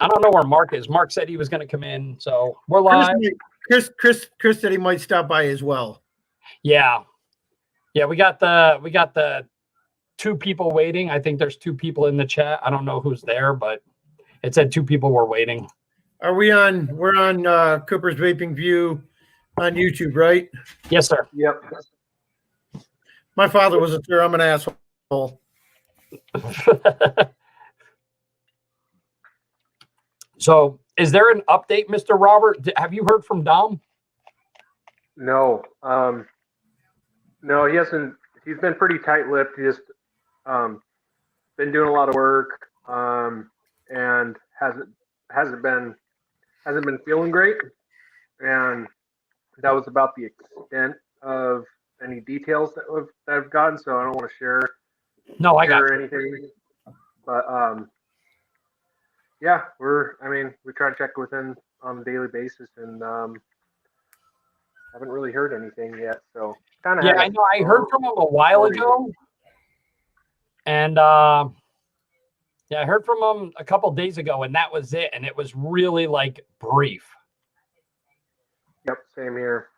I don't know where Mark is. Mark said he was going to come in, so we're live. Chris said he might stop by as well. Yeah. We got the 2 people waiting. I think there's 2 people in the chat. I don't know who's there, but it said 2 people were waiting. Are we on? We're on Cooper's Vaping View on YouTube, right? Yes, sir. Yep. My father was there. I'm an asshole. So, is there an update, Mr. Robert? Have you heard from Dom? No. No, he hasn't. He's been pretty tight-lipped. He just been doing a lot of work and hasn't been feeling great. And that was about the extent of any details that I've gotten. So I don't want to share. No, I got anything. But yeah, we try to check with him on a daily basis, and haven't really heard anything yet. So kind of. Yeah, I know. I heard from him a while ago, and I heard from him a couple days ago, and that was it. And it was really like brief. Yep, same here.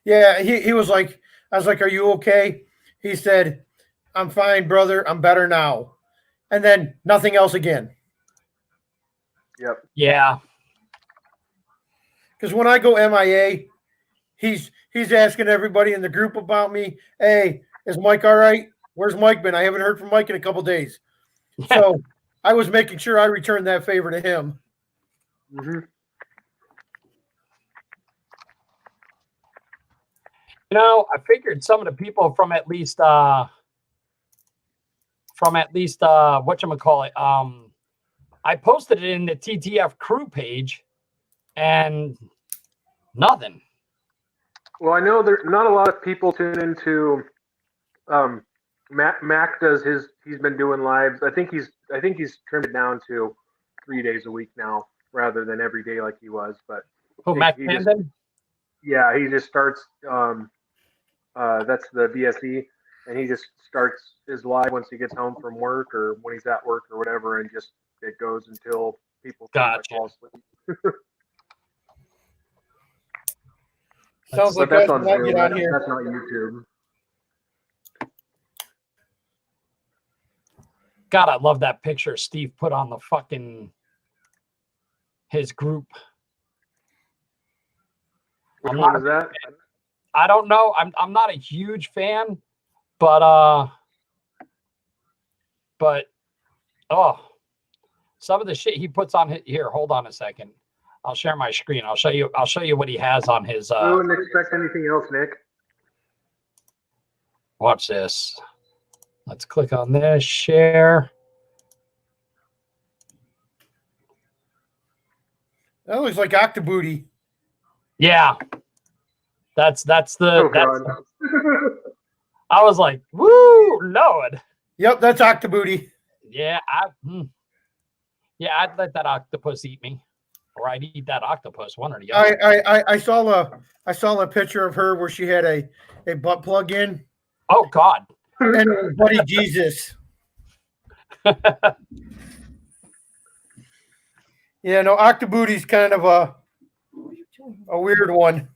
Yeah, he was like, I was like, "Are you okay?" He said, "I'm fine, brother. I'm better now." And then nothing else again. Yep. Yeah. Because when I go MIA, he's asking everybody in the group about me. Hey, is Mike all right? Where's Mike been? I haven't heard from Mike in a couple days. So I was making sure I returned that favor to him. Mm-hmm. You know, I figured some of the people from at least whatchamacallit, I posted it in the TTF crew page and nothing. Well, I know there's not a lot of people tune into Mac does he's been doing lives. I think he's trimmed it down to 3 days a week now rather than every day like he was. But Mac Tandon? Yeah, he just starts that's the VSE, and he just starts his live once he gets home from work or when he's at work or whatever, and just it goes until people fall asleep. Sounds like that's on Zoom. That's not YouTube. God, I love that picture Steve put on the fucking his group. Which one is that? I don't know. I'm not a huge fan, but some of the shit he puts on here. Hold on a second. I'll share my screen. I'll show you what he has on his. I wouldn't expect anything else, Nick. Watch this. Let's click on this. Share. That looks like Octobooty. Yeah. That's the. I was like, woo, Lord. Yep, that's Octobooty. Yeah, I'd let that octopus eat me, or I'd eat that octopus. One or the other. I saw a picture of her where she had a butt plug in. Oh God! And buddy Jesus. Yeah, no, Octobooty's kind of a weird one.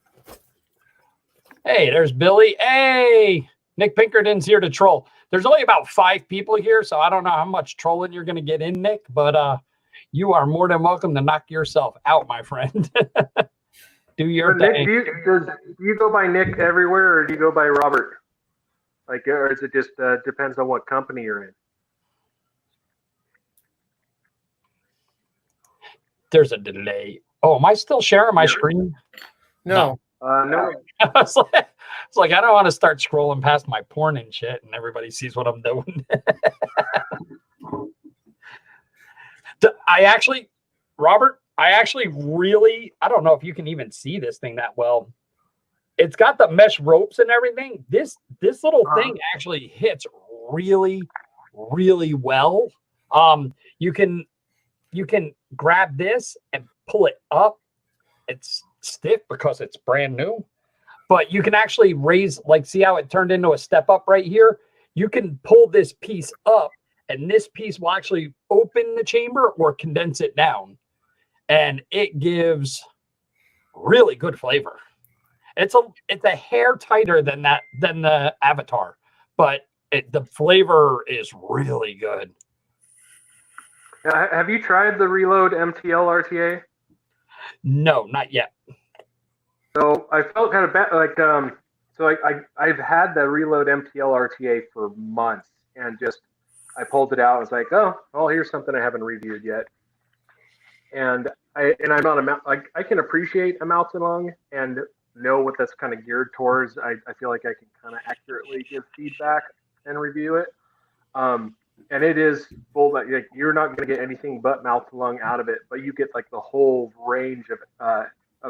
Hey, there's Billy. Hey, Nick Pinkerton's here to troll. There's only about 5 people here, so I don't know how much trolling you're going to get in, Nick, but you are more than welcome to knock yourself out, my friend. Do your thing. Nick, do you go by Nick everywhere, or do you go by Robert? Like, or is it just depends on what company you're in? There's a delay. Oh, am I still sharing my screen? No. No. It's like I don't want to start scrolling past my porn and shit, and everybody sees what I'm doing. Robert, I don't know if you can even see this thing that well. It's got the mesh ropes and everything. This little thing actually hits really, really well. You can grab this and pull it up. It's stiff because it's brand new, but you can actually raise, like, see how it turned into a step up right here? You can pull this piece up, and this piece will actually open the chamber or condense it down. and it gives really good flavor. It's a hair tighter than the Avatar, but the flavor is really good. Have you tried the Reload MTL RTA? No, not yet. So I felt kind of bad, I've had the Reload MTL RTA for months, and just I pulled it out. And it's like, oh, well, here's something I haven't reviewed yet. And I'm not I can appreciate a mouth and lung and know what that's kind of geared towards. I feel like I can kind of accurately give feedback and review it. And it is full, like you're not going to get anything but mouth to lung out of it, but you get like the whole range of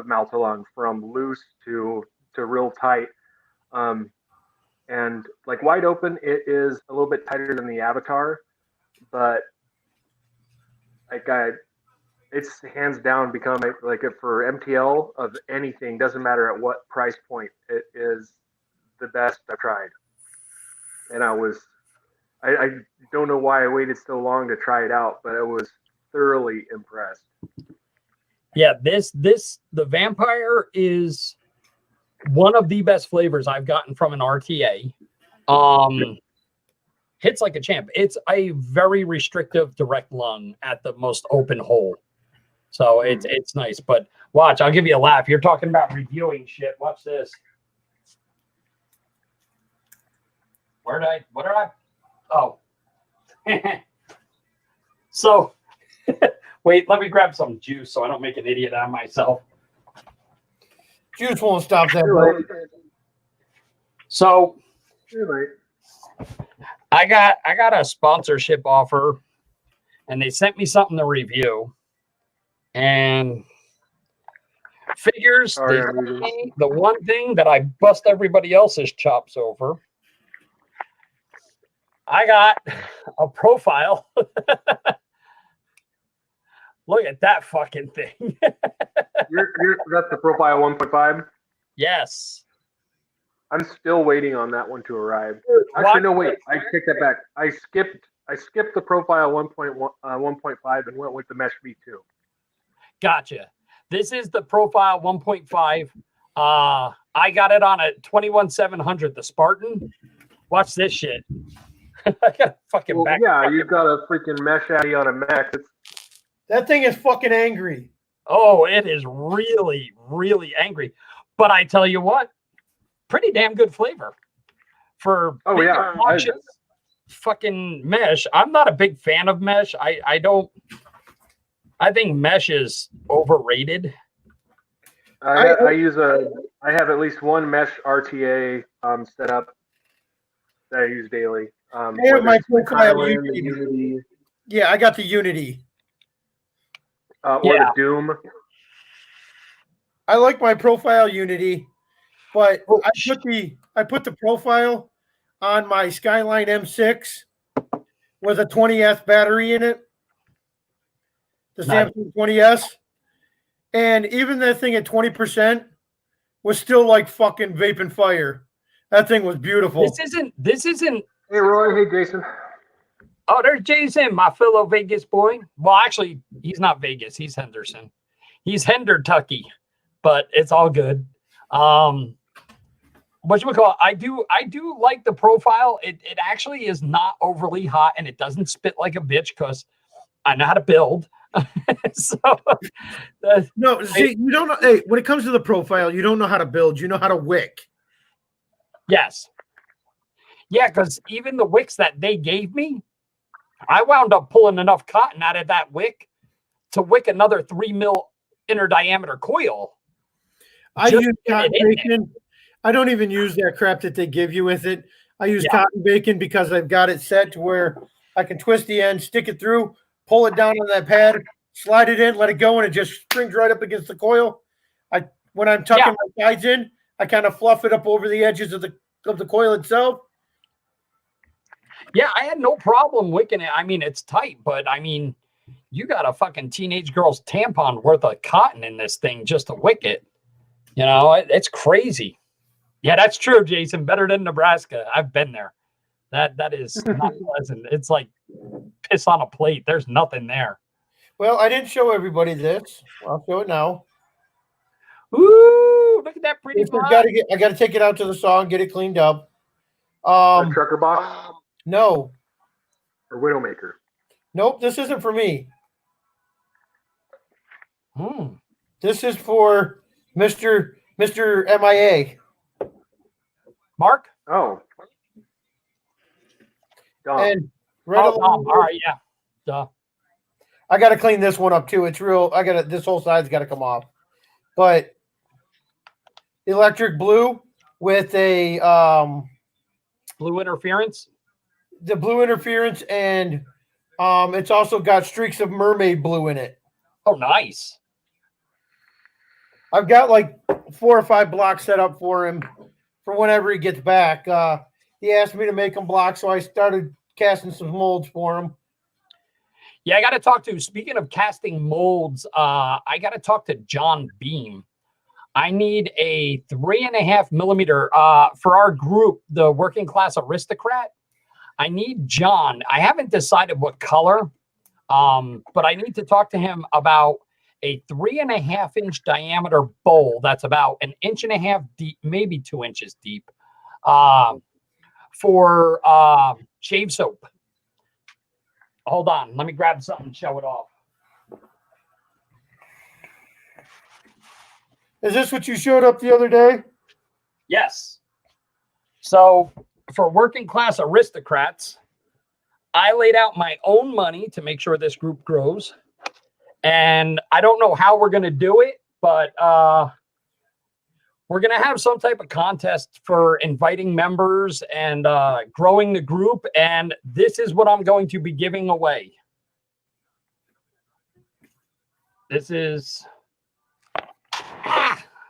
mouth to lung, from loose to real tight. And like wide open, it is a little bit tighter than the Avatar, but it's hands down become for MTL of anything, doesn't matter at what price point, it is the best I've tried. And I don't know why I waited so long to try it out, but I was thoroughly impressed. Yeah, the Vampire is one of the best flavors I've gotten from an RTA. Hits like a champ. It's a very restrictive direct lung at the most open hole. So it's nice. But watch, I'll give you a laugh. You're talking about reviewing shit. Watch this. What did I? Oh. So, wait, let me grab some juice so I don't make an idiot out of myself. Juice won't stop that, bro. So, Right. I got a sponsorship offer, and they sent me something to review, and figures Sorry, they sent me the one thing that I bust everybody else's chops over. I got a profile. Look at that fucking thing. That's the Profile 1.5. Yes. I'm still waiting on that one to arrive. Watch Actually, no, wait. this. I take that back. I skipped the Profile 1.5 and went with the Mesh V2. Gotcha. This is the Profile 1.5. I got it on a 21700, the Spartan. Watch this shit. I got fucking Well, back. yeah, you've got a freaking Mesh Addy on a Max. That thing is fucking angry. Oh, it is really, really angry. But I tell you what, pretty damn good flavor for fucking Mesh. I'm not a big fan of Mesh. I think Mesh is overrated. I have at least one Mesh RTA set up that I use daily. I have my profile Unity. Yeah, I got the Unity. Or the Doom. I like my profile Unity, but I put the profile on my Skyline M6 with a 20S battery in it. The Samsung 20S. And even that thing at 20% was still like fucking vaping fire. That thing was beautiful. This isn't. Hey, Roy. Hey, Jason. Oh, there's Jason, my fellow Vegas boy. Well, actually, he's not Vegas. He's Henderson. He's Hendertucky, but it's all good. What you would call? I do like the profile. It actually is not overly hot, and it doesn't spit like a bitch because I know how to build. So no, see, you don't know. Hey, when it comes to the profile, you don't know how to build. You know how to wick. Yes. Yeah, because even the wicks that they gave me, I wound up pulling enough cotton out of that wick to wick another 3 mil inner diameter coil. I use cotton bacon. I don't even use that crap that they give you with it. I use cotton bacon because I've got it set to where I can twist the end, stick it through, pull it down on that pad, slide it in, let it go, and it just springs right up against the coil. When I'm tucking my guides in, I kind of fluff it up over the edges of the coil itself. Yeah, I had no problem wicking it. I mean, it's tight, but I mean, you got a fucking teenage girl's tampon worth of cotton in this thing just to wick it. You know, it's crazy. Yeah, that's true, Jason. Better than Nebraska. I've been there. That is not pleasant. It's like piss on a plate. There's nothing there. Well, I didn't show everybody this. I'll show it now. Ooh, look at that pretty mod. I got to take it out to the saw and get it cleaned up. A trucker box No, or Widowmaker. nope. This isn't for me. Hmm. This is for Mister MIA. Mark? Oh. Dom. And Oh, Dom. All right, yeah. Duh. I got to clean this one up too. It's real. This whole side's got to come off. But electric blue with a Blue interference. the blue interference, and it's also got streaks of mermaid blue in it. Oh, nice. I've got like 4 or 5 blocks set up for him for whenever he gets back. He asked me to make him blocks, so I started casting some molds for him. Yeah, I got to talk to, speaking of casting molds, I got to talk to John Beam. I need a 3.5 millimeter for our group, the Working Class Aristocrat. I need John. I haven't decided what color, but I need to talk to him about a 3.5 inch diameter bowl that's about 1.5 inches deep, maybe 2 inches deep, for shave soap. Hold on, let me grab something and show it off. Is this what you showed up the other day? Yes. So for Working Class Aristocrats, I laid out my own money to make sure this group grows. And I don't know how we're going to do it, but we're going to have some type of contest for inviting members and growing the group. And this is what I'm going to be giving away. This is...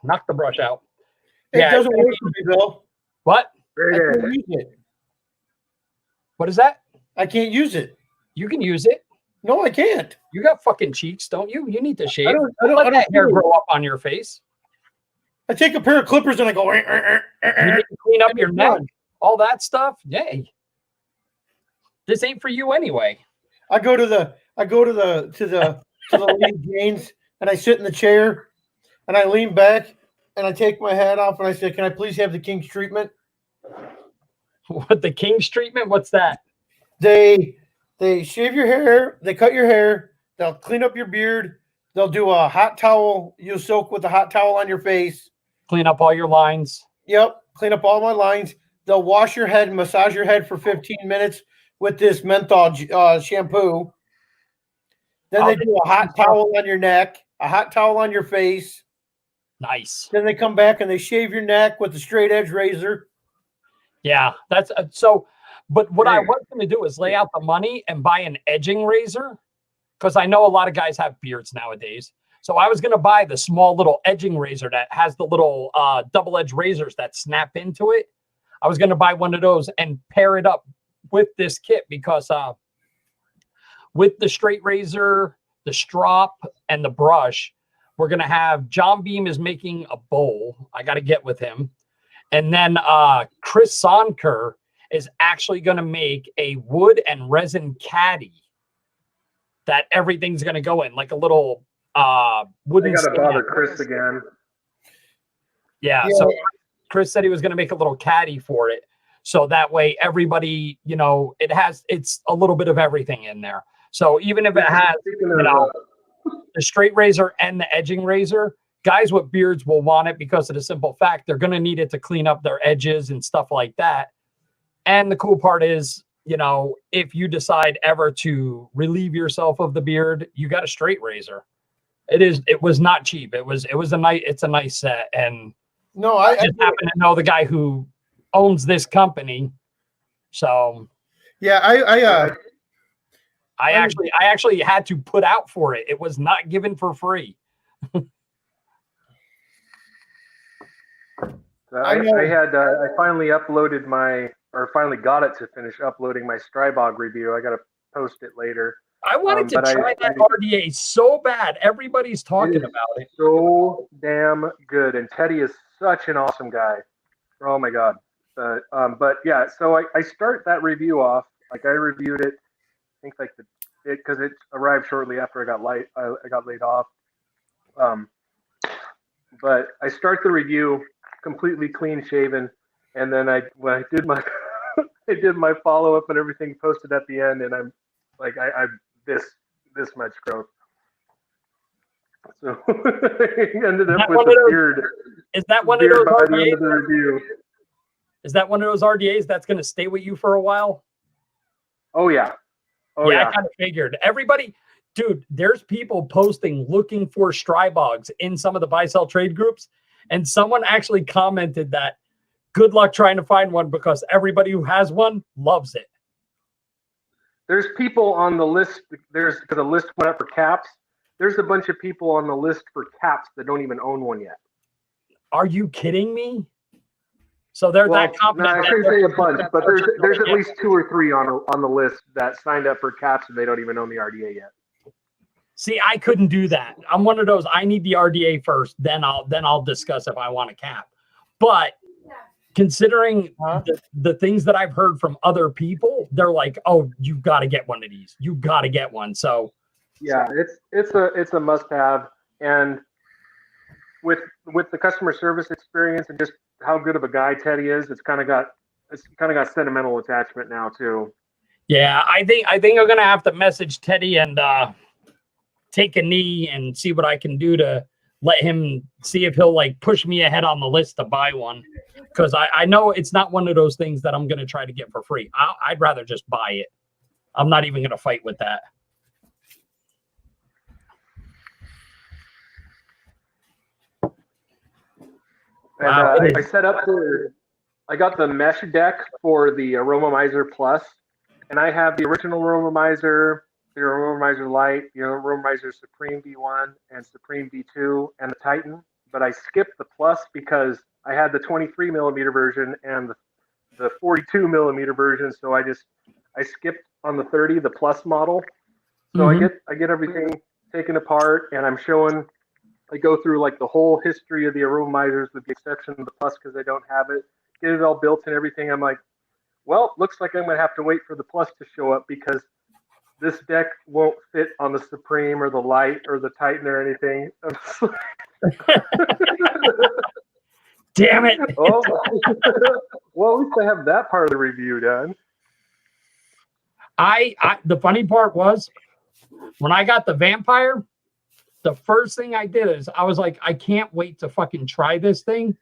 knock the brush out. It doesn't work for me, Bill. What? I can't use it. What is that? I can't use it. You can use it. No, I can't. You got fucking cheeks, don't you? You need to shave. I don't Let that hair grow up on your face. I take a pair of clippers and I go. You need to clean up your neck, all that stuff. Yay. This ain't for you anyway. I go to the Lady Jane's and I sit in the chair and I lean back and I take my hat off and I say, "Can I please have the King's treatment?" What, the King's treatment? What's that? They shave your hair, they cut your hair, they'll clean up your beard, they'll do a hot towel, you soak with a hot towel on your face. Clean up all your lines. Yep, clean up all my lines. They'll wash your head and massage your head for 15 minutes with this menthol shampoo. Then they do a hot towel on your neck, a hot towel on your face. Nice. Then they come back and they shave your neck with a straight edge razor. Yeah, that's so. But what I was going to do is lay out the money and buy an edging razor, because I know a lot of guys have beards nowadays. So I was going to buy the small little edging razor that has the little double-edged razors that snap into it. I was going to buy one of those and pair it up with this kit, because with the straight razor, the strop, and the brush, we're going to have John Beam is making a bowl. I got to get with him. And then Chris Sonker is actually going to make a wood and resin caddy that everything's going to go in, like a little wooden. I got to bother Chris again. Yeah, so Chris said he was going to make a little caddy for it, so that way everybody, it's a little bit of everything in there. So even if it has, the straight razor and the edging razor, guys with beards will want it because of the simple fact they're going to need it to clean up their edges and stuff like that. And the cool part is, if you decide ever to relieve yourself of the beard, you got a straight razor. It was not cheap. It's a nice set. And no, I just happen to know the guy who owns this company. So yeah, I actually had to put out for it. It was not given for free. I finally finally got it to finish uploading my Strybog review. I got to post it later. I wanted to try that RDA so bad. Everybody's talking about it. So damn good. And Teddy is such an awesome guy. Oh my God. But yeah, so I start that review off. Like I reviewed it, I think like the because it arrived shortly after I got laid off. But I start the review completely clean shaven, and then when I did my I did my follow up and everything posted at the end, and I'm like I this much growth. So I ended up with a beard. Is that one of those by the end RDAs? of the review? Is that one of those RDAs that's going to stay with you for a while? Oh yeah. Oh yeah, yeah. I kind of figured. Everybody, dude, there's people posting looking for Strybogs in some of the buy sell trade groups, and someone actually commented that good luck trying to find one because everybody who has one loves it. There's people on the list. Because the list went up for caps. There's a bunch of people on the list for caps that don't even own one yet. Are you kidding me? So they're that confident. No, I shouldn't say a bunch, but there's at least 2 or 3 on the list that signed up for caps and they don't even own the RDA yet. See, I couldn't do that. I'm one of those. I need the RDA first, then I'll discuss if I want a cap. But considering the things that I've heard from other people, they're like, "Oh, you got to get one of these. You got to get one." So yeah, it's a must have, and with the customer service experience and just how good of a guy Teddy is, it's kind of got sentimental attachment now too. Yeah, I think I'm gonna have to message Teddy and take a knee and see what I can do to let him see if he'll like push me ahead on the list to buy one, because I know it's not one of those things that I'm gonna try to get for free. I'd rather just buy it. I'm not even gonna fight with that. And I set up I got the mesh deck for the Aromomizer Plus, and I have the original Aromomizer, the Aromomizer Lite, the Aromomizer Supreme V1 and Supreme V2, and the Titan. But I skipped the Plus because I had the 23 millimeter version and the 42 millimeter version, so I skipped on the 30, the Plus model. So I get everything taken apart, and I go through like the whole history of the Aromomizers with the exception of the Plus because I don't have it. Get it all built and everything. I'm like, well, looks like I'm going to have to wait for the Plus to show up because this deck won't fit on the Supreme or the Lite or the Titan or anything. Damn it. Oh, well, at least I have that part of the review done. The funny part was when I got the Vampire, the first thing I did is I was like, I can't wait to fucking try this thing.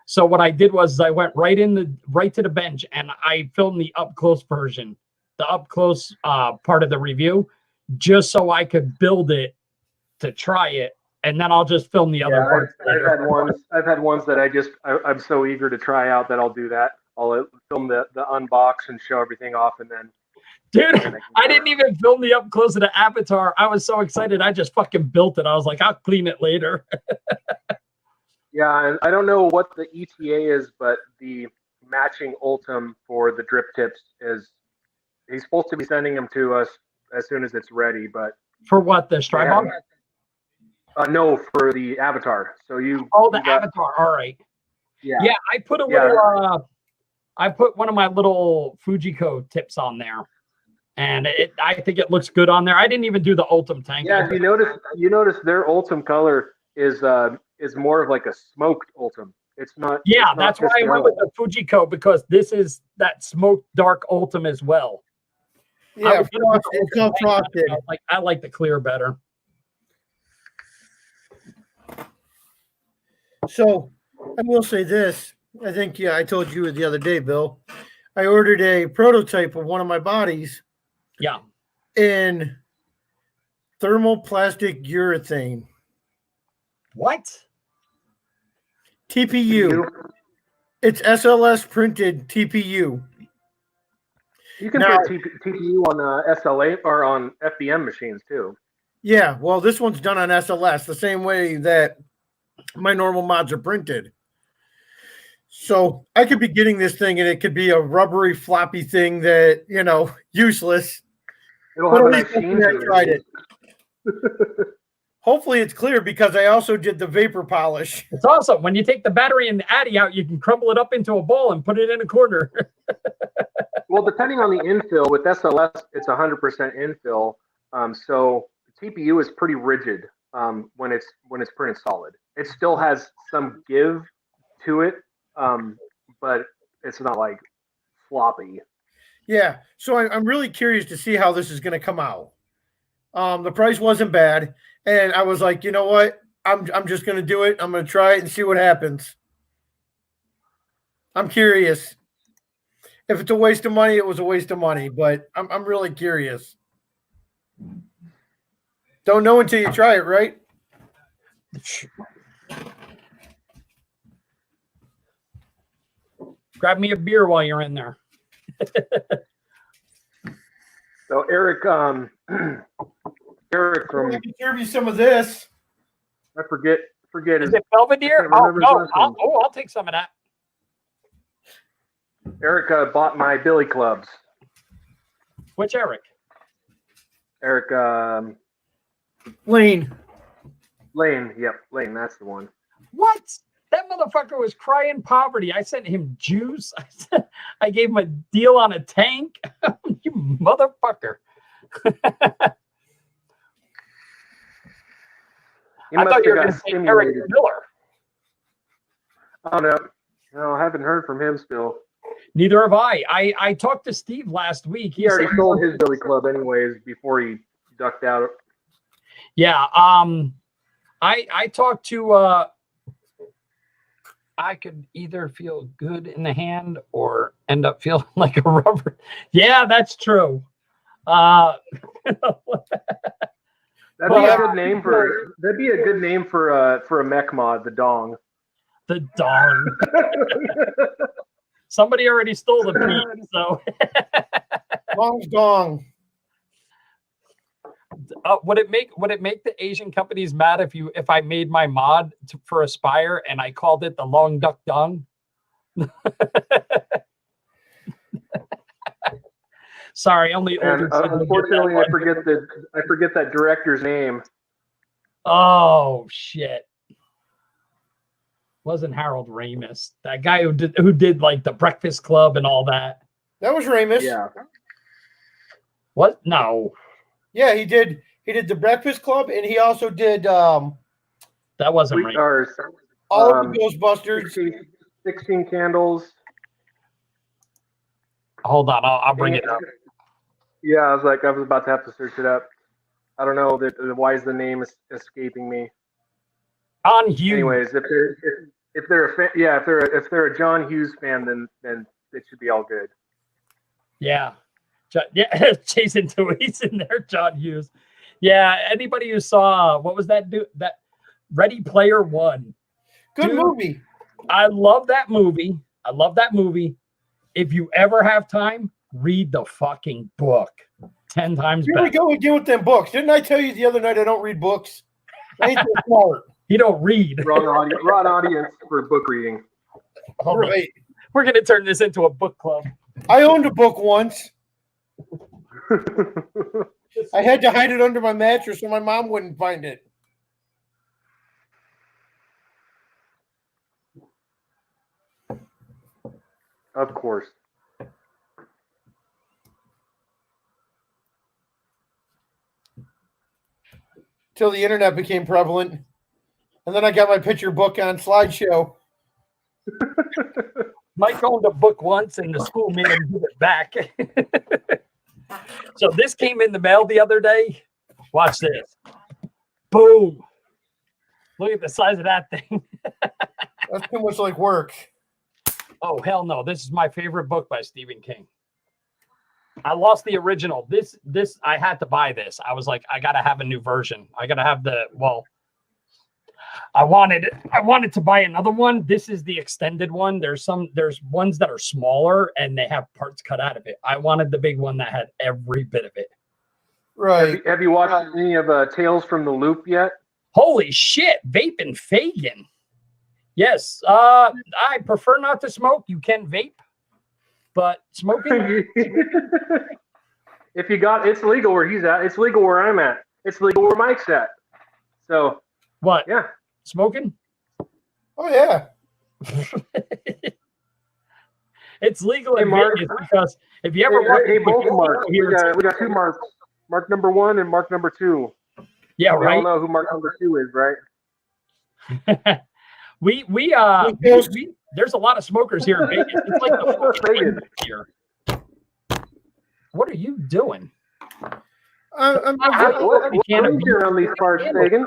So what I did was I went right to the bench and I filmed the up close version, the up close part of the review, just so I could build it to try it, and then I'll just film the other parts. I've had ones that I'm so eager to try out that I'll do that. I'll film the unbox and show everything off, and then. Dude, I didn't even film the up close of the Avatar. I was so excited. I just fucking built it. I was like, I'll clean it later. Yeah, and I don't know what the ETA is, but the matching Ultim for the drip tips he's supposed to be sending them to us as soon as it's ready. But for what, the Strybog? No, for the Avatar. So Avatar. All right. Yeah. Yeah, I put I put one of my little Fujiko tips on there. And I think it looks good on there. I didn't even do the Ultim tank. Yeah, you notice their Ultim color is more of like a smoked Ultim. It's not. Yeah, it's that's why I went with the Fujiko, because this is that smoked dark Ultim as well. Yeah, it's not frosted. I like the clear better. So I will say this. I think, I told you the other day, Bill. I ordered a prototype of one of my bodies. Yeah. In thermoplastic urethane. What? TPU. It's SLS printed TPU. You can put TPU on SLA or on FBM machines too. Yeah, well, this one's done on SLS the same way that my normal mods are printed. So I could be getting this thing and it could be a rubbery floppy thing that, useless. It'll have a nice sheen to it. I tried it. Hopefully it's clear because I also did the vapor polish. It's awesome. When you take the battery and the Addy out, you can crumble it up into a ball and put it in a corner. Well, depending on the infill, with SLS, it's 100% infill. So the TPU is pretty rigid when it's printed solid. It still has some give to it, but it's not like floppy. Yeah. So I'm really curious to see how this is going to come out. The price wasn't bad, and I was like, you know what? I'm just going to do it. I'm going to try it and see what happens. I'm curious. If it's a waste of money, it was a waste of money, but I'm really curious. Don't know until you try it, right? Grab me a beer while you're in there. So Eric, Eric I from can serve you some of this. I forget Is his. it Belvedere? I can't remember his last name. I'll take some of that. Eric bought my billy clubs. Which Eric? Eric Lane. Lane. Yep, Lane. That's the one. What? That motherfucker was crying poverty. I sent him juice. I gave him a deal on a tank. You motherfucker. I thought you were going to say Eric Miller. Oh no, I haven't heard from him still. Neither have I. I talked to Steve last week. He already sold his billy club anyways before he ducked out. Yeah. I talked to. I could either feel good in the hand or end up feeling like a rubber. Yeah, that's true. That'd be a good name for. That'd be a good name for a mech mod, the Dong. The Dong. Somebody already stole the beat, so. Long's dong. Would it make the Asian companies mad if I made my mod for Aspire and I called it the Long Duck Dong? Sorry, only older. Unfortunately, I forget that director's name. Oh shit! Wasn't Harold Ramis that guy who did like the Breakfast Club and all that? That was Ramis. Yeah. What? No. Yeah, he did. He did the Breakfast Club, and he also did. That wasn't Ramis. All of the Ghostbusters. 16 Candles. Hold on, I'll bring it up. Yeah, I was about to have to search it up. I don't know why is the name escaping me. On Hughes. Anyways, if they're a fan, yeah, if they're a John Hughes fan, then it should be all good. Yeah, yeah. Jason Tweet's in there. John Hughes. Yeah. Anybody who saw what was that? That Ready Player One. Good movie. I love that movie. If you ever have time, read the fucking book 10 times Here better. we go again with them books. Didn't I tell you the other night I don't read books? I ain't so smart. You don't read. Wrong audience for book reading. Right. We're going to turn this into a book club. I owned a book once. I had to hide it under my mattress so my mom wouldn't find it. Of course. Till the internet became prevalent. And then I got my picture book on slideshow. Mike owned a book once and the school made him give it back. So this came in the mail the other day. Watch this. Boom. Look at the size of that thing. That's too much like work. Oh, hell no. This is my favorite book by Stephen King. I lost the original. This I had to buy this. I was like, I gotta have a new version. I gotta have I wanted to buy another one. This is the extended one. There's ones that are smaller and they have parts cut out of it. I wanted the big one that had every bit of it. Right. Have you watched any of Tales from the Loop yet? Holy shit, Vape and Fagin. Yes. I prefer not to smoke. You can vape, but smoking. If you got, it's legal where he's at. It's legal where I'm at. It's legal where Mike's at. So what? Yeah. Smoking? Oh yeah. It's legal Hey, in Mark. Vegas because if you ever walk Hey, both Marks. We here, got two Marks. Mark number 1 and Mark number 2. yeah, We all right. know who Mark number 2 is, right? we there's a lot of smokers here in Vegas. It's like the Fagan. here. What are you doing? I'm What are you doing on these parts, Fagan?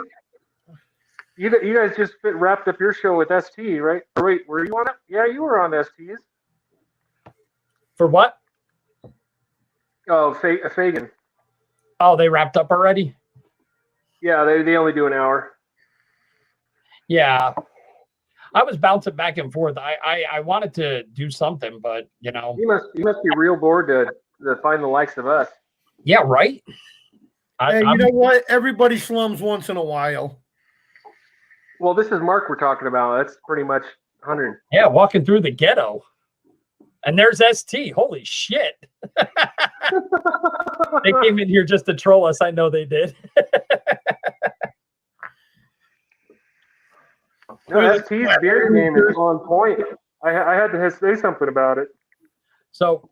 You guys just wrapped up your show with ST, right? Or wait, were you on it? Yeah, you were on STs. For what? Oh, Fagan. Oh, they wrapped up already? Yeah, they only do an hour. Yeah. I was bouncing back and forth. I wanted to do something, but you know. You must be real bored to find the likes of us. Yeah, right. Hey, you know what? Everybody slums once in a while. Well, this is Mark we're talking about. That's pretty much 100. Yeah, walking through the ghetto. And there's ST. Holy shit. They came in here just to troll us. I know they did. No, ST's beard game is on point. I had to say something about it. So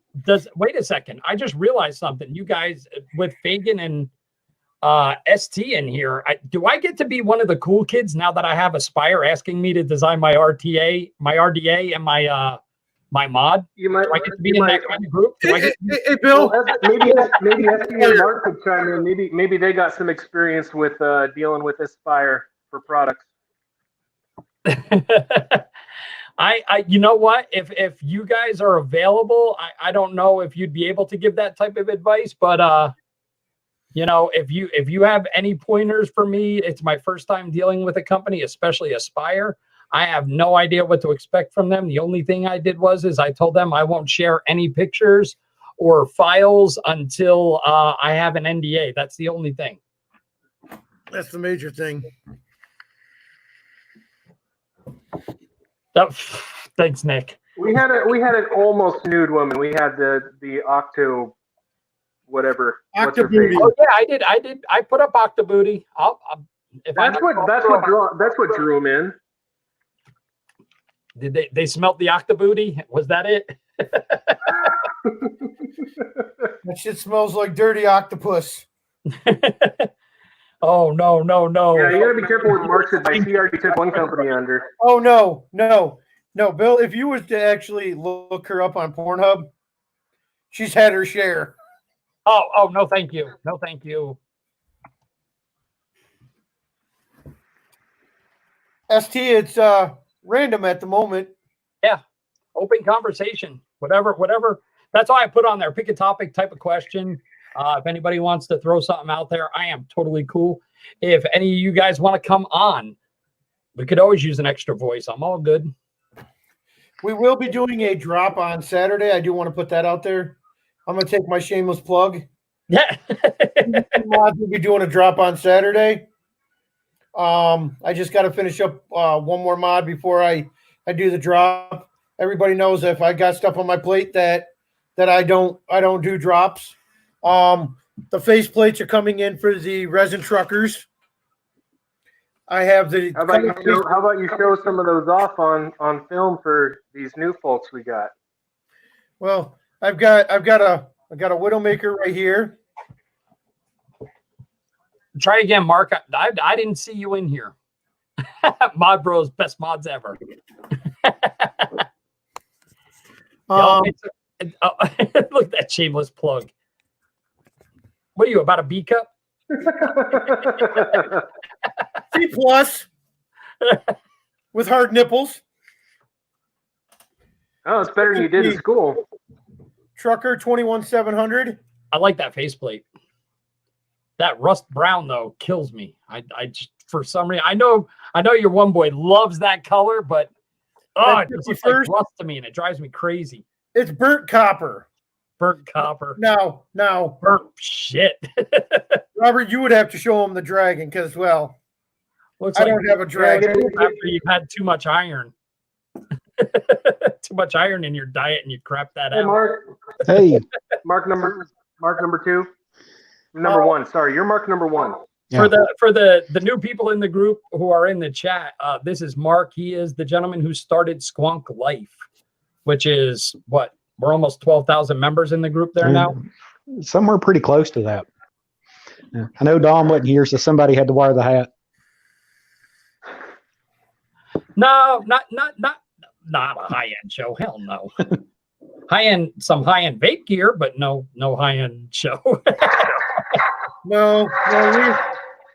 wait a second. I just realized something. You guys with Fagan and ST in here, do I get to be one of the cool kids now that I have Aspire asking me to design my RDA and my mod? You might. Do I get to be in that kind of group? Hey, Bill. Well, maybe ST and Mark could chime in. Maybe they got some experience with dealing with Aspire for products. I you know what? If you guys are available, I don't know if you'd be able to give that type of advice, but you know, if you have any pointers for me, it's my first time dealing with a company, especially Aspire. I have no idea what to expect from them. The only thing I did is I told them I won't share any pictures or files until I have an NDA. That's the only thing. That's the major thing. Thanks, Nick. We had an almost nude woman. We had the Octo, whatever. Octobooty. Oh yeah, I did. I put up Octobooty. That's what drew him in. Did they smelt the Octobooty? Was that it? That shit smells like dirty octopus. Oh no. Yeah, you gotta be careful with Mark's advice. He already took one company under. Oh no, Bill. If you was to actually look her up on Pornhub, she's had her share. Oh no, thank you. No, thank you. ST, it's random at the moment. Yeah, open conversation. Whatever. That's all I put on there. Pick a topic, type of question. If anybody wants to throw something out there, I am totally cool. If any of you guys want to come on, we could always use an extra voice. I'm all good. We will be doing a drop on Saturday. I do want to put that out there. I'm going to take my shameless plug. Yeah. We'll be doing a drop on Saturday. I just got to finish up one more mod before I do the drop. Everybody knows if I got stuff on my plate that I don't do drops. The face plates are coming in for the resin truckers. I have the. How about you show some of those off on film for these new folks we got? Well, I've got a Widowmaker right here. Try again, Mark. I didn't see you in here. Mod Bros, best mods ever. Look at that shameless plug. What are you, about a B cup? C plus with hard nipples. Oh, it's better than you did in school. Trucker 21700. I like that faceplate. That rust brown though kills me. I just, for some reason, I know your one boy loves that color, but it just looks like rust to me and it drives me crazy. It's burnt copper. Burnt copper. No. Burnt shit. Robert, you would have to show him the dragon because, well, looks I like don't have a dragon. After you've had too much iron. Too much iron in your diet and you crap that out. Mark. Hey. Mark number 2. Number 1. Sorry, you're Mark number 1. Yeah. For the new people in the group who are in the chat, this is Mark. He is the gentleman who started Squonk Life which is what, we're almost 12,000 members in the group there now. Somewhere pretty close to that. Yeah. I know Dom wasn't here, so somebody had to wear the hat. No, not a high-end show. Hell no. Some high-end vape gear, but no high-end show. No,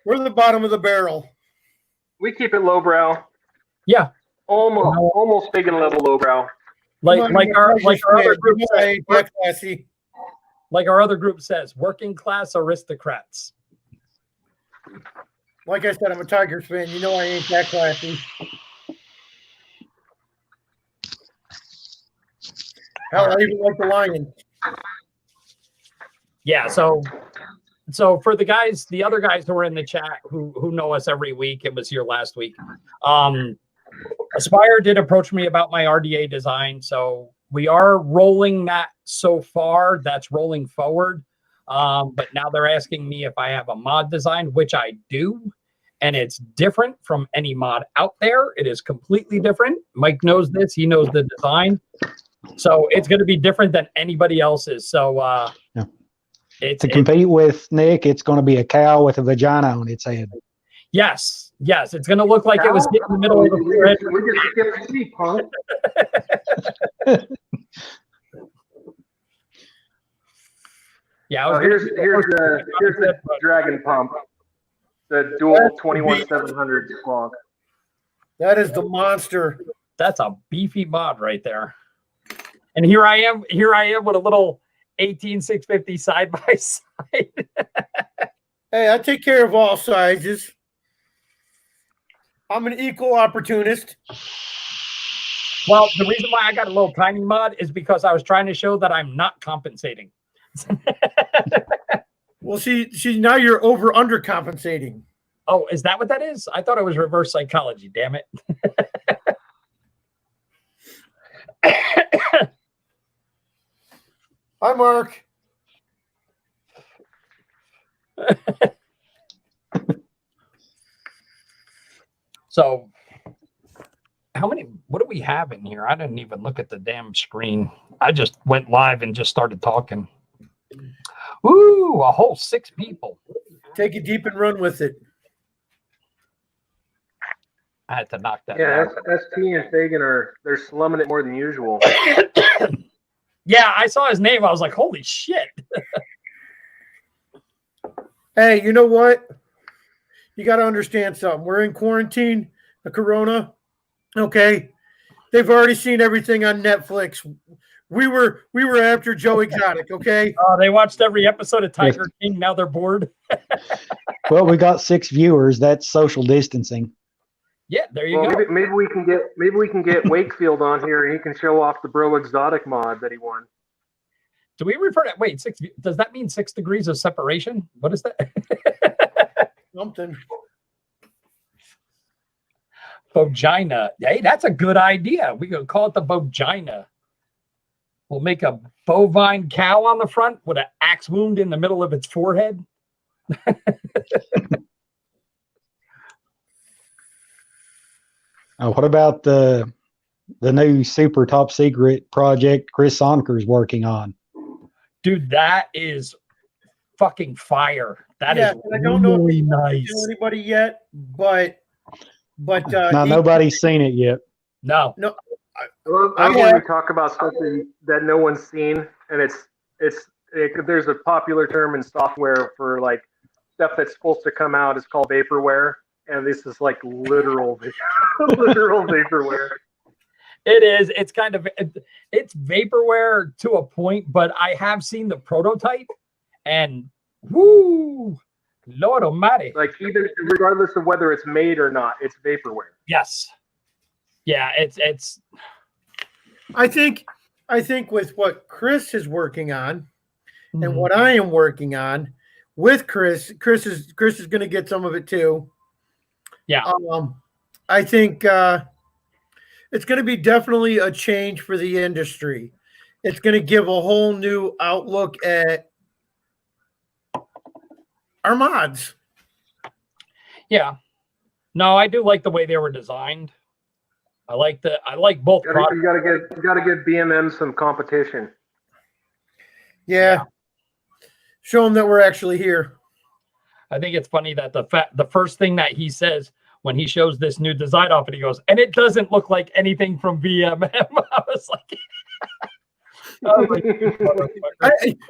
we're the bottom of the barrel. We keep it lowbrow. Yeah. Almost big and level lowbrow. Like our other group says, classy. like our other group says, working class aristocrats. Like I said, I'm a Tigers fan. You know I ain't that classy. Hell, I even like the Lions. Yeah, so for the other guys who are in the chat who know us every week, it was here last week. Aspire did approach me about my RDA design, so we are rolling that so far. That's rolling forward. But now they're asking me if I have a mod design, which I do, and it's different from any mod out there. It is completely different. Mike knows this. He knows the design. So it's going to be different than anybody else's. So to compete with Nick, it's going to be a cow with a vagina on its head. Yes. It's going to look like it was hit in the middle of the forehead. We just skipped sleep, huh? Yeah. Here's the Dragon Pump, the dual 21700 squawk. That is the monster. That's a beefy mod right there. And here I am with a little 18650 side by side. Hey, I take care of all sizes. I'm an equal opportunist. Well, the reason why I got a little tiny mod is because I was trying to show that I'm not compensating. Well, see, now you're under compensating. Oh, is that what that is? I thought it was reverse psychology. Damn it. Hi, Mark. So, what do we have in here? I didn't even look at the damn screen. I just went live and just started talking. Ooh, a whole 6 people. Take it deep and run with it. I had to knock that Yeah, down. ST and Fagan they're slumming it more than usual. Yeah, I saw his name. I was like, holy shit. Hey, you know what? You got to understand something. We're in quarantine, the corona. Okay. They've already seen everything on Netflix. We were after Joe Exotic, okay? They watched every episode of Tiger King. Now they're bored. Well, we got 6 viewers. That's social distancing. Yeah, there you go. Maybe we can get Wakefield on here and he can show off the Bro Exotic mod that he won. Do we refer to wait 6? Does that mean 6 degrees of separation? What is that? Something. Vagina. Hey, that's a good idea. We could call it the vagina. We'll make a bovine cow on the front with an axe wound in the middle of its forehead. What about the new super top secret project Chris Sonker's working on? Dude, that is fucking fire. That is I don't know really if nice. to anybody yet, but Nobody's seen it yet. No. I love when we talk about something that no one's seen, and there's a popular term in software for like stuff that's supposed to come out. It's called vaporware, and this is like literal vaporware. It is. It's kind of it's vaporware to a point, but I have seen the prototype, and woo, Lord Almighty! Like even regardless of whether it's made or not, it's vaporware. Yes. Yeah, it's. I think with what Chris is working on, and what I am working on with Chris is going to get some of it too. Yeah. I think it's going to be definitely a change for the industry. It's going to give a whole new outlook at our mods. Yeah. No, I do like the way they were designed. I like both products. You gotta give BMM some competition. Yeah. Show them that we're actually here. I think it's funny that the first thing that he says when he shows this new design off, and he goes, and it doesn't look like anything from VMM. I was like,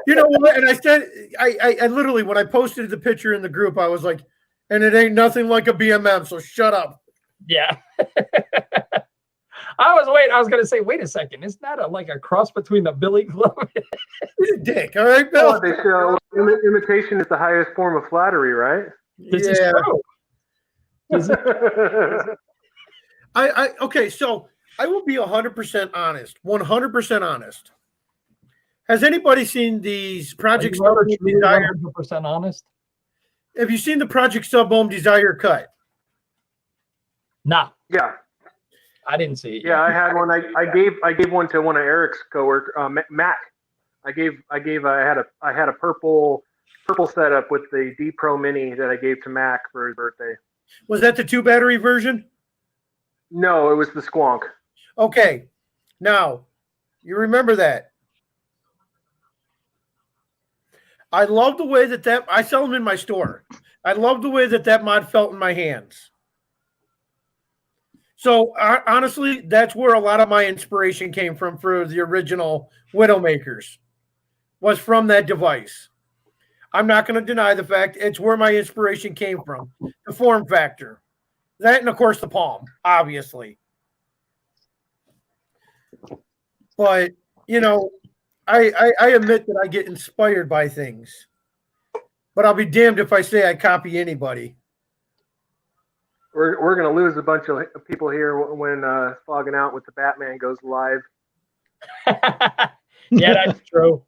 you know what? And I said, I literally, when I posted the picture in the group, I was like, and it ain't nothing like a BMM, so shut up. Yeah. I was going to say, wait a second. Isn't that like a cross between the Billy Glove? He's a dick. All right, Bill. They show imitation is the highest form of flattery, right? This is true. Okay, so I will be 100% honest. 100% honest. Has anybody seen these Project Sub Desire? 100% honest? Have you seen the Project Sub Home Desire cut? Nah. Yeah. I didn't see it. Yeah, I had one. I gave one to one of Eric's coworkers, Matt. I had a purple setup with the D Pro Mini that I gave to Mac for his birthday. Was that the 2-battery version? No, it was the Squonk. Okay. Now, you remember that. I love the way that I sell them in my store. I love the way that mod felt in my hands. So honestly, that's where a lot of my inspiration came from for the original Widowmakers, was from that device. I'm not going to deny the fact it's where my inspiration came from. The form factor. That and, of course, the palm, obviously. But, you know, I admit that I get inspired by things. But I'll be damned if I say I copy anybody. We're going to lose a bunch of people here when Fogging Out with the Batman goes live. Yeah, that's true.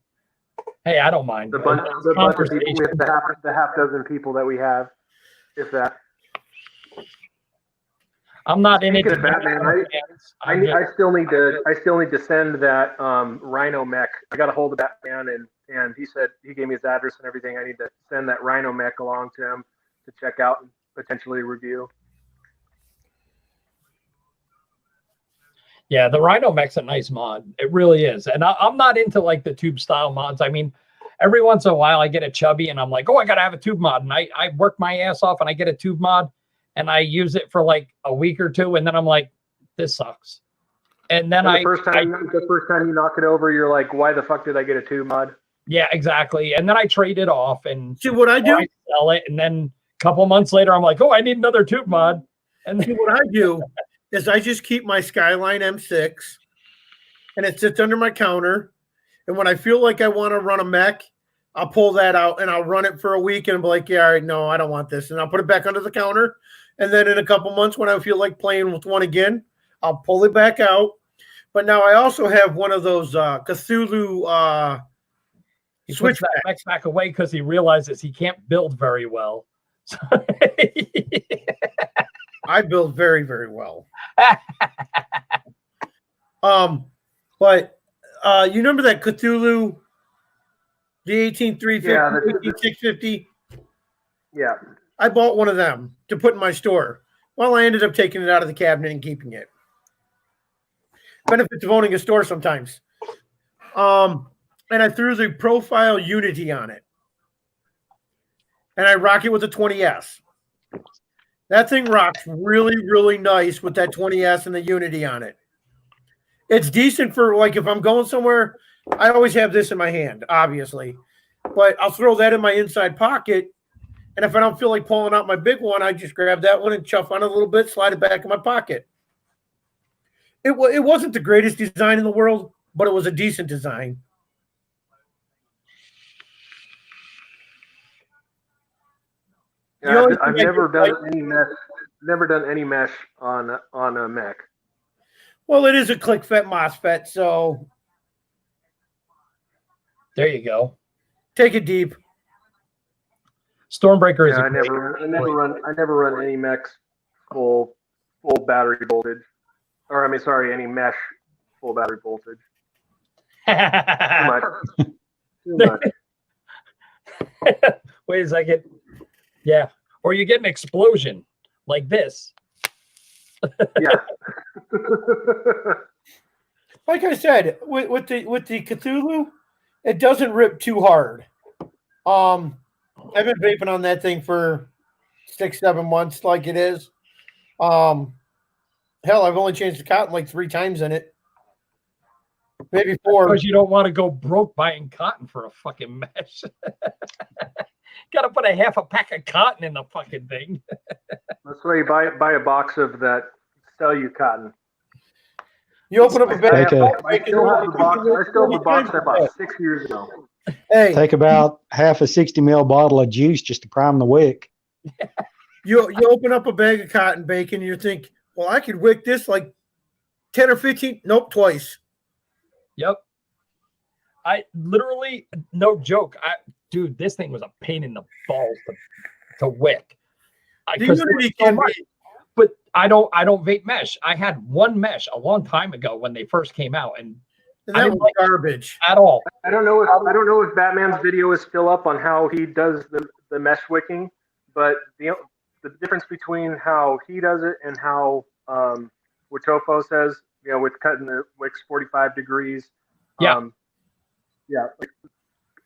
Hey, I don't mind. The bunch of people with the half dozen people that we have, if that. I'm not in it. Speaking of Batman, I still need to send that Rhino mech. I got a hold of Batman, and he said he gave me his address and everything. I need to send that Rhino mech along to him to check out and potentially review. Yeah, the Rhino mech's a nice mod. It really is. And I'm not into like the tube style mods. I mean, every once in a while I get a chubby and I'm like, oh, I got to have a tube mod. And I work my ass off and I get a tube mod and I use it for like a week or two. And then I'm like, this sucks. And then the first time you knock it over, you're like, why the fuck did I get a tube mod? Yeah, exactly. And then I trade it off and see what I do? I sell it. And then a couple months later, I'm like, oh, I need another tube mod. And then see what I do is I just keep my Skyline M6 and it sits under my counter. And when I feel like I want to run a mech, I'll pull that out and I'll run it for a week and I'm like, yeah, all right, no, I don't want this. And I'll put it back under the counter. And then in a couple months when I feel like playing with one again, I'll pull it back out. But now I also have one of those Cthulhu he switch back away because he realizes he can't build very well. I build very, very well. But you remember that Cthulhu, the 18350, 18650? Yeah. I bought one of them to put in my store. Well, I ended up taking it out of the cabinet and keeping it. Benefits of owning a store sometimes. And I threw the profile Unity on it. And I rock it with a 20S. That thing rocks really, really nice with that 20S and the Unity on it. It's decent for, like, if I'm going somewhere, I always have this in my hand, obviously. But I'll throw that in my inside pocket. And if I don't feel like pulling out my big one, I just grab that one and chuff on it a little bit, slide it back in my pocket. It wasn't the greatest design in the world, but it was a decent design. Yeah, I've never done any mesh on a mech. Well, it is a ClickFET MOSFET, so there you go. Take it deep. Stormbreaker is. Yeah, I never run any mechs full battery voltage, or I mean, sorry, any mesh full battery voltage. Too much. Wait a second. Yeah. Or you get an explosion like this. Yeah. Like I said, with the Cthulhu, it doesn't rip too hard. I've been vaping on that thing for 6-7 months, like it is. Hell, I've only changed the cotton like 3 times in it, maybe 4. Because you don't want to go broke buying cotton for a fucking mesh. Got to put a half a pack of cotton in the fucking thing. That's why you buy a box of that sell you cotton. You open up a bag. I still have a box I bought 6 years ago. Hey, Take about half a 60 ml bottle of juice just to prime the wick. you open up a bag of cotton bacon, and you think, well, I could wick this like 10 or 15. Nope, twice. Yep. I literally, no joke. Dude, this thing was a pain in the balls to wick. But I don't vape mesh. I had one mesh a long time ago when they first came out, and that was garbage at all. I don't know if Batman's video is still up on how he does the mesh wicking, but the difference between how he does it and how Wachofo says, with cutting the wicks 45 degrees. Yeah. Like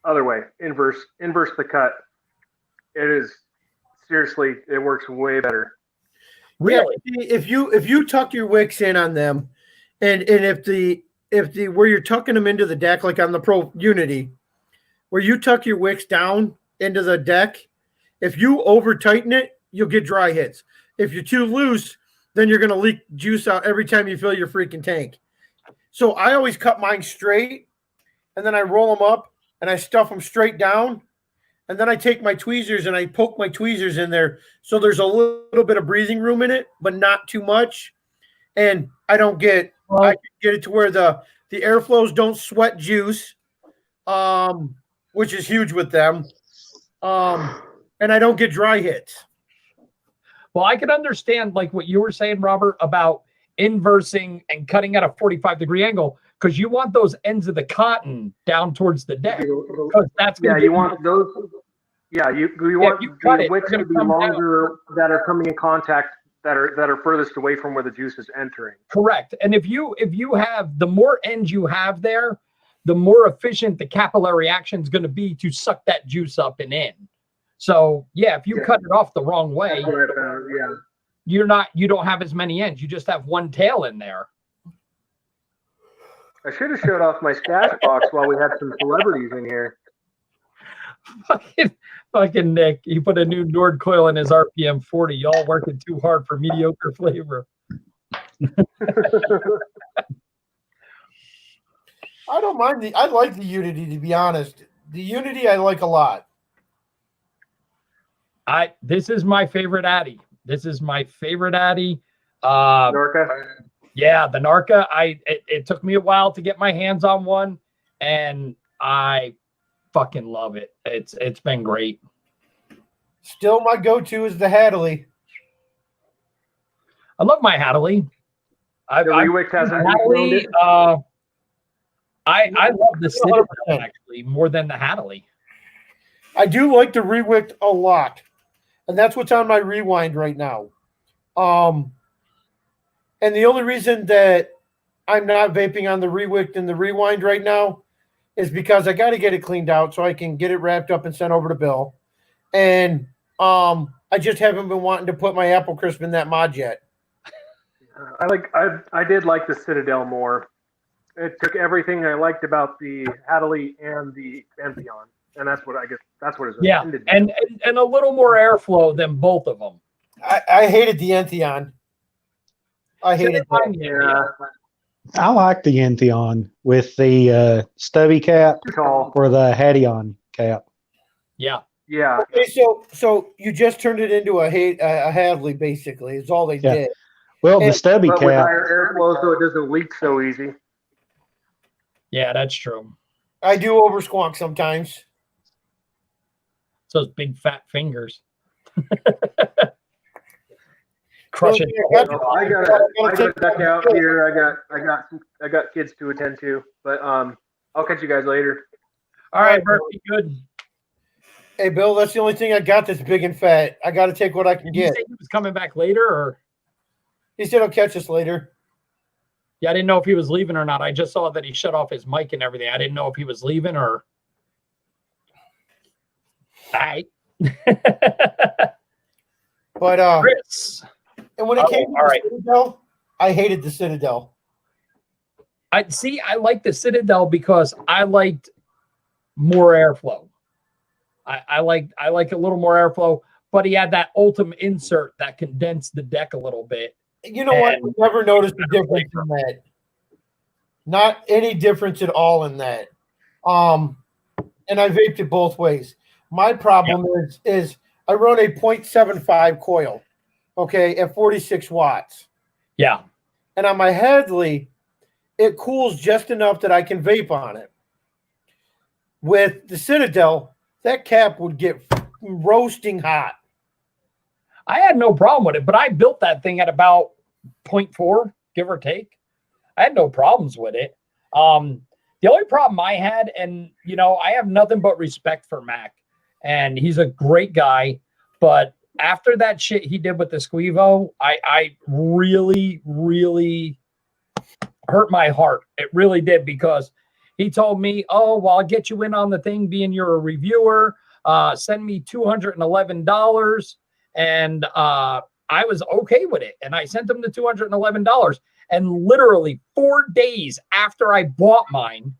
other way, inverse the cut. It is seriously, it works way better. Really? Yeah, if you tuck your wicks in on them, and if the where you're tucking them into the deck, like on the Pro Unity, where you tuck your wicks down into the deck, if you over tighten it, you'll get dry hits. If you're too loose, then you're gonna leak juice out every time you fill your freaking tank. So I always cut mine straight, and then I roll them up and I stuff them straight down. And then I take my tweezers and I poke my tweezers in there. So there's a little bit of breathing room in it, but not too much. And I can get it to where the airflows don't sweat juice, which is huge with them. And I don't get dry hits. Well, I can understand like what you were saying, Robert, about inversing and cutting at a 45-degree angle, because you want those ends of the cotton down towards the deck. Because that's you want those. Yeah, you want the wicks to be longer that are coming in contact, that are furthest away from where the juice is entering. Correct. And if you have, the more ends you have there, the more efficient the capillary action is going to be to suck that juice up and in. So if you cut it off the wrong way, you don't have as many ends. You just have one tail in there. I should have showed off my stash box while we had some celebrities in here. Fucking Nick, he put a new Nord coil in his RPM 40. Y'all working too hard for mediocre flavor. I don't mind I like the Unity, to be honest. The Unity I like a lot. This is my favorite Addy. Norca? Yeah, the Narca. It took me a while to get my hands on one, and I fucking love it. It's been great. Still, my go-to is the Hadley. I love my Hadley. I love the Citadel actually more than the Hadley. I do like the Rewicked a lot, and that's what's on my Rewind right now. And the only reason that I'm not vaping on the Rewicked and the Rewind right now is because I got to get it cleaned out so I can get it wrapped up and sent over to Bill. And I just haven't been wanting to put my Apple Crisp in that mod yet. I did like the Citadel more. It took everything I liked about the Hadley and the Entheon, and that's what it's intended. And a little more airflow than both of them. I hated the Entheon. I hated that. Yeah. I like the Entheon with the stubby cap or the Hadion cap. Yeah. Yeah. Okay, so you just turned it into a Hadley, basically. Is all they did. Well, the stubby cap. With higher airflow, so it doesn't leak so easy. Yeah, that's true. I do over squonk sometimes. It's those big fat fingers. Crushing. I got duck out here. I got kids to attend to, but I'll catch you guys later. All right, Bert, be good. Hey, Bill, that's the only thing I got that's big and fat. I got to take what I can get. Did you say he was coming back later, or? He said he'll catch us later. Yeah, I didn't know if he was leaving or not. I just saw that he shut off his mic and everything. I didn't know if he was leaving or. All right. But Chris. and when it came to the Citadel, I hated the Citadel. I like the Citadel because I liked more airflow. I like a little more airflow, but he had that ultimate insert that condensed the deck a little bit. You know what? I never noticed the difference in that. Not any difference at all in that. And I vaped it both ways. My problem is I run a 0.75 coil, okay, at 46 watts. Yeah. And on my Headley, it cools just enough that I can vape on it. With the Citadel, that cap would get roasting hot. I had no problem with it, but I built that thing at about 0.4, give or take. I had no problems with it. The only problem I had, and I have nothing but respect for Mac, and he's a great guy, but after that shit he did with the Squevo, I really, really hurt my heart. It really did, because he told me, oh, well, I'll get you in on the thing being you're a reviewer. Send me $211. And I was okay with it. And I sent him the $211. And literally 4 days after I bought mine,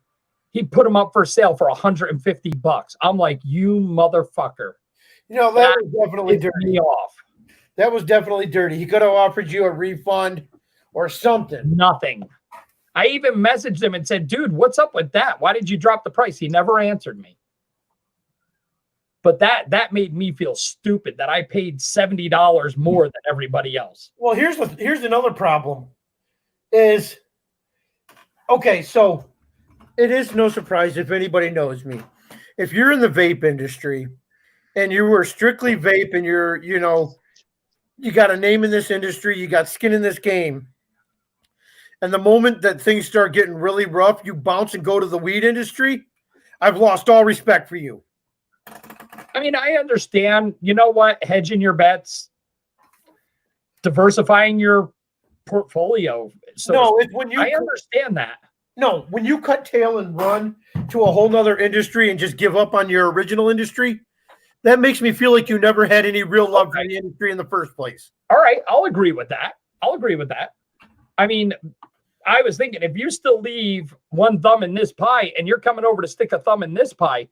he put them up for sale for $150. I'm like, you motherfucker. That was definitely dirty. Me off. That was definitely dirty. He could have offered you a refund or something. Nothing. I even messaged him and said, dude, what's up with that? Why did you drop the price? He never answered me. But that made me feel stupid that I paid $70 more than everybody else. Well, here's another problem is, okay, so it is no surprise if anybody knows me. If you're in the vape industry and you were strictly vape and you got a name in this industry, you got skin in this game, and the moment that things start getting really rough, you bounce and go to the weed industry, I've lost all respect for you. I mean, I understand, you know what, hedging your bets, diversifying your portfolio. So it's when I understand that. No, when you cut tail and run to a whole nother industry and just give up on your original industry, that makes me feel like you never had any real love for the industry in the first place. All right, I'll agree with that. I mean, I was thinking, if you still leave one thumb in this pie and you're coming over to stick a thumb in this pie,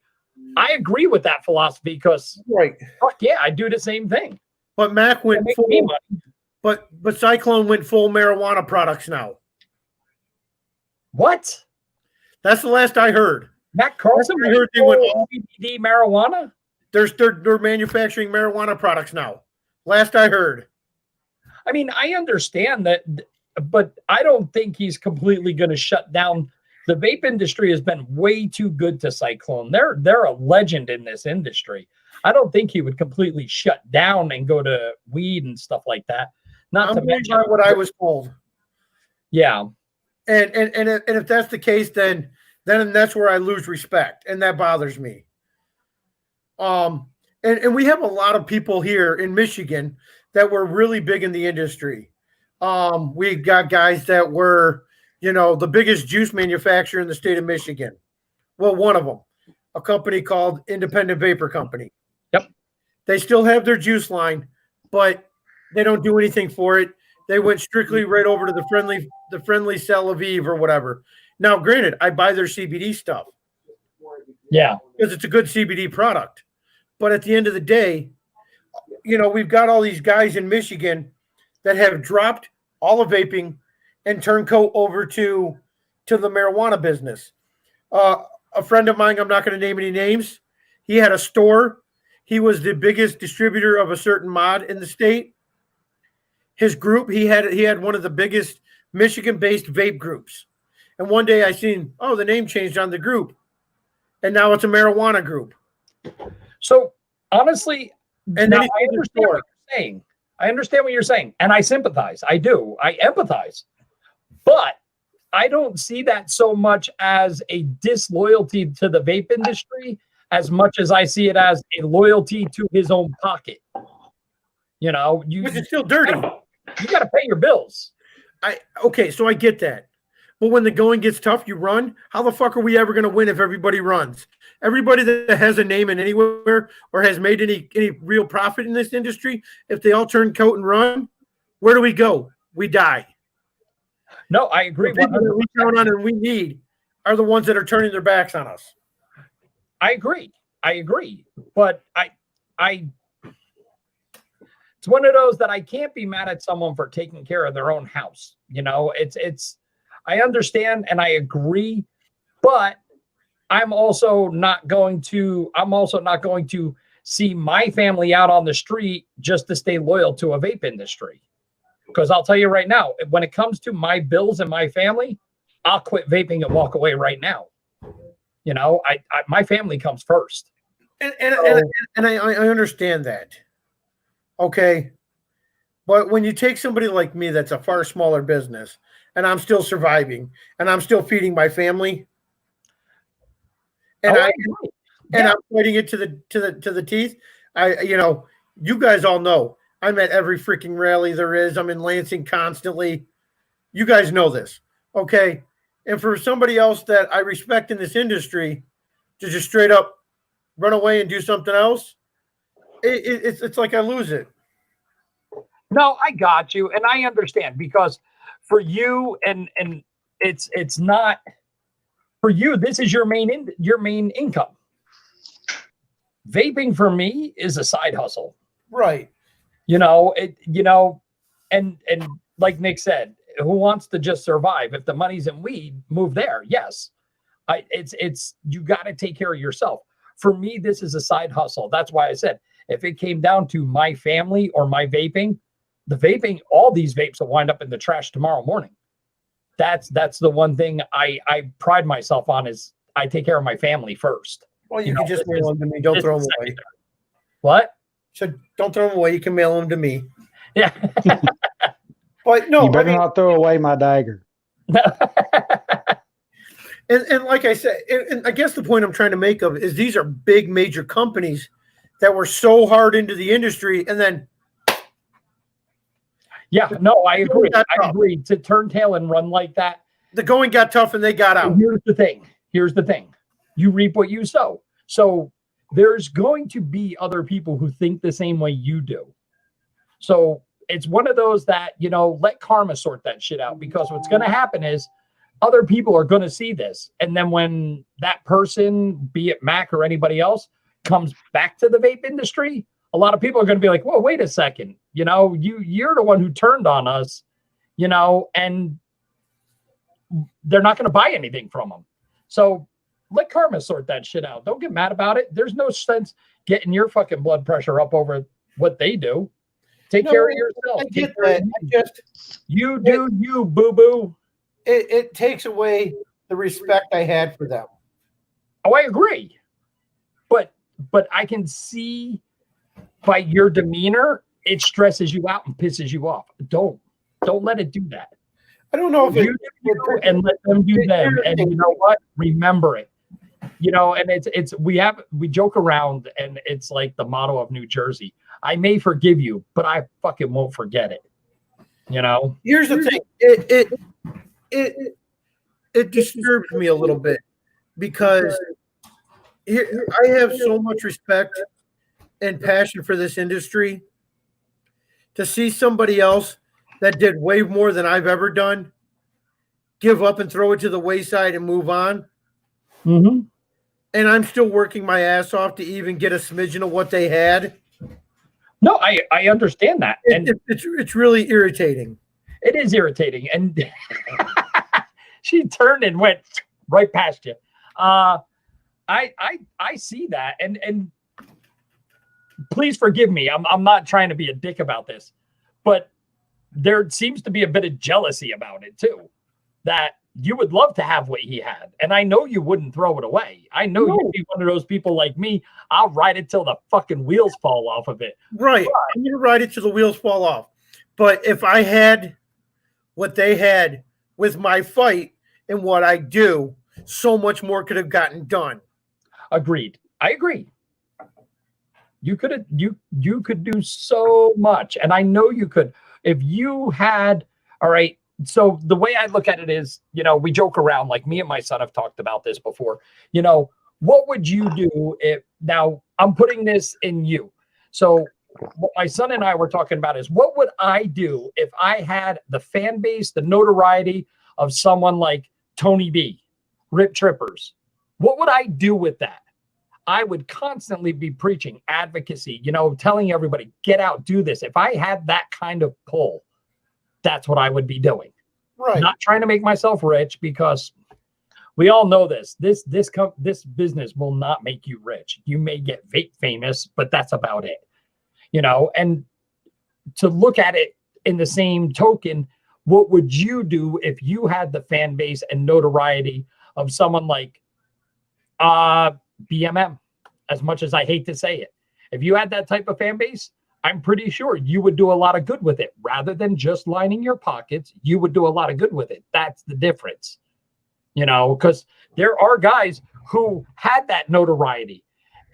I agree with that philosophy, because fuck yeah, I do the same thing. But Mac went full, but Cyclone went full marijuana products now. What? That's the last I heard. Mac Carlson I heard they went all CBD marijuana. They're manufacturing marijuana products now. Last I heard. I mean, I understand that, but I don't think he's completely going to shut down. The vape industry has been way too good to Cyclone. They're a legend in this industry. I don't think he would completely shut down and go to weed and stuff like that. Not to mention what I was told. Yeah. And if that's the case, then that's where I lose respect, and that bothers me. And we have a lot of people here in Michigan that were really big in the industry. We got guys that were, the biggest juice manufacturer in the state of Michigan. Well, one of them, a company called Independent Vapor Company. Yep. They still have their juice line, but they don't do anything for it. They went strictly right over to the friendly Sal Aviv or whatever. Now, granted, I buy their CBD stuff. Yeah. Because it's a good CBD product. But at the end of the day, we've got all these guys in Michigan that have dropped all of vaping and turncoat over to the marijuana business. A friend of mine, I'm not going to name any names, he had a store. He was the biggest distributor of a certain mod in the state. His group, he had one of the biggest Michigan-based vape groups. And one day I seen, the name changed on the group. And now it's a marijuana group. So honestly, and then I understand what you're saying. I understand what you're saying. And I sympathize. I do. I empathize. But I don't see that so much as a disloyalty to the vape industry as much as I see it as a loyalty to his own pocket. Which is still dirty. You got to pay your bills. Okay, so I get that. But when the going gets tough, you run. How the fuck are we ever going to win if everybody runs? Everybody that has a name in anywhere or has made any real profit in this industry, if they all turn coat and run, where do we go? We die. No, I agree. The people that we count on and we need are the ones that are turning their backs on us. I agree. But it's one of those that I can't be mad at someone for taking care of their own house. You know, I understand and I agree, but I'm also not going to see my family out on the street just to stay loyal to a vape industry. Because I'll tell you right now, when it comes to my bills and my family, I'll quit vaping and walk away right now. You know, my family comes first. And I understand that. Okay. But when you take somebody like me that's a far smaller business and I'm still surviving and I'm still feeding my family and I'm fighting it to the teeth, you guys all know I'm at every freaking rally there is. I'm in Lansing constantly. You guys know this. Okay. And for somebody else that I respect in this industry to just straight up run away and do something else, it's like I lose it. No, I got you. And I understand because for you and it's not for you, this is your main income. Vaping for me is a side hustle. Right. And like Nick said, who wants to just survive? If the money's in weed, move there. Yes. It's you got to take care of yourself. For me, this is a side hustle. That's why I said, if it came down to my family or my vaping, all these vapes will wind up in the trash tomorrow morning. That's the one thing I pride myself on is I take care of my family first. Well, you can just mail them to me. Don't throw them away. What? So don't throw them away. You can mail them to me. Yeah. But no, you better not throw away my dagger. And like I said, and I guess the point I'm trying to make of is these are big major companies that were so hard into the industry and then. Yeah, no, I agree. I agree. To turn tail and run like that. The going got tough and they got out. Here's the thing. You reap what you sow. So there's going to be other people who think the same way you do. So it's one of those that, let karma sort that shit out, because what's going to happen is other people are going to see this. And then when that person, be it Mac or anybody else, comes back to the vape industry, a lot of people are going to be like, whoa, wait a second. You're the one who turned on us, and they're not going to buy anything from them. So let karma sort that shit out. Don't get mad about it. There's no sense getting your fucking blood pressure up over what they do. Take care of yourself. I get that. You do you, boo-boo. It takes away the respect I had for them. Oh, I agree. But I can see by your demeanor, it stresses you out and pisses you off. Don't let it do that. I don't know if you do and let them do them. And you know what? Remember it. And we joke around and it's like the motto of New Jersey. I may forgive you, but I fucking won't forget it. Here's the thing. It disturbs me a little bit because I have so much respect and passion for this industry. To see somebody else that did way more than I've ever done give up and throw it to the wayside and move on. Mm-hmm. And I'm still working my ass off to even get a smidgen of what they had. No, I understand that. And it's really irritating. It is irritating. And she turned and went right past you. I see that. And please forgive me. I'm not trying to be a dick about this, but there seems to be a bit of jealousy about it too, that you would love to have what he had. And I know you wouldn't throw it away. I know you'd be one of those people like me. I'll ride it till the fucking wheels fall off of it. Right. I'm going to ride it till the wheels fall off. But if I had what they had with my fight and what I do, so much more could have gotten done. Agreed. I agree. You could do so much. And I know you could. if you had, all right, so the way I look at it is, we joke around, like me and my son have talked about this before. What would you do if, now I'm putting this in you. So what my son and I were talking about is, what would I do if I had the fan base, the notoriety of someone like Tony B, Rip Trippers? What would I do with that? I would constantly be preaching advocacy, telling everybody, get out, do this. If I had that kind of pull, that's what I would be doing. Right. Not trying to make myself rich, because we all know this business will not make you rich. You may get vape famous, but that's about it. And to look at it in the same token, what would you do if you had the fan base and notoriety of someone like BMM? As much as I hate to say it, if you had that type of fan base, I'm pretty sure you would do a lot of good with it. Rather than just lining your pockets, you would do a lot of good with it. That's the difference, because there are guys who had that notoriety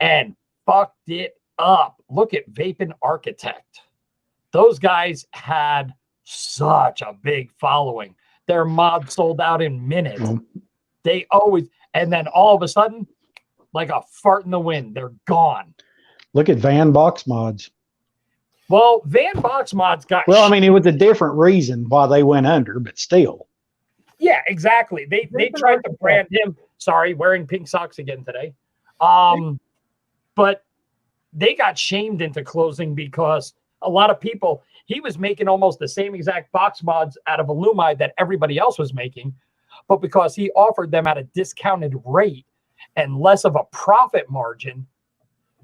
and fucked it up. Look at Vape Architect. Those guys had such a big following. Their mod sold out in minutes. They always, and then all of a sudden, like a fart in the wind, they're gone. Look at Van Box Mods. Well, Van Box Mods got. Well, I mean, it was a different reason why they went under, but still. Yeah, exactly. They tried to brand him. Sorry, wearing pink socks again today. But they got shamed into closing because a lot of people. He was making almost the same exact box mods out of Illumide that everybody else was making, but because he offered them at a discounted rate and less of a profit margin,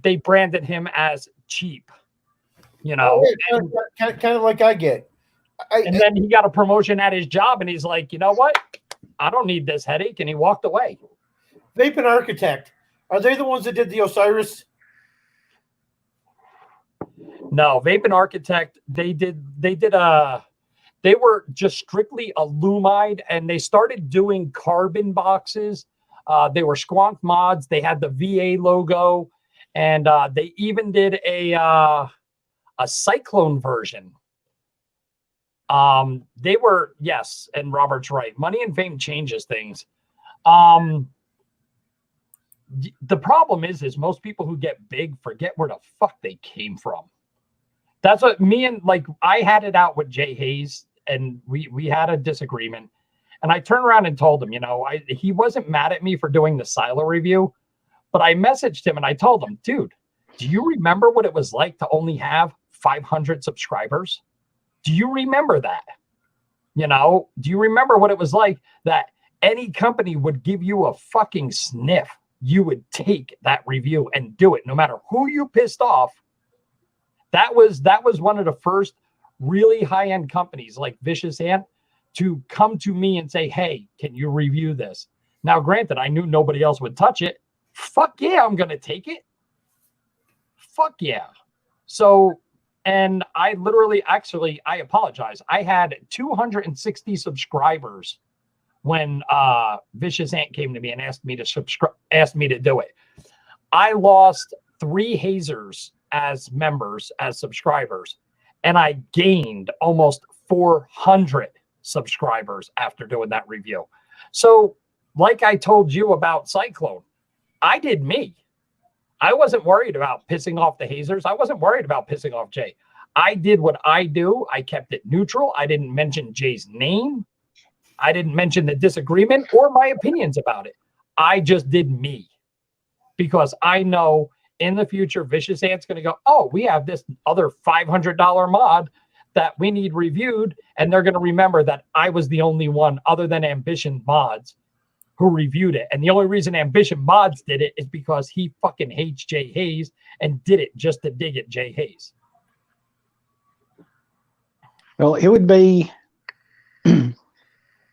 they branded him as cheap. Kind of like I get. And then he got a promotion at his job, and he's like, you know what? I don't need this headache, and he walked away. Vape Architect, are they the ones that did the Osiris? No, Vape Architect, they were just strictly Illumide, and they started doing carbon boxes. They were Squonk mods. They had the VA logo, and they even did a Cyclone version. They were, yes, and Robert's right. Money and fame changes things. The problem is most people who get big forget where the fuck they came from. That's what I had it out with Jay Hayes, and we had a disagreement. And I turned around and told him, he wasn't mad at me for doing the silo review, but I messaged him and I told him, dude, do you remember what it was like to only have 500 subscribers? Do you remember that? Do you remember what it was like that any company would give you a fucking sniff? You would take that review and do it no matter who you pissed off. That was one of the first really high-end companies like Vicious Ant to come to me and say, hey, can you review this? Now, granted, I knew nobody else would touch it. Fuck yeah, I'm going to take it. Fuck yeah. So, and I literally, I apologize. I had 260 subscribers when Vicious Ant came to me and asked me to do it. I lost 3 hazers as members, as subscribers, and I gained almost 400 subscribers after doing that review. So, like I told you about Cyclone, I did me. I wasn't worried about pissing off the hazers. I wasn't worried about pissing off Jay. I did what I do. I kept it neutral. I didn't mention Jay's name. I didn't mention the disagreement or my opinions about it. I just did me, because I know in the future, Vicious Ant's going to go, oh, we have this other $500 mod that we need reviewed. And they're going to remember that I was the only one other than Ambition Mods who reviewed it. And the only reason Ambition Mods did it is because he fucking hates Jay Hayes and did it just to dig at Jay Hayes. Well, it would be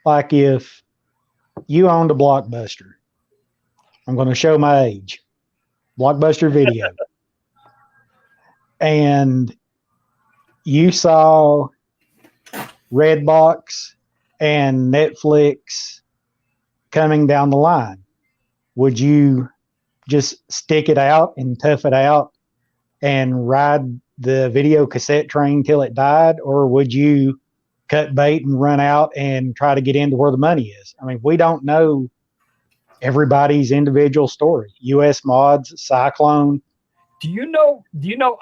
like if you owned a Blockbuster. I'm going to show my age. Blockbuster Video. And you saw Redbox and Netflix coming down the line. Would you just stick it out and tough it out and ride the video cassette train till it died, or would you cut bait and run out and try to get into where the money is? I mean, we don't know everybody's individual story. US Mods, Cyclone. Do you know?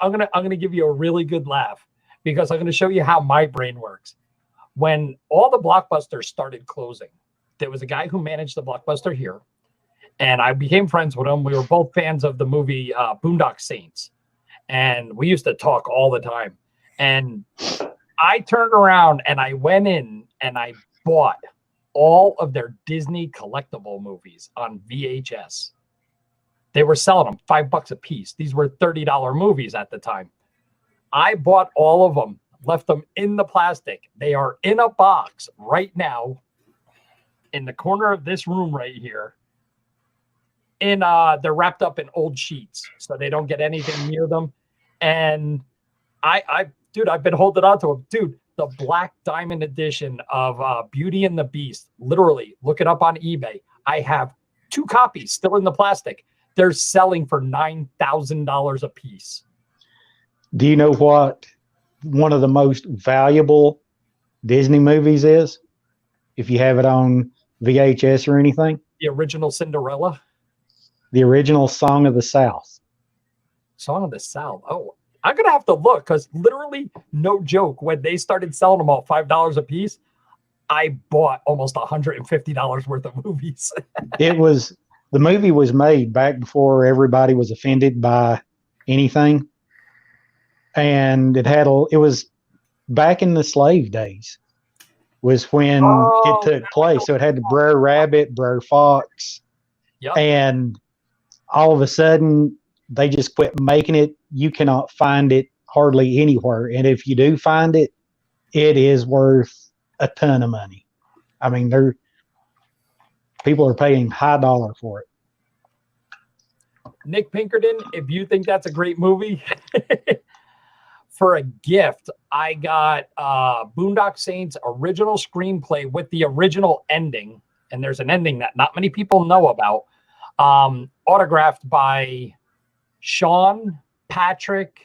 I'm gonna give you a really good laugh because I'm gonna show you how my brain works. When all the Blockbusters started closing, there was a guy who managed the Blockbuster here, and I became friends with him. We were both fans of the movie Boondock Saints, and we used to talk all the time. And I turned around and I went in and I bought all of their Disney collectible movies on VHS. They were selling them $5 a piece. These were $30 movies at the time. I bought all of them, left them in the plastic. They are in a box right now in the corner of this room right here. And they're wrapped up in old sheets so they don't get anything near them. And dude, I've been holding on to them. Dude, the Black Diamond edition of Beauty and the Beast, literally, look it up on eBay. I have 2 copies still in the plastic. They're selling for $9,000 a piece. Do you know what one of the most valuable Disney movies is? If you have it on VHS or anything? The original Cinderella? The original Song of the South. Song of the South. Oh, I'm going to have to look because literally, no joke, when they started selling them all $5 a piece, I bought almost $150 worth of movies. The movie was made back before everybody was offended by anything. And it was back in the slave days was when it took place. So it had the Brer Rabbit, Brer Fox. Yep. And all of a sudden they just quit making it. You cannot find it hardly anywhere. And if you do find it, it is worth a ton of money. I mean, people are paying high dollar for it. Nick Pinkerton, if you think that's a great movie, for a gift, I got Boondock Saints original screenplay with the original ending. And there's an ending that not many people know about, autographed by Sean Patrick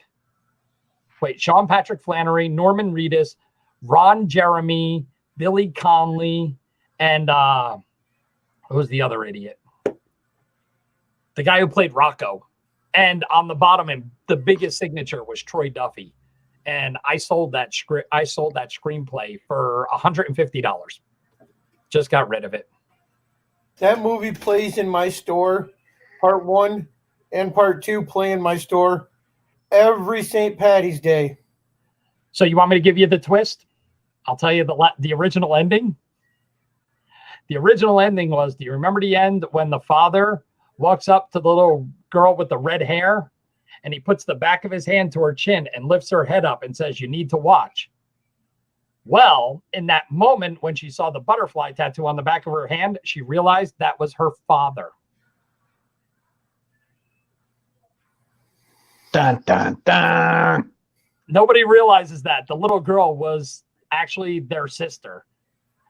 Flannery, Norman Reedus, Ron Jeremy, Billy Conley, and who's the other idiot? The guy who played Rocco. And on the bottom, and the biggest signature was Troy Duffy. And I sold that screenplay for $150. Just got rid of it. That movie plays in my store. Part 1 and Part 2 play in my store every St. Patty's Day. So you want me to give you the twist? I'll tell you the original ending. The original ending was, do you remember the end when the father walks up to the little girl with the red hair and he puts the back of his hand to her chin and lifts her head up and says, "You need to watch"? Well, in that moment when she saw the butterfly tattoo on the back of her hand, she realized that was her father. Dun, dun, dun. Nobody realizes that the little girl was actually their sister.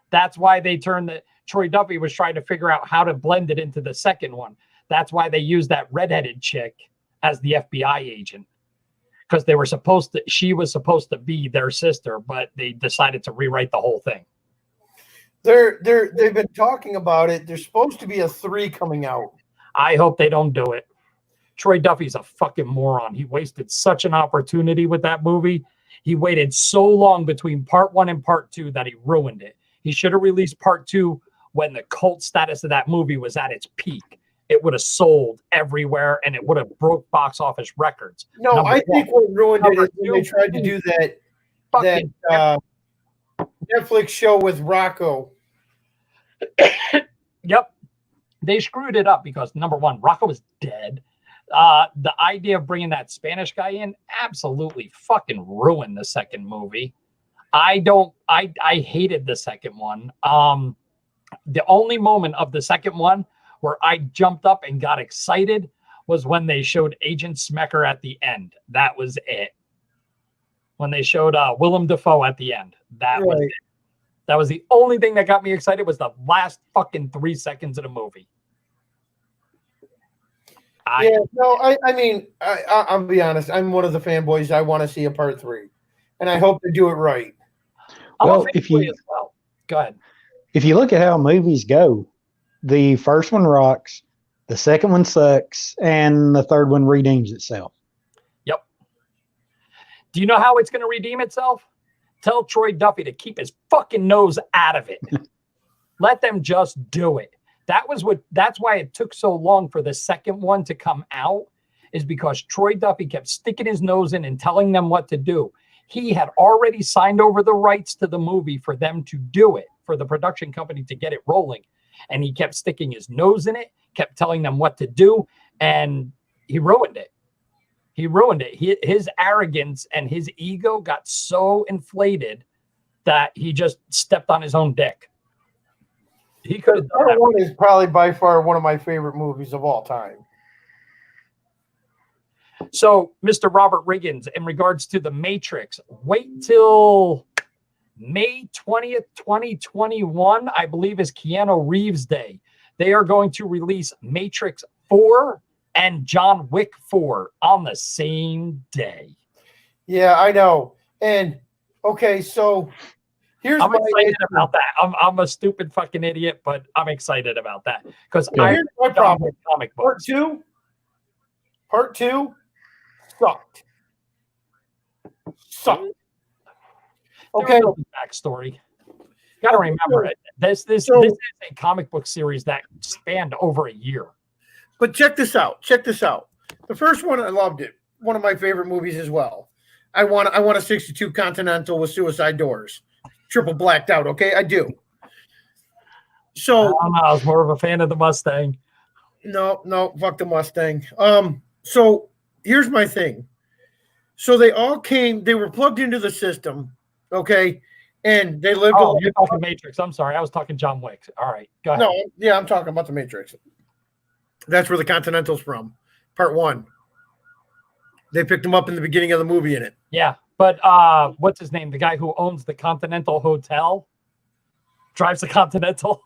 That's why Troy Duffy was trying to figure out how to blend it into the second one. That's why they used that redheaded chick as the FBI agent, because she was supposed to be their sister, but they decided to rewrite the whole thing. They've been talking about it. There's supposed to be a 3 coming out. I hope they don't do it. Troy Duffy's a fucking moron. He wasted such an opportunity with that movie. He waited so long between Part 1 and Part 2 that he ruined it. He should have released Part 2 when the cult status of that movie was at its peak. It would have sold everywhere and it would have broke box office records. No, I think what ruined it is when they tried to do that Netflix show with Rocco. Yep. They screwed it up because, number one, Rocco was dead. The idea of bringing that Spanish guy in absolutely fucking ruined the second movie. I hated the second one. The only moment of the second one where I jumped up and got excited was when they showed Agent Smecker at the end. That was it. When they showed Willem Dafoe at the end. That was it. That was the only thing that got me excited, was the last fucking 3 seconds of the movie. Yeah, no, I mean, I'll be honest. I'm one of the fanboys. I want to see a part 3, and I hope they do it right. Well, if you as well. Go ahead. if you look at how movies go, the first one rocks, the second one sucks, and the third one redeems itself. Yep. Do you know how it's going to redeem itself? Tell Troy Duffy to keep his fucking nose out of it. Let them just do it. That's why it took so long for the second one to come out, is because Troy Duffy kept sticking his nose in and telling them what to do. He had already signed over the rights to the movie for them to do it, for the production company to get it rolling. And he kept sticking his nose in it, kept telling them what to do, and he ruined it. He ruined it. His arrogance and his ego got so inflated that he just stepped on his own dick. He could have done Part 1 is probably by far one of my favorite movies of all time. So, Mr. Robert Riggins, in regards to The Matrix, wait till May 20th, 2021, I believe is Keanu Reeves' day. They are going to release Matrix 4 and John Wick 4 on the same day. Yeah, I know. And okay, so here's I'm my excited issue. about that. I'm a stupid fucking idiot, but I'm excited about that because Here's my problem. Comic books. Part two sucked. Okay. There was no backstory. Got to remember it. This is a comic book series that spanned over a year. But check this out. The first one, I loved it. One of my favorite movies as well. I want a 62 Continental with suicide doors. Triple blacked out, okay? I do. So I was more of a fan of the Mustang. No, fuck the Mustang. So here's my thing. So they were plugged into the system, okay? And they lived. Oh, you're talking Matrix. I'm sorry. I was talking John Wick. All right. Go ahead. No, yeah, I'm talking about the Matrix. That's where the Continental's from. Part 1. They picked him up in the beginning of the movie in it. Yeah. But what's his name? The guy who owns the Continental Hotel drives the Continental.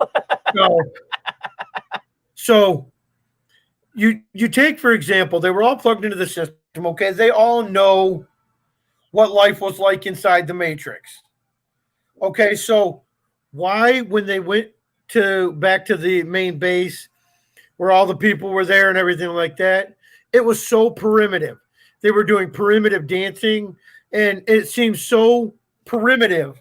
So you take, for example, they were all plugged into the system, okay? They all know what life was like inside the Matrix. Okay, so why, when they went back to the main base where all the people were there and everything like that, it was so primitive. They were doing primitive dancing, and it seemed so primitive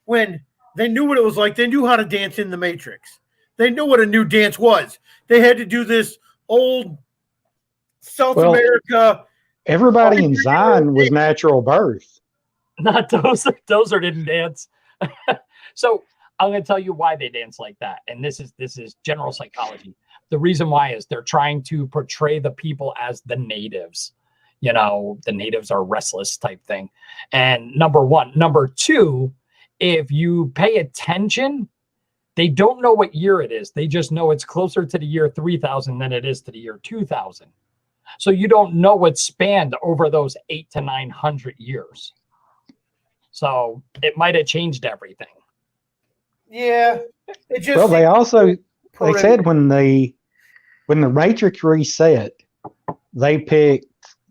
when they knew what it was like. They knew how to dance in the Matrix. They knew what a new dance was. They had to do this old South America. Everybody in Zion was natural birth. Not Dozer didn't dance. So I'm going to tell you why they dance like that. And this is general psychology. The reason why is they're trying to portray the people as the natives. You know, the natives are restless type thing. And number one. Number two, if you pay attention, they don't know what year it is. They just know it's closer to the year 3000 than it is to the year 2000. So you don't know what spanned over those 800 to 900 years. So it might have changed everything. Yeah. It just Well, they said when the Matrix reset, they picked,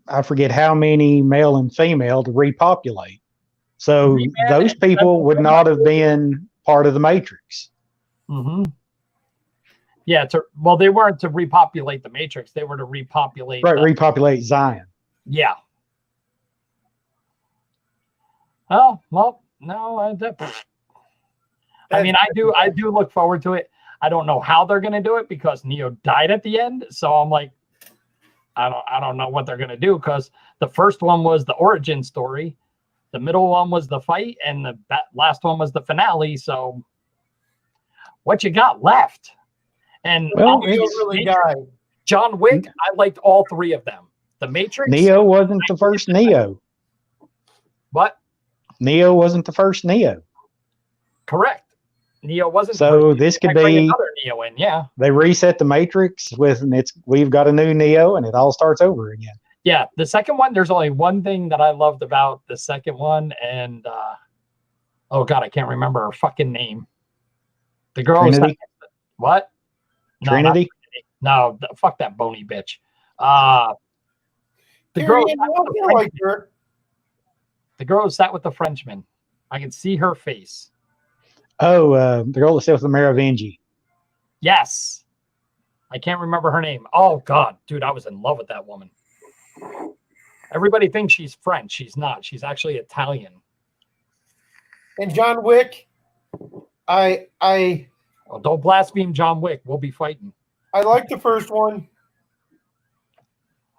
I forget how many male and female to repopulate. So those people would not have been part of the Matrix. Mm-hmm. Yeah. They weren't to repopulate the Matrix. They were to repopulate. Right. Repopulate Zion. Yeah. Oh, well, no. I mean, I do look forward to it. I don't know how they're going to do it because Neo died at the end. So I'm like, I don't know what they're going to do, because the first one was the origin story. The middle one was the fight, and the last one was the finale. So what you got left? And John Wick, I liked all three of them. The Matrix. Neo wasn't the first Neo. What? Neo wasn't the first Neo. Correct. Neo wasn't. So this could be another Neo in. Yeah. They reset the Matrix we've got a new Neo, and it all starts over again. Yeah, the second one, there's only one thing that I loved about the second one, and oh god, I can't remember her fucking name. The girl Trinity? What? Trinity? No, fuck that bony bitch. The girl, Carrie Ann Moss, I like her. the girl who sat with the Frenchman. I can see her face. Oh, the girl that sat with the Merovingi. Yes. I can't remember her name. Oh, God. Dude, I was in love with that woman. Everybody thinks she's French. She's not. She's actually Italian. And John Wick, I Well, don't blaspheme John Wick. We'll be fighting. liked the first one.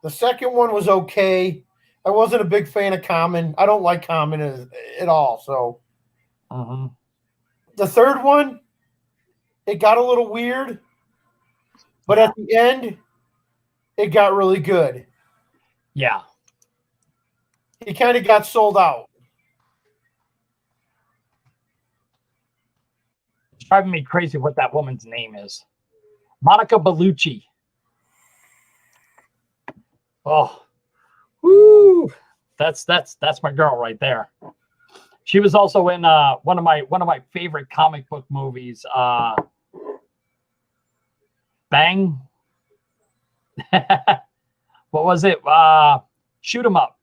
The second one was okay. I wasn't a big fan of Common. I don't like Common at all. So the third one, it got a little weird, but at the end, it got really good. Yeah. He kind of got sold out. It's driving me crazy what that woman's name is. Monica Bellucci. Oh, woo! That's my girl right there. She was also in one of my favorite comic book movies. Bang. What was it? Shoot 'em Up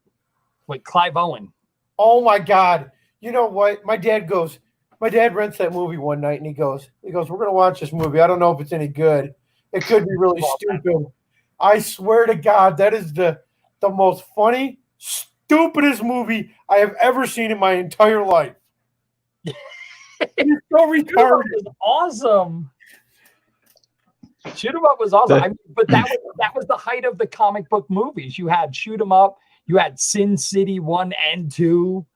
with Clive Owen. Oh my God! You know what? My dad rents that movie one night, and he goes, we're gonna watch this movie. I don't know if it's any good. It could be really stupid. I swear to God, that is the most funny, stupidest movie I have ever seen in my entire life. It's so retarded. It was awesome. Shoot 'em Up was awesome. I mean, but that was the height of the comic book movies. You had Shoot 'em Up, you had Sin City 1 and 2,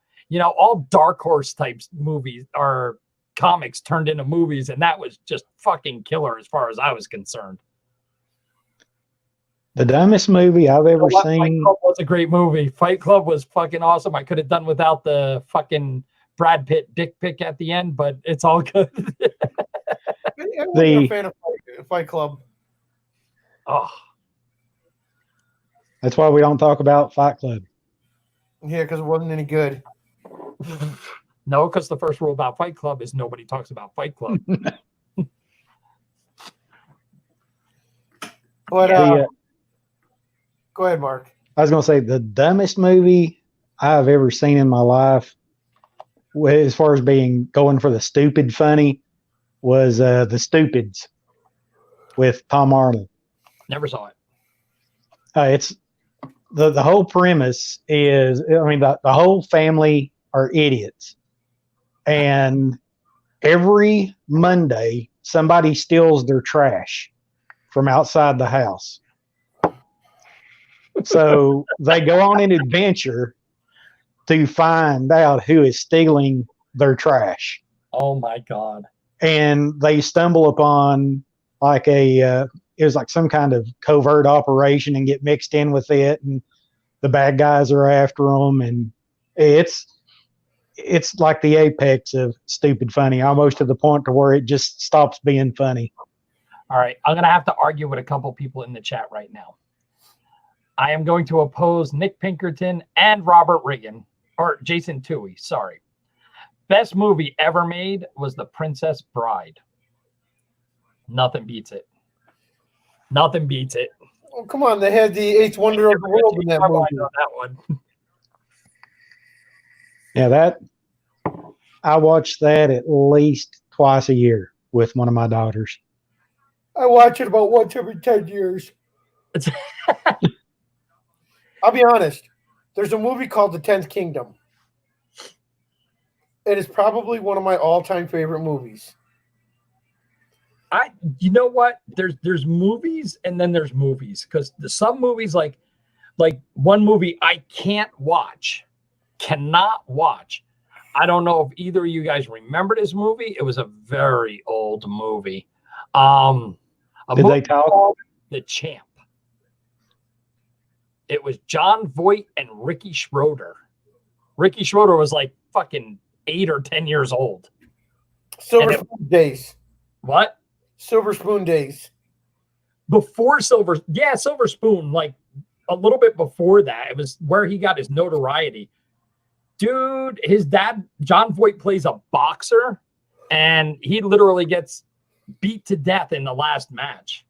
all Dark Horse types movies or comics turned into movies, and that was just fucking killer as far as I was concerned. The dumbest movie I've ever seen. Fight Club was a great movie. Fight Club was fucking awesome. I could have done without the fucking Brad Pitt dick pic at the end, but it's all good. I wasn't a fan of Fight Club. Oh, That's why we don't talk about Fight Club. Yeah, because it wasn't any good. no, because the first rule about Fight Club is nobody talks about Fight Club. But go ahead, Mark. I was going to say the dumbest movie I've ever seen in my life, as far as going for the stupid funny, was The Stupids with Tom Arnold. Never saw it. It's the whole premise is, the whole family are idiots, and every Monday somebody steals their trash from outside the house. So they go on an adventure to find out who is stealing their trash. Oh my God. And they stumble upon it was like some kind of covert operation and get mixed in with it. And the bad guys are after them. And it's like the apex of stupid funny, almost to the point to where it just stops being funny. All right. I'm going to have to argue with a couple people in the chat right now. I am going to oppose Nick Pinkerton and Robert Reagan, or Jason Toohey, sorry. Best movie ever made was The Princess Bride. Nothing beats it. Nothing beats it. Oh, come on. They had the eighth wonder of the world in that movie. I know that one. Yeah, I watch that at least twice a year with one of my daughters. I watch it about once every 10 years. I'll be honest. There's a movie called The 10th Kingdom. It is probably one of my all-time favorite movies. You know what? There's movies and then there's movies, because some movies like one movie I cannot watch. I don't know if either of you guys remember this movie. It was a very old movie. Did they talk? The Champ. It was John Voight and Ricky Schroeder. Ricky Schroeder was like fucking 8 or 10 years old. Silver Spoon Days. What? Silver Spoon Days. Before Silver Spoon, like a little bit before that. It was where he got his notoriety. Dude, his dad, John Voight, plays a boxer, and he literally gets beat to death in the last match.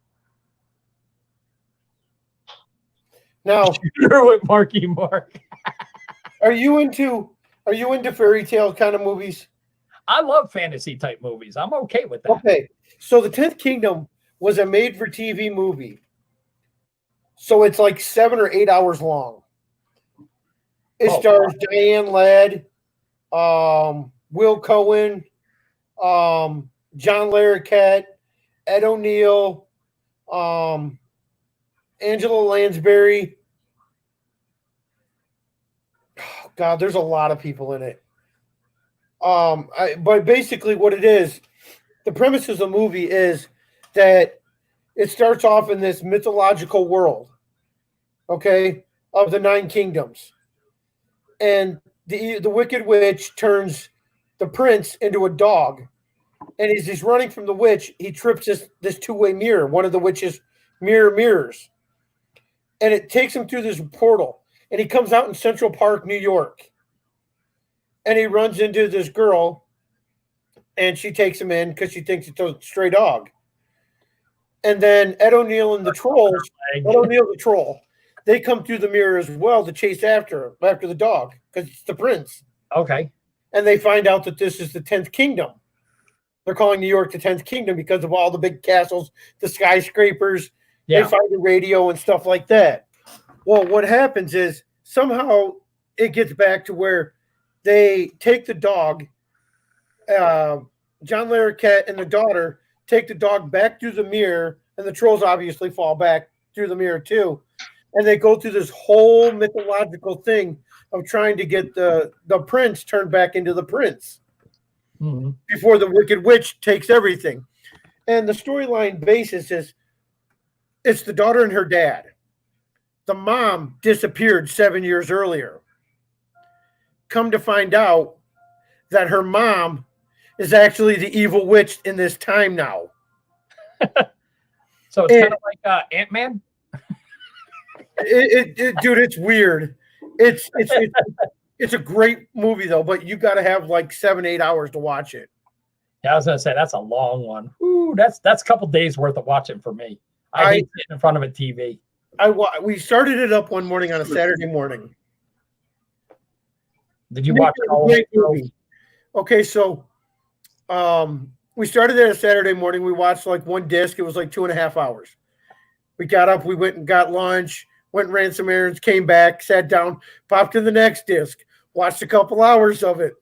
Now, Shooter with Marky Mark. are you into fairy tale kind of movies? I love fantasy type movies. I'm okay with that. Okay, so the 10th Kingdom was a made-for-TV movie, so it's like 7 or 8 hours long. It stars Diane Ladd, Will Cohen, John Larroquette, Ed O'Neill, Angela Lansbury. Oh, God, there's a lot of people in it. But basically, what it is, the premise of the movie is that it starts off in this mythological world, okay, of the 9 kingdoms, and the Wicked Witch turns the prince into a dog, and as he's running from the witch, he trips this two-way mirror, one of the witch's mirrors, and it takes him through this portal, and he comes out in Central Park, New York, and he runs into this girl, and she takes him in because she thinks it's a stray dog. And then Ed O'Neill and the trolls, Ed O'Neill the troll, they come through the mirror as well to chase after the dog because it's the prince. Okay. And they find out that this is the 10th kingdom. They're calling New York the 10th kingdom because of all the big castles, the skyscrapers. Yeah. They find the radio and stuff like that. Well, what happens is somehow it gets back to where they take the dog, John Larroquette and the daughter take the dog back through the mirror, and the trolls obviously fall back through the mirror too. And they go through this whole mythological thing of trying to get the prince turned back into the prince before the Wicked Witch takes everything. And the storyline basis is it's the daughter and her dad. The mom disappeared 7 years earlier. Come to find out that her mom is actually the evil witch in this time now. So it's kind of like Ant-Man? Dude, it's weird. It's a great movie though, but you got to have like 7-8 hours to watch it. Yeah, I was gonna say that's a long one. Ooh, that's a couple days worth of watching for me. I hate sitting in front of a TV. We started it up one morning on a Saturday morning. Did you watch it all? Movie. Okay, so we started it a Saturday morning. We watched like one disc. It was like 2.5 hours. We got up, we went and got lunch, went and ran some errands, came back, sat down, popped in the next disc, watched a couple hours of it,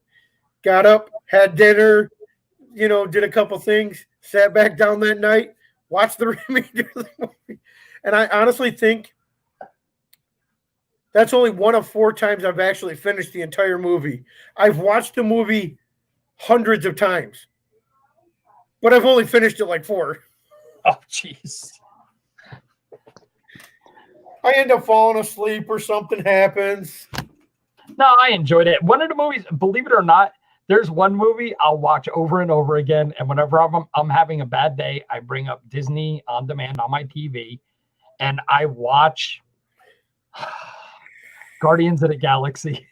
got up, had dinner, did a couple things, sat back down that night, watched the remainder of the movie. And I honestly think that's only one of 4 times I've actually finished the entire movie. I've watched the movie hundreds of times, but I've only finished it like 4. Oh, jeez. I end up falling asleep or something happens. No, I enjoyed it. One of the movies, believe it or not, there's one movie I'll watch over and over again. And whenever I'm having a bad day, I bring up Disney On Demand on my TV and I watch Guardians of the Galaxy.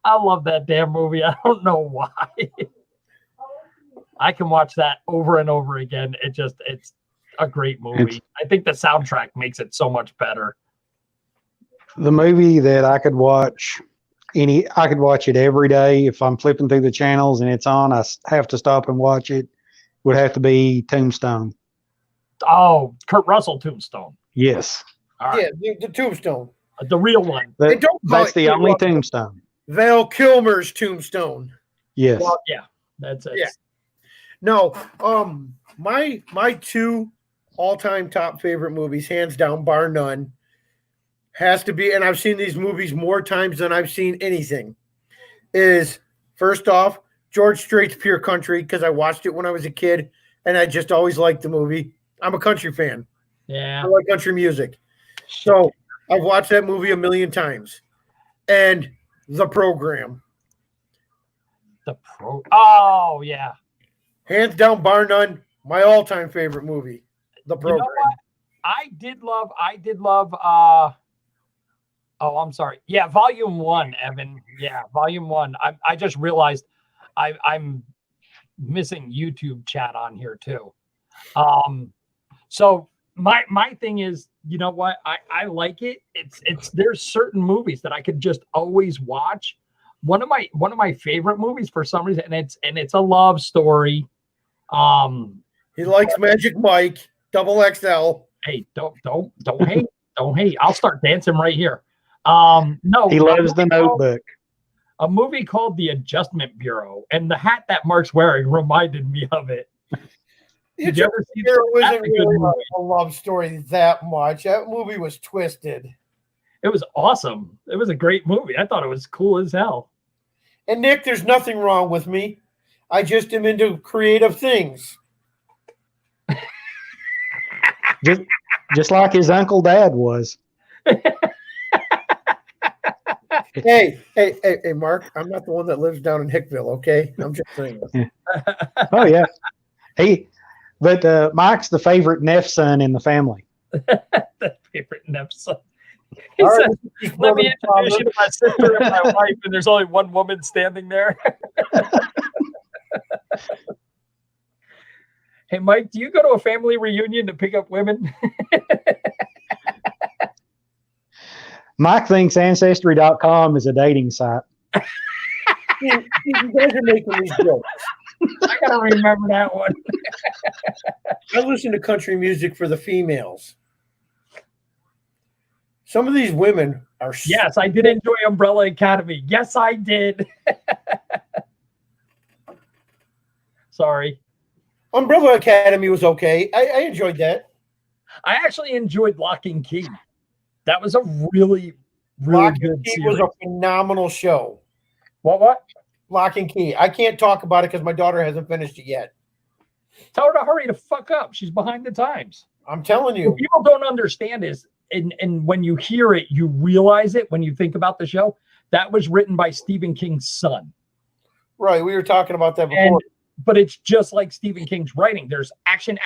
I love that damn movie. I don't know why. I can watch that over and over again. It's a great movie. I think the soundtrack makes it so much better. The movie that I could watch it every day if I'm flipping through the channels and it's on. I have to stop and watch it. Would have to be Tombstone. Oh, Kurt Russell Tombstone. Yes. Right. Yeah, the Tombstone. The real one. That's the only Tombstone. Val Kilmer's Tombstone. Yes. Well, yeah, that's it. Yeah. No, my 2 all-time top favorite movies, hands down, bar none, has to be, and I've seen these movies more times than I've seen anything, is first off, George Strait's Pure Country, because I watched it when I was a kid, and I just always liked the movie. I'm a country fan. Yeah. I like country music. So I've watched that movie a million times. And The Program. Oh, yeah. Hands down, bar none, my all-time favorite movie, The Program. You know what? I did love I'm sorry. Yeah, Volume 1, Evan. Yeah, Volume 1. I just realized I'm missing YouTube chat on here too. So my thing is, you know what? I like it. It's there's certain movies that I could just always watch. One of my favorite movies for some reason, and it's a love story. He likes Magic Mike, double XL. Hey, don't hate. Don't hate. I'll start dancing right here. No, He loves The Notebook. A movie called The Adjustment Bureau, and the hat that Mark's wearing reminded me of it. Did you ever see There that? wasn't That's a good really movie. a love story that much. That movie was twisted. It was awesome. It was a great movie. I thought it was cool as hell. And Nick, there's nothing wrong with me. I just am into creative things. Just like his Uncle Dad was. Hey, Mark, I'm not the one that lives down in Hickville, okay? I'm just saying. Oh yeah. But Mike's the favorite Neff son in the family. The favorite Nepson. He All said, right, let me introduce you to my sister and my wife, and there's only one woman standing there. Hey, Mike, do you go to a family reunion to pick up women? Mike thinks Ancestry.com is a dating site. you guys are making these jokes. I gotta remember that one. I listen to country music for the females. Some of these women are. Yes, I did enjoy Umbrella Academy. Yes, I did. Sorry. Umbrella Academy was okay. I enjoyed that. I actually enjoyed Lock and Key. That was a really Lock good and Key series. was a phenomenal show. What? Lock and Key. I can't talk about it because my daughter hasn't finished it yet. Tell her to hurry the fuck up. She's behind the times. I'm telling you. What people don't understand is, and when you hear it, you realize it when you think about the show. That was written by Stephen King's son. Right. We were talking about that before. But it's just like Stephen King's writing. There's action,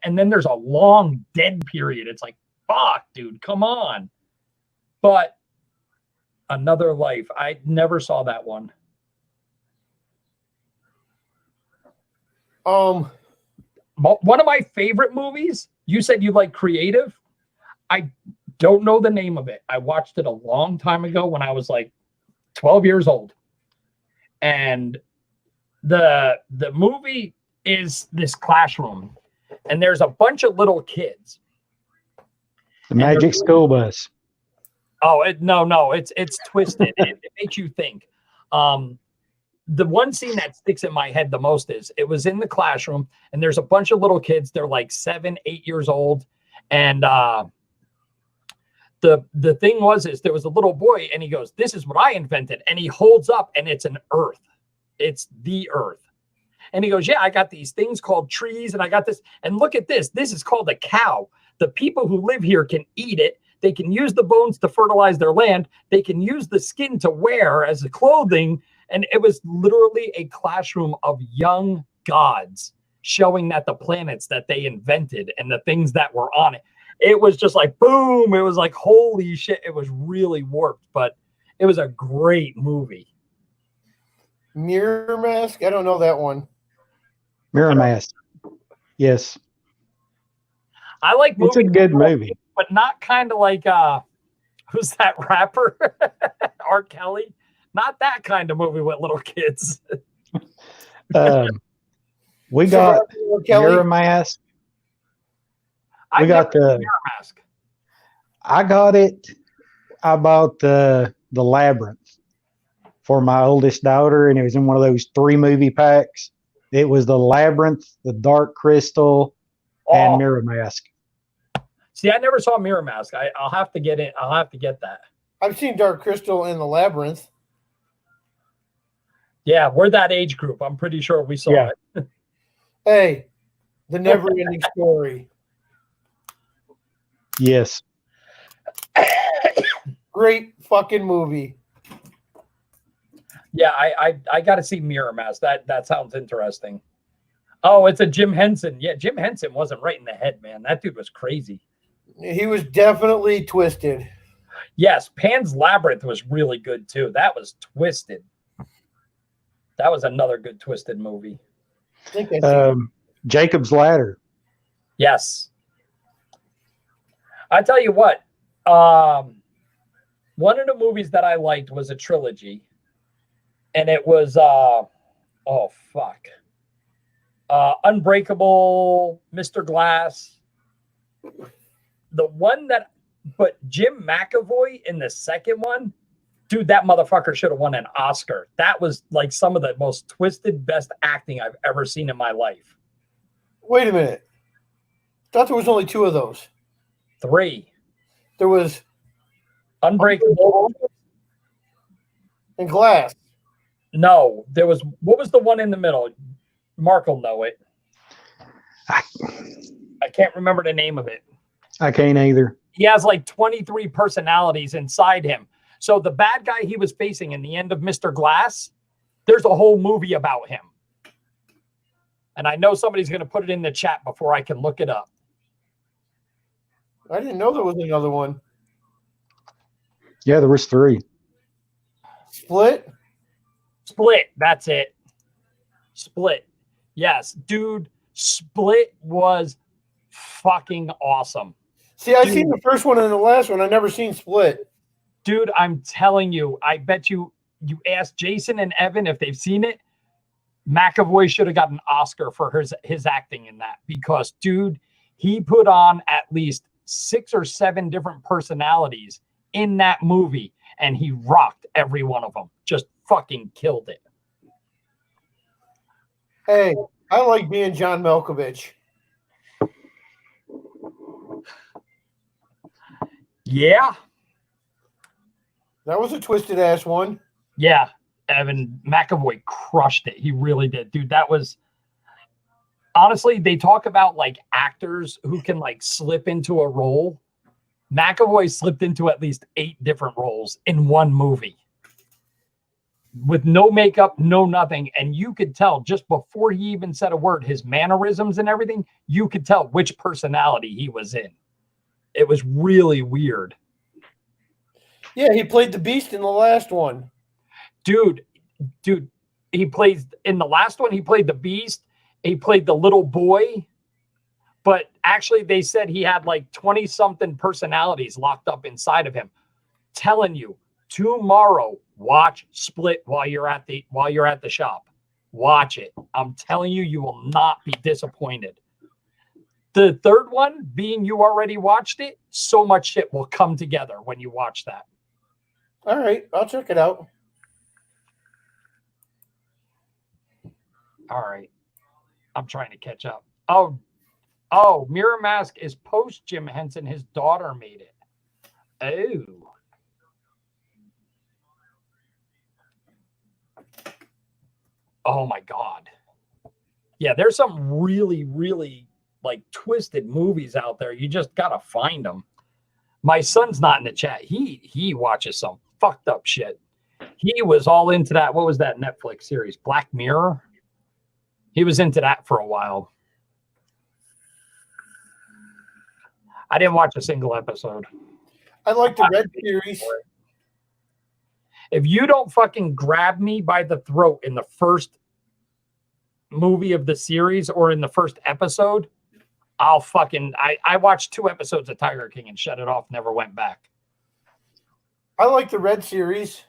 and then there's a long dead period. It's like, fuck, dude, come on. But Another Life, I never saw that one. One of my favorite movies, you said you like creative. I don't know the name of it. I watched it a long time ago when I was like 12 years old. And the movie is this classroom, and there's a bunch of little kids. The Magic School Bus. Oh, no, it's twisted. It makes you think. The one scene that sticks in my head the most is it was in the classroom, and there's a bunch of little kids. They're like 7, 8 years old, and the thing is there was a little boy, and he goes, "This is what I invented," and he holds up, and it's an earth. It's the earth. And he goes, "Yeah, I got these things called trees, and I got this, and look at this. This is called a cow. The people who live here can eat it. They can use the bones to fertilize their land. They can use the skin to wear as a clothing." And it was literally a classroom of young gods showing that the planets that they invented and the things that were on it. It was just like, boom. It was like, holy shit. It was really warped, but it was a great movie. Mirror Mask? I don't know that one. Mirror Mask. Yes. I like movies. It's a good movie. But not kind of like, who's that rapper? R. Kelly? Not that kind of movie with little kids. We got Mirror Mask. We got the Mirror Mask. I bought the Labyrinth for my oldest daughter, and it was in one of those 3 movie packs. It was the Labyrinth, the Dark Crystal, and Mirror Mask. See, I never saw Mirror Mask. I'll have to get it. I'll have to get that. I've seen Dark Crystal and the Labyrinth. Yeah, we're that age group. I'm pretty sure we saw it. Hey, the never-ending story. Yes. Great fucking movie. Yeah, I got to see Mirror Mask. That sounds interesting. Oh, it's a Jim Henson. Yeah, Jim Henson wasn't right in the head, man. That dude was crazy. He was definitely twisted. Yes, Pan's Labyrinth was really good too. That was twisted. That was another good twisted movie. I think Jacob's Ladder. Yes. I tell you what, one of the movies that I liked was a trilogy, and it was Unbreakable, Mr. Glass. The one that, but Jim McAvoy in the second one, dude, that motherfucker should have won an Oscar. That was like some of the most twisted, best acting I've ever seen in my life. Wait a minute. Thought there was only 2 of those. 3. There was Unbreakable. and Glass. No, there was, what was the one in the middle? Mark will know it. I can't remember the name of it. I can't either. He has like 23 personalities inside him. So the bad guy he was facing in the end of Mr. Glass, there's a whole movie about him. And I know somebody's going to put it in the chat before I can look it up. I didn't know there was another one. Yeah, there was 3. Split? Split, that's it. Split. Yes, dude, Split was fucking awesome. See, I seen the first one and the last one. I never seen Split. Dude, I'm telling you, I bet you asked Jason and Evan if they've seen it. McAvoy should have got an Oscar for his acting in that, because, dude, he put on at least 6 or 7 different personalities in that movie, and he rocked every one of them. Just fucking killed it. Hey, I like being John Malkovich. Yeah. That was a twisted ass one. Yeah. Evan McAvoy crushed it. He really did. Dude, that was, honestly, they talk about like actors who can like slip into a role. McAvoy slipped into at least 8 different roles in one movie with no makeup, no nothing. And you could tell just before he even said a word, his mannerisms and everything, you could tell which personality he was in. It was really weird. Yeah, he played the Beast in the last one. Dude, he plays in the last one, he played the Beast. He played the little boy. But actually, they said he had like 20 something personalities locked up inside of him. Telling you, tomorrow, watch Split while you're at the shop. Watch it. I'm telling you, you will not be disappointed. The third one, being you already watched it, so much shit will come together when you watch that. All right, I'll check it out. All right. I'm trying to catch up. Oh, Mirror Mask is post Jim Henson. His daughter made it. Oh. Oh my God. Yeah, there's some really, really like twisted movies out there. You just gotta find them. My son's not in the chat. He watches some fucked up shit. He was all into that. What was that Netflix series? Black Mirror? He was into that for a while. I didn't watch a single episode. I like the Red series. If you don't fucking grab me by the throat in the first movie of the series or in the first episode, I'll fucking... I watched 2 episodes of Tiger King and shut it off, never went back. I like the Red series.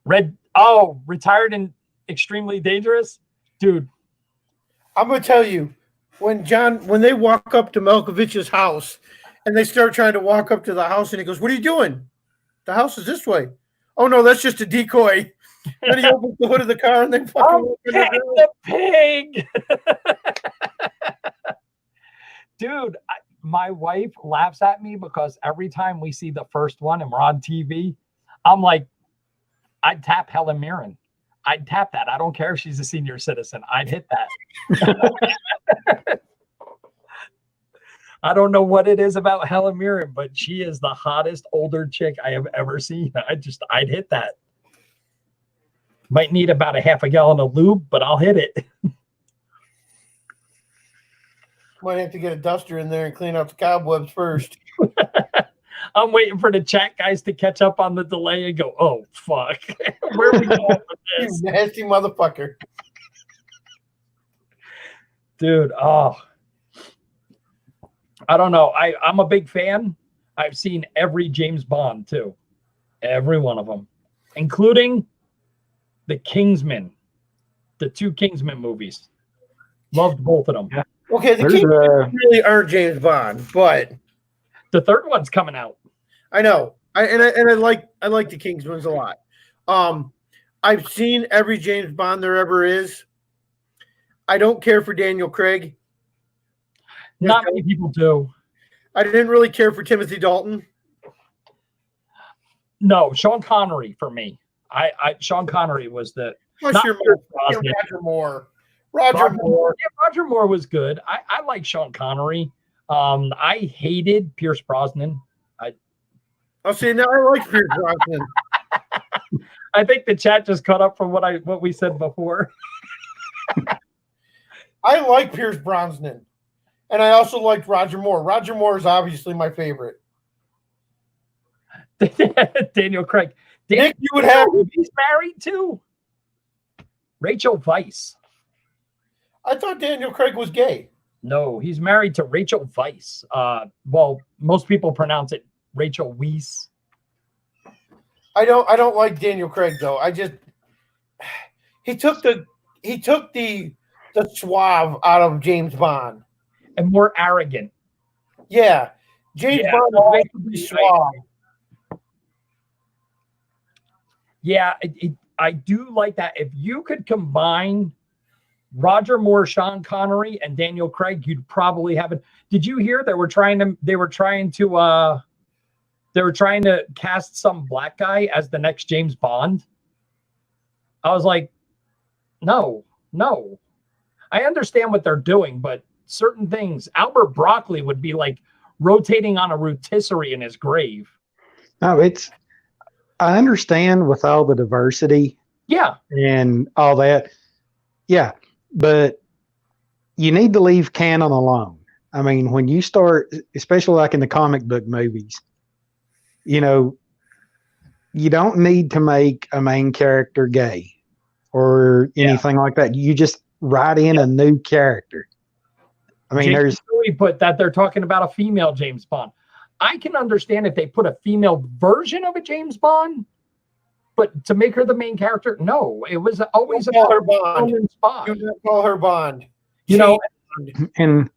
Retired and Extremely Dangerous? Dude. I'm going to tell you, when they walk up to Malkovich's house and they start trying to walk up to the house and he goes, "What are you doing? The house is this way." "Oh no, that's just a decoy." Then he opens the hood of the car and they fucking the pig. Dude, my wife laughs at me because every time we see the first one and we're on TV, I'm like, I'd tap Helen Mirren. I'd tap that. I don't care if she's a senior citizen. I'd hit that. I don't know what it is about Helen Mirren, but she is the hottest older chick I have ever seen. I'd hit that. Might need about a half a gallon of lube, but I'll hit it. Might have to get a duster in there and clean out the cobwebs first. I'm waiting for the chat guys to catch up on the delay and go, "Oh, fuck. Where are we going with this?" You nasty motherfucker. Dude, oh. I don't know. I'm a big fan. I've seen every James Bond too. Every one of them, including the Kingsman, the 2 Kingsman movies. Loved both of them. Yeah. Okay, the There's Kings a- really aren't James Bond, but The third one's coming out. I know. I like the Kingsmans a lot. I've seen every James Bond there ever is. I don't care for Daniel Craig. Not many people do. I didn't really care for Timothy Dalton. No, Sean Connery for me. Sean Connery was the Plus, not you're Pierce Brosnan. Roger Moore. Roger Moore. Yeah, Roger Moore was good. I like Sean Connery. I hated Pierce Brosnan. I'll see now. I like Pierce Brosnan. I think the chat just caught up from what we said before. I like Pierce Brosnan, and I also liked Roger Moore. Roger Moore is obviously my favorite. Daniel Craig. Nick, you would have. He's married to Rachel Weisz. I thought Daniel Craig was gay. No, he's married to Rachel Weisz. Well, most people pronounce it Rachel Weisz. I don't like Daniel Craig though. He took the suave out of James Bond. And more arrogant. Yeah. James Bond is meant to be suave. Yeah, I do like that. If you could combine Roger Moore, Sean Connery, and Daniel Craig, you'd probably have it. Did you hear they were trying to cast some black guy as the next James Bond? I was like, no. I understand what they're doing, but certain things, Albert Broccoli would be like rotating on a rotisserie in his grave. No, I understand with all the diversity. Yeah. And all that. Yeah. But you need to leave canon alone. I mean, when you start, especially like in the comic book movies, you don't need to make a main character gay or anything like that. You just write in a new character. I mean, James Louis put that they're talking about a female James Bond. I can understand if they put a female version of a James Bond, but to make her the main character, no. It was always Don't call about her Bond. woman's Bond. You don't call her Bond. You know, and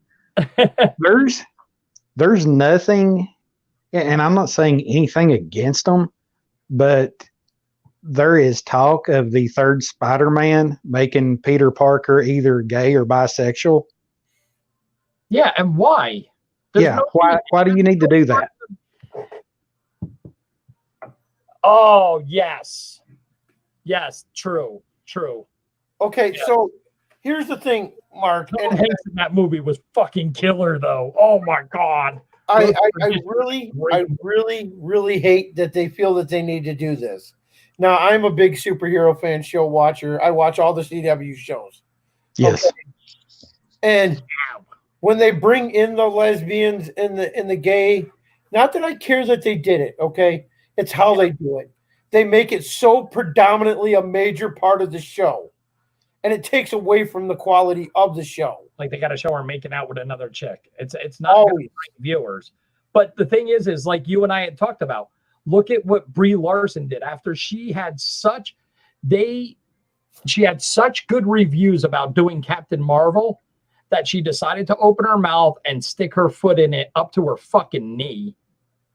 there's nothing, and I'm not saying anything against them, but there is talk of the third Spider-Man making Peter Parker either gay or bisexual. yeah, and why? Why do you need to do that? Oh, yes. Yes, true. Okay, Yeah. So here's the thing, Mark. Tom And Hanks in that movie was fucking killer, though. Oh my god. I really hate that they feel that they need to do this. Now, I'm a big superhero fan, show watcher. I watch all the CW shows. Yes. Okay. And when they bring in the lesbians and the gay, not that I care that they did it, okay? It's how they do it. They make it so predominantly a major part of the show. And it takes away from the quality of the show. Like they got to show her making out with another chick. It's not Always. gonna bring viewers. But the thing is like you and I had talked about. Look at what Brie Larson did after she had such good reviews about doing Captain Marvel that she decided to open her mouth and stick her foot in it up to her fucking knee,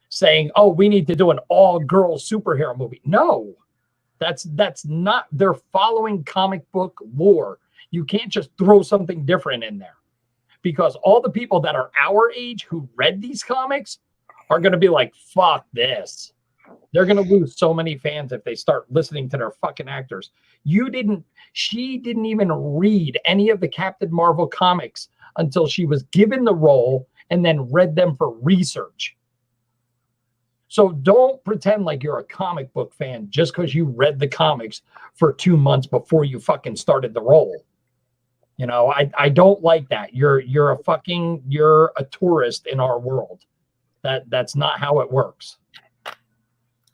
saying, "Oh, we need to do an all-girl superhero movie." No. That's not, they're following comic book lore. You can't just throw something different in there because all the people that are our age who read these comics are going to be like, fuck this. They're going to lose so many fans if they start listening to their fucking actors. She didn't even read any of the Captain Marvel comics until she was given the role and then read them for research. So don't pretend like you're a comic book fan just because you read the comics for 2 months before you fucking started the role. You know, I don't like that. You're a tourist in our world. That's not how it works.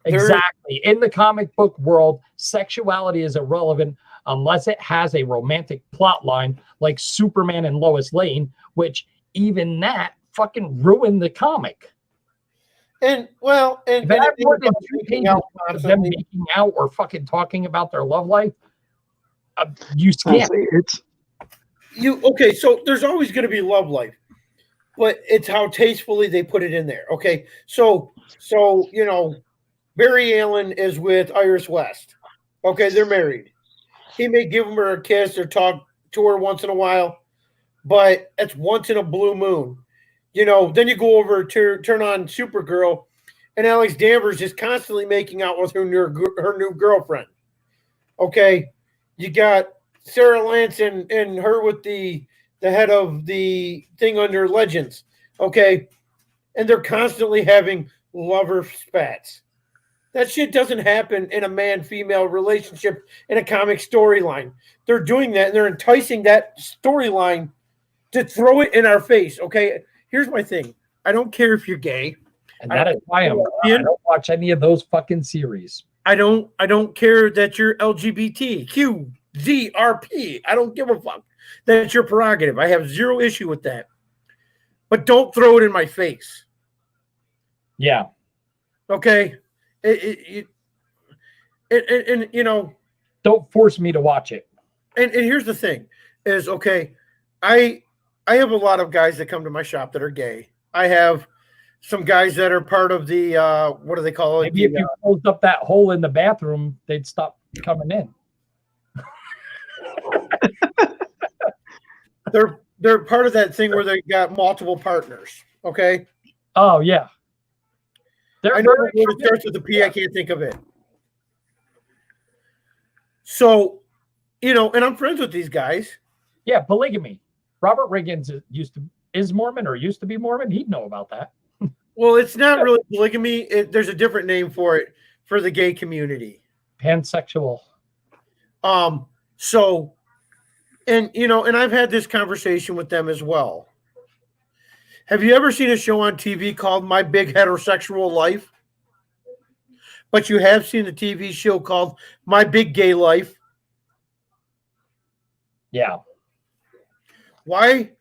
Exactly. In the comic book world, sexuality is irrelevant unless it has a romantic plot line like Superman and Lois Lane, which even that fucking ruin the comic. And well, and If I have more than two making pages out of them constantly. making out or fucking talking about their love life, you scam. It's Okay, so there's always going to be love life, but it's how tastefully they put it in there. Okay, so Barry Allen is with Iris West. Okay, they're married. He may give her a kiss or talk to her once in a while, but it's once in a blue moon. Then you go over to turn on Supergirl, and Alex Danvers is constantly making out with her new girlfriend. Okay, you got Sarah Lance and her with the head of the thing under Legends. Okay, and they're constantly having lover spats. That shit doesn't happen in a man-female relationship in a comic storyline. They're doing that, and they're enticing that storyline to throw it in our face. Okay, here's my thing. I don't care if you're gay. And that is why I don't watch any of those fucking series. I don't care that you're LGBTQ, ZRP. I don't give a fuck. That's your prerogative. I have zero issue with that. But don't throw it in my face. Yeah. Okay. And don't force me to watch it. And here's the thing is, okay, I have a lot of guys that come to my shop that are gay. I have some guys that are part of the what do they call it? Maybe if you closed up that hole in the bathroom, they'd stop coming in. They're part of that thing where they got multiple partners. Okay. Oh yeah. I know what it starts with the P. I can't think of it. So, and I'm friends with these guys. Yeah, polygamy. Robert Riggins is Mormon or used to be Mormon. He'd know about that. Well, it's not really polygamy. There's a different name for it for the gay community. Pansexual. So, and I've had this conversation with them as well. Have you ever seen a show on TV called My Big Heterosexual Life? But you have seen the TV show called My Big Gay Life? Yeah. Why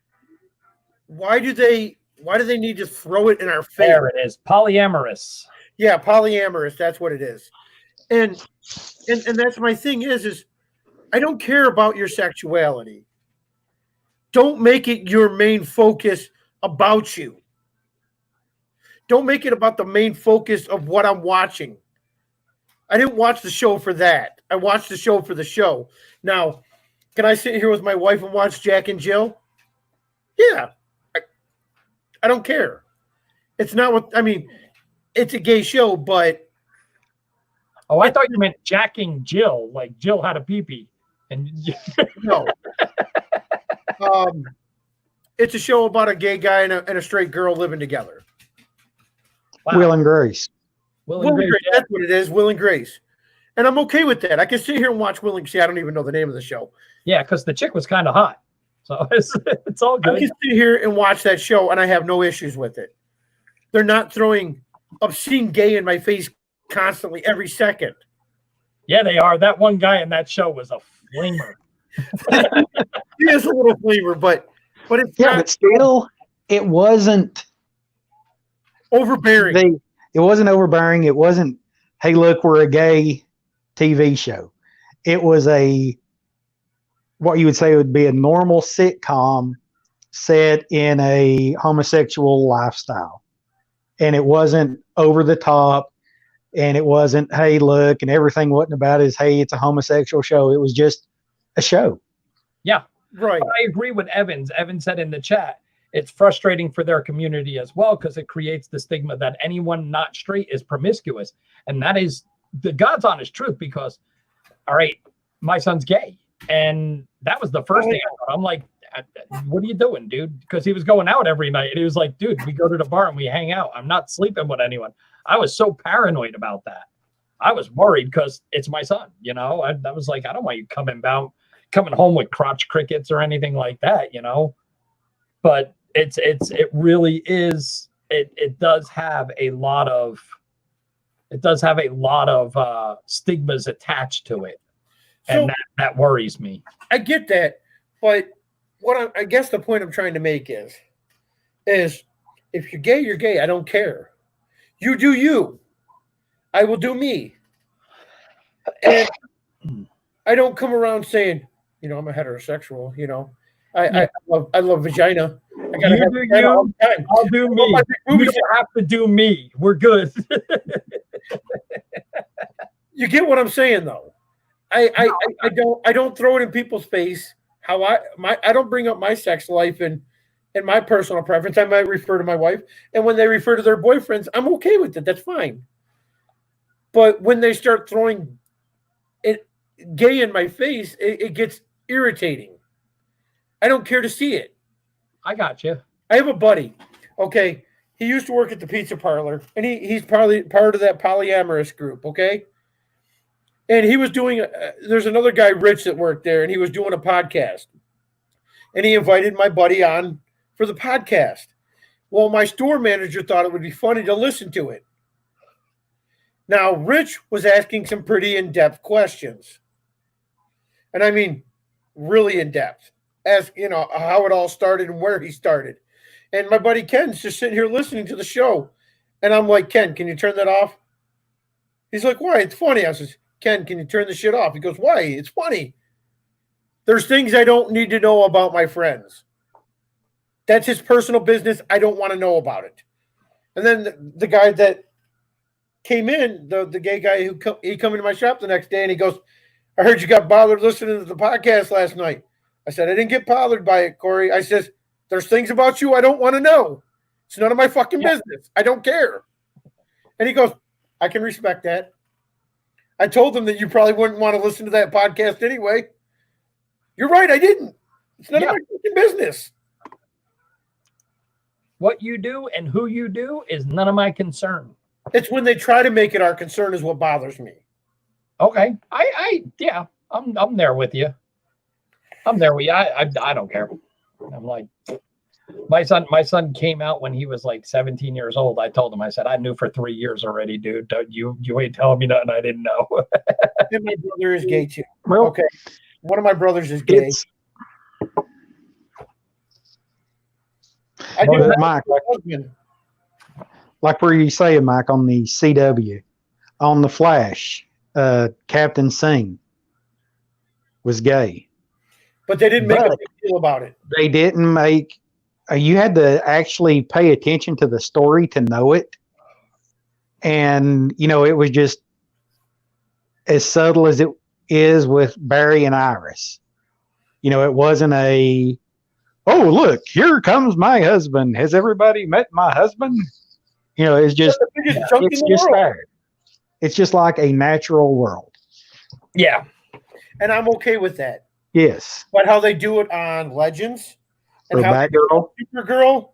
do they need to throw it in our face? There it is. Polyamorous. Yeah, polyamorous. That's what it is. And that's my thing is I don't care about your sexuality. Don't make it your main focus about you. Don't make it about the main focus of what I'm watching. I didn't watch the show for that. I watched the show for the show. Now, can I sit here with my wife and watch Jack and Jill? Yeah. I don't care. It's not what I mean. It's a gay show, but oh, I thought you meant jacking Jill, like Jill had a pee-pee. And no. It's a show about a gay guy and a straight girl living together. Wow. Will and Grace. Will and Grace. Yeah. That's what it is, Will and Grace. And I'm okay with that. I can sit here and watch Will and Grace. I don't even know the name of the show. Yeah, because the chick was kind of hot. So it's all good. I can sit here and watch that show, and I have no issues with it. They're not throwing obscene gay in my face constantly every second. Yeah, they are. That one guy in that show was a flamer. He is a little flamer, but it's but still, it wasn't overbearing. It wasn't overbearing. It wasn't, hey, look, we're a gay TV show. It was what you would say would be a normal sitcom set in a homosexual lifestyle. And it wasn't over the top, and it wasn't, hey, look, and everything wasn't about it, hey, it's a homosexual show. It was just a show. Yeah. Right. But I agree with Evans. Evan said in the chat, it's frustrating for their community as well because it creates the stigma that anyone not straight is promiscuous. And that is the God's honest truth because, all right, my son's gay. And that was the first thing I thought. I'm like, what are you doing, dude? Because he was going out every night. And he was like, dude, we go to the bar and we hang out. I'm not sleeping with anyone. I was so paranoid about that. I was worried because it's my son, I was like, I don't want you coming home with crotch crickets or anything like that, But it really is. It does have a lot of stigmas attached to it. And that worries me. I get that, but I guess the point I'm trying to make is If you're gay, you're gay. I don't care. You do you. I will do me. And I don't come around saying, I'm a heterosexual. I love vagina. I gotta have vagina all the time. I'll do me. You don't have to do me. We're good. You get what I'm saying, though. I don't throw it in people's face. I don't bring up my sex life and my personal preference. I might refer to my wife, and when they refer to their boyfriends, I'm okay with it. That's fine. But when they start throwing it gay in my face, it gets irritating. I don't care to see it. I got you. I have a buddy. Okay, he used to work at the pizza parlor, and he's probably part of that polyamorous group. Okay, and he was doing. There's another guy, Rich, that worked there, and he was doing a podcast, and he invited my buddy on for the podcast. Well, my store manager thought it would be funny to listen to it. Now, Rich was asking some pretty in-depth questions. And I mean, really in-depth. As, how it all started and where he started. And my buddy Ken's just sitting here listening to the show. And I'm like, Ken, can you turn that off? He's like, why? It's funny. I says, Ken, can you turn the shit off? He goes, why? It's funny. There's things I don't need to know about my friends. That's his personal business. I don't want to know about it. And then the guy that came in, the gay guy he come into my shop the next day, and he goes, I heard you got bothered listening to the podcast last night. I said, I didn't get bothered by it, Corey. I says, there's things about you I don't want to know. It's none of my fucking business. I don't care. And he goes, I can respect that. I told him that you probably wouldn't want to listen to that podcast anyway. You're right, I didn't. It's none of my fucking business. What you do and who you do is none of my concern. It's when they try to make it our concern is what bothers me. Okay. I'm there with you. I'm there with you. I don't care. I'm like, my son came out when he was like 17 years old. I told him, I said, I knew for 3 years already, dude. You ain't telling me nothing I didn't know. And my brother is gay too. Well, okay. One of my brothers is gay. I do Mike, like where you say, Mike, on the CW, on the Flash, Captain Singh was gay. But they didn't make a big deal about it. They didn't make. You had to actually pay attention to the story to know it, and it was just as subtle as it is with Barry and Iris. It wasn't a, oh look, here comes my husband. Has everybody met my husband? It's just there. It's just like a natural world. Yeah, and I'm okay with that. Yes. But how they do it on Legends and how Batgirl, Supergirl,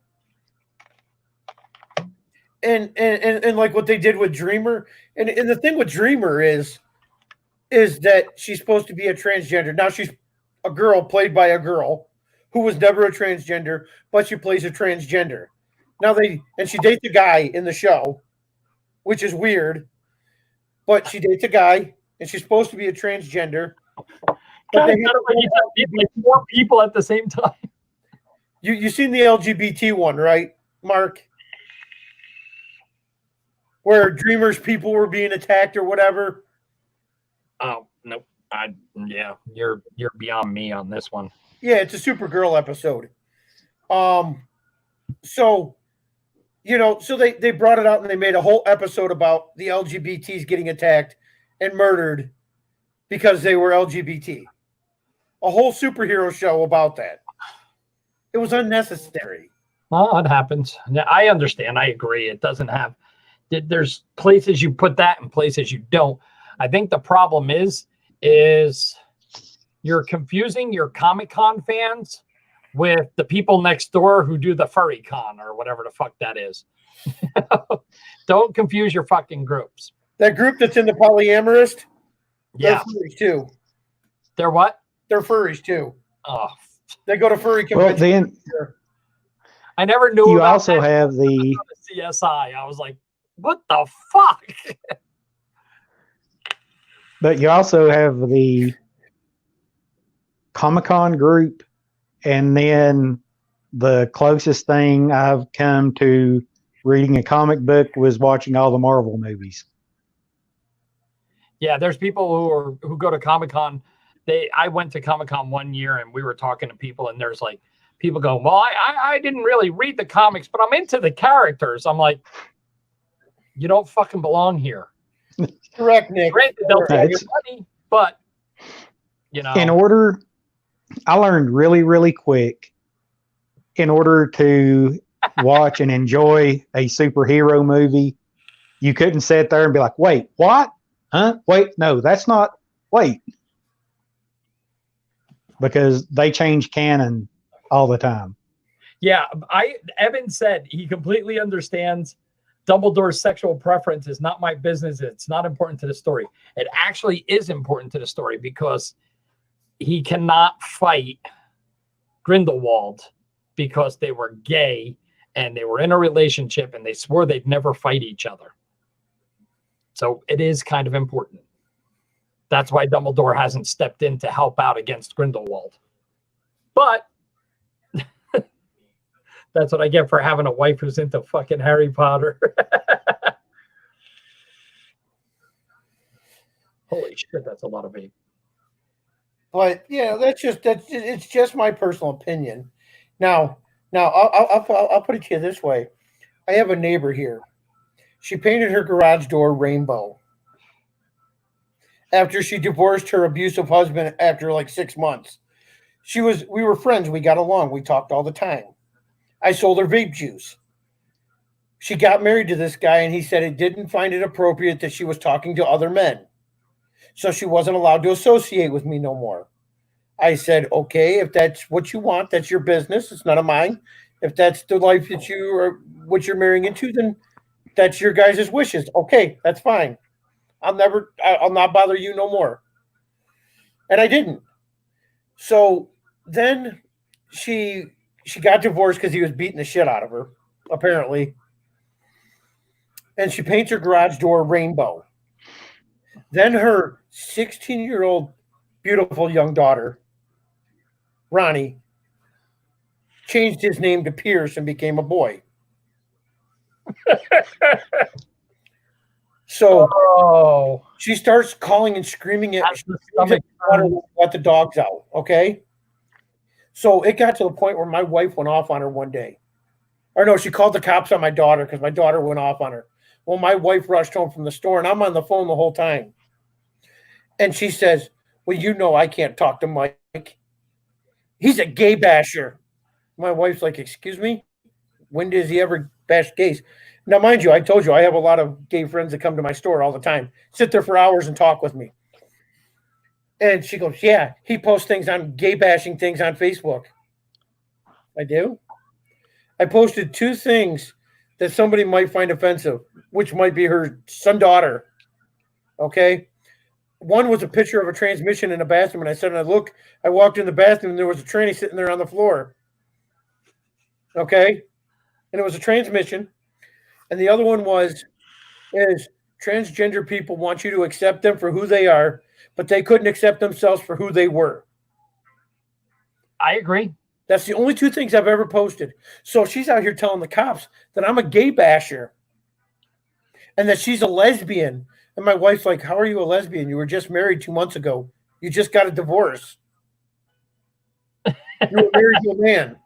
and like what they did with Dreamer, and the thing with Dreamer is that she's supposed to be a transgender. Now she's a girl played by a girl who was never a transgender, but she plays a transgender. Now she dates a guy in the show, which is weird, but she dates a guy and she's supposed to be a transgender. But like 4 people at the same time. You seen the LGBT one, right, Mark? Where Dreamer's people were being attacked or whatever. Oh nope. You're beyond me on this one. Yeah, it's a Supergirl episode. So they brought it out and they made a whole episode about the LGBTs getting attacked and murdered because they were LGBT. A whole superhero show about that. It was unnecessary. Well, it happens. I understand. I agree. It doesn't have. There's places you put that and places you don't. I think the problem is you're confusing your Comic-Con fans with the people next door who do the Furry Con or whatever the fuck that is. Don't confuse your fucking groups. That group that's in the polyamorous, yeah, they're furries too. They're what? They're furries too. Oh, they go to furry conventions. Well, then I never knew. You also have the CSI. I was like, what the fuck? But you also have the Comic-Con group, and then the closest thing I've come to reading a comic book was watching all the Marvel movies. Yeah, there's people who go to Comic-Con. I went to Comic-Con one year and we were talking to people, and there's like people going, well, I didn't really read the comics, but I'm into the characters. I'm like, you don't fucking belong here. Correct, Nick. Granted, they'll take your money, but you know. I learned really, really quick, in order to watch and enjoy a superhero movie, you couldn't sit there and be like, wait, what? Huh? Wait, no, that's not, wait. Because they change canon all the time. Yeah, Evan said he completely understands Dumbledore's sexual preference is not my business. It's not important to the story. It actually is important to the story because he cannot fight Grindelwald because they were gay and they were in a relationship and they swore they'd never fight each other. So it is kind of important. That's why Dumbledore hasn't stepped in to help out against Grindelwald. But that's what I get for having a wife who's into fucking Harry Potter. Holy shit, that's a lot of vape. But yeah, it's just my personal opinion. Now I'll put it to you this way. I have a neighbor here. She painted her garage door rainbow after she divorced her abusive husband after like 6 months. We were friends. We got along. We talked all the time. I sold her vape juice. She got married to this guy, and he said it didn't find it appropriate that she was talking to other men. So she wasn't allowed to associate with me no more. I said, okay, if that's what you want, that's your business. It's none of mine. If that's the life that you are, what you're marrying into, then that's your guys' wishes. Okay, that's fine. I'll not bother you no more. And I didn't. So then she got divorced because he was beating the shit out of her, apparently. And she paints her garage door rainbow. Then her 16-year-old beautiful young daughter, Ronnie, changed his name to Pierce and became a boy. So she starts calling and screaming at let the dogs out. Okay. So it got to the point where my wife went off on her one day. Or no, she called the cops on my daughter because my daughter went off on her. Well, my wife rushed home from the store and I'm on the phone the whole time. And she says, well, you know, I can't talk to Mike. He's a gay basher. My wife's like, excuse me? When does he ever bash gays? Now, mind you, I told you I have a lot of gay friends that come to my store all the time, sit there for hours and talk with me. And she goes, yeah, he posts things on gay bashing things on Facebook. I do. I posted 2 things that somebody might find offensive, which might be her daughter. Okay. One was a picture of a transmission in a bathroom. And I said, I walked in the bathroom and there was a tranny sitting there on the floor. Okay. And it was a transmission. And the other one is transgender people want you to accept them for who they are, but they couldn't accept themselves for who they were. I agree. That's the only 2 things I've ever posted. So she's out here telling the cops that I'm a gay basher and that she's a lesbian. And my wife's like, how are you a lesbian? You were just married 2 months ago. You just got a divorce. You were married to a man.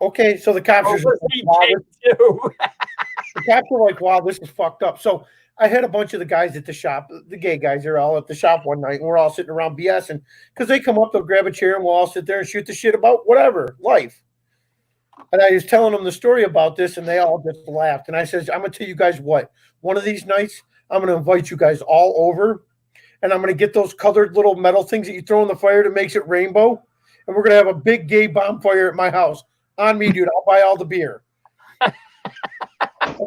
Okay, so the cops are the cops were like, wow, this is fucked up. So I had a bunch of the guys at the shop, the gay guys, they're all at the shop one night, and we're all sitting around BSing because they come up, they'll grab a chair, and we'll all sit there and shoot the shit about whatever, life. And I was telling them the story about this, and they all just laughed. And I said, I'm going to tell you guys what. One of these nights, I'm going to invite you guys all over, and I'm going to get those colored little metal things that you throw in the fire that makes it rainbow, and we're going to have a big gay bonfire at my house. On me, dude. I'll buy all the beer.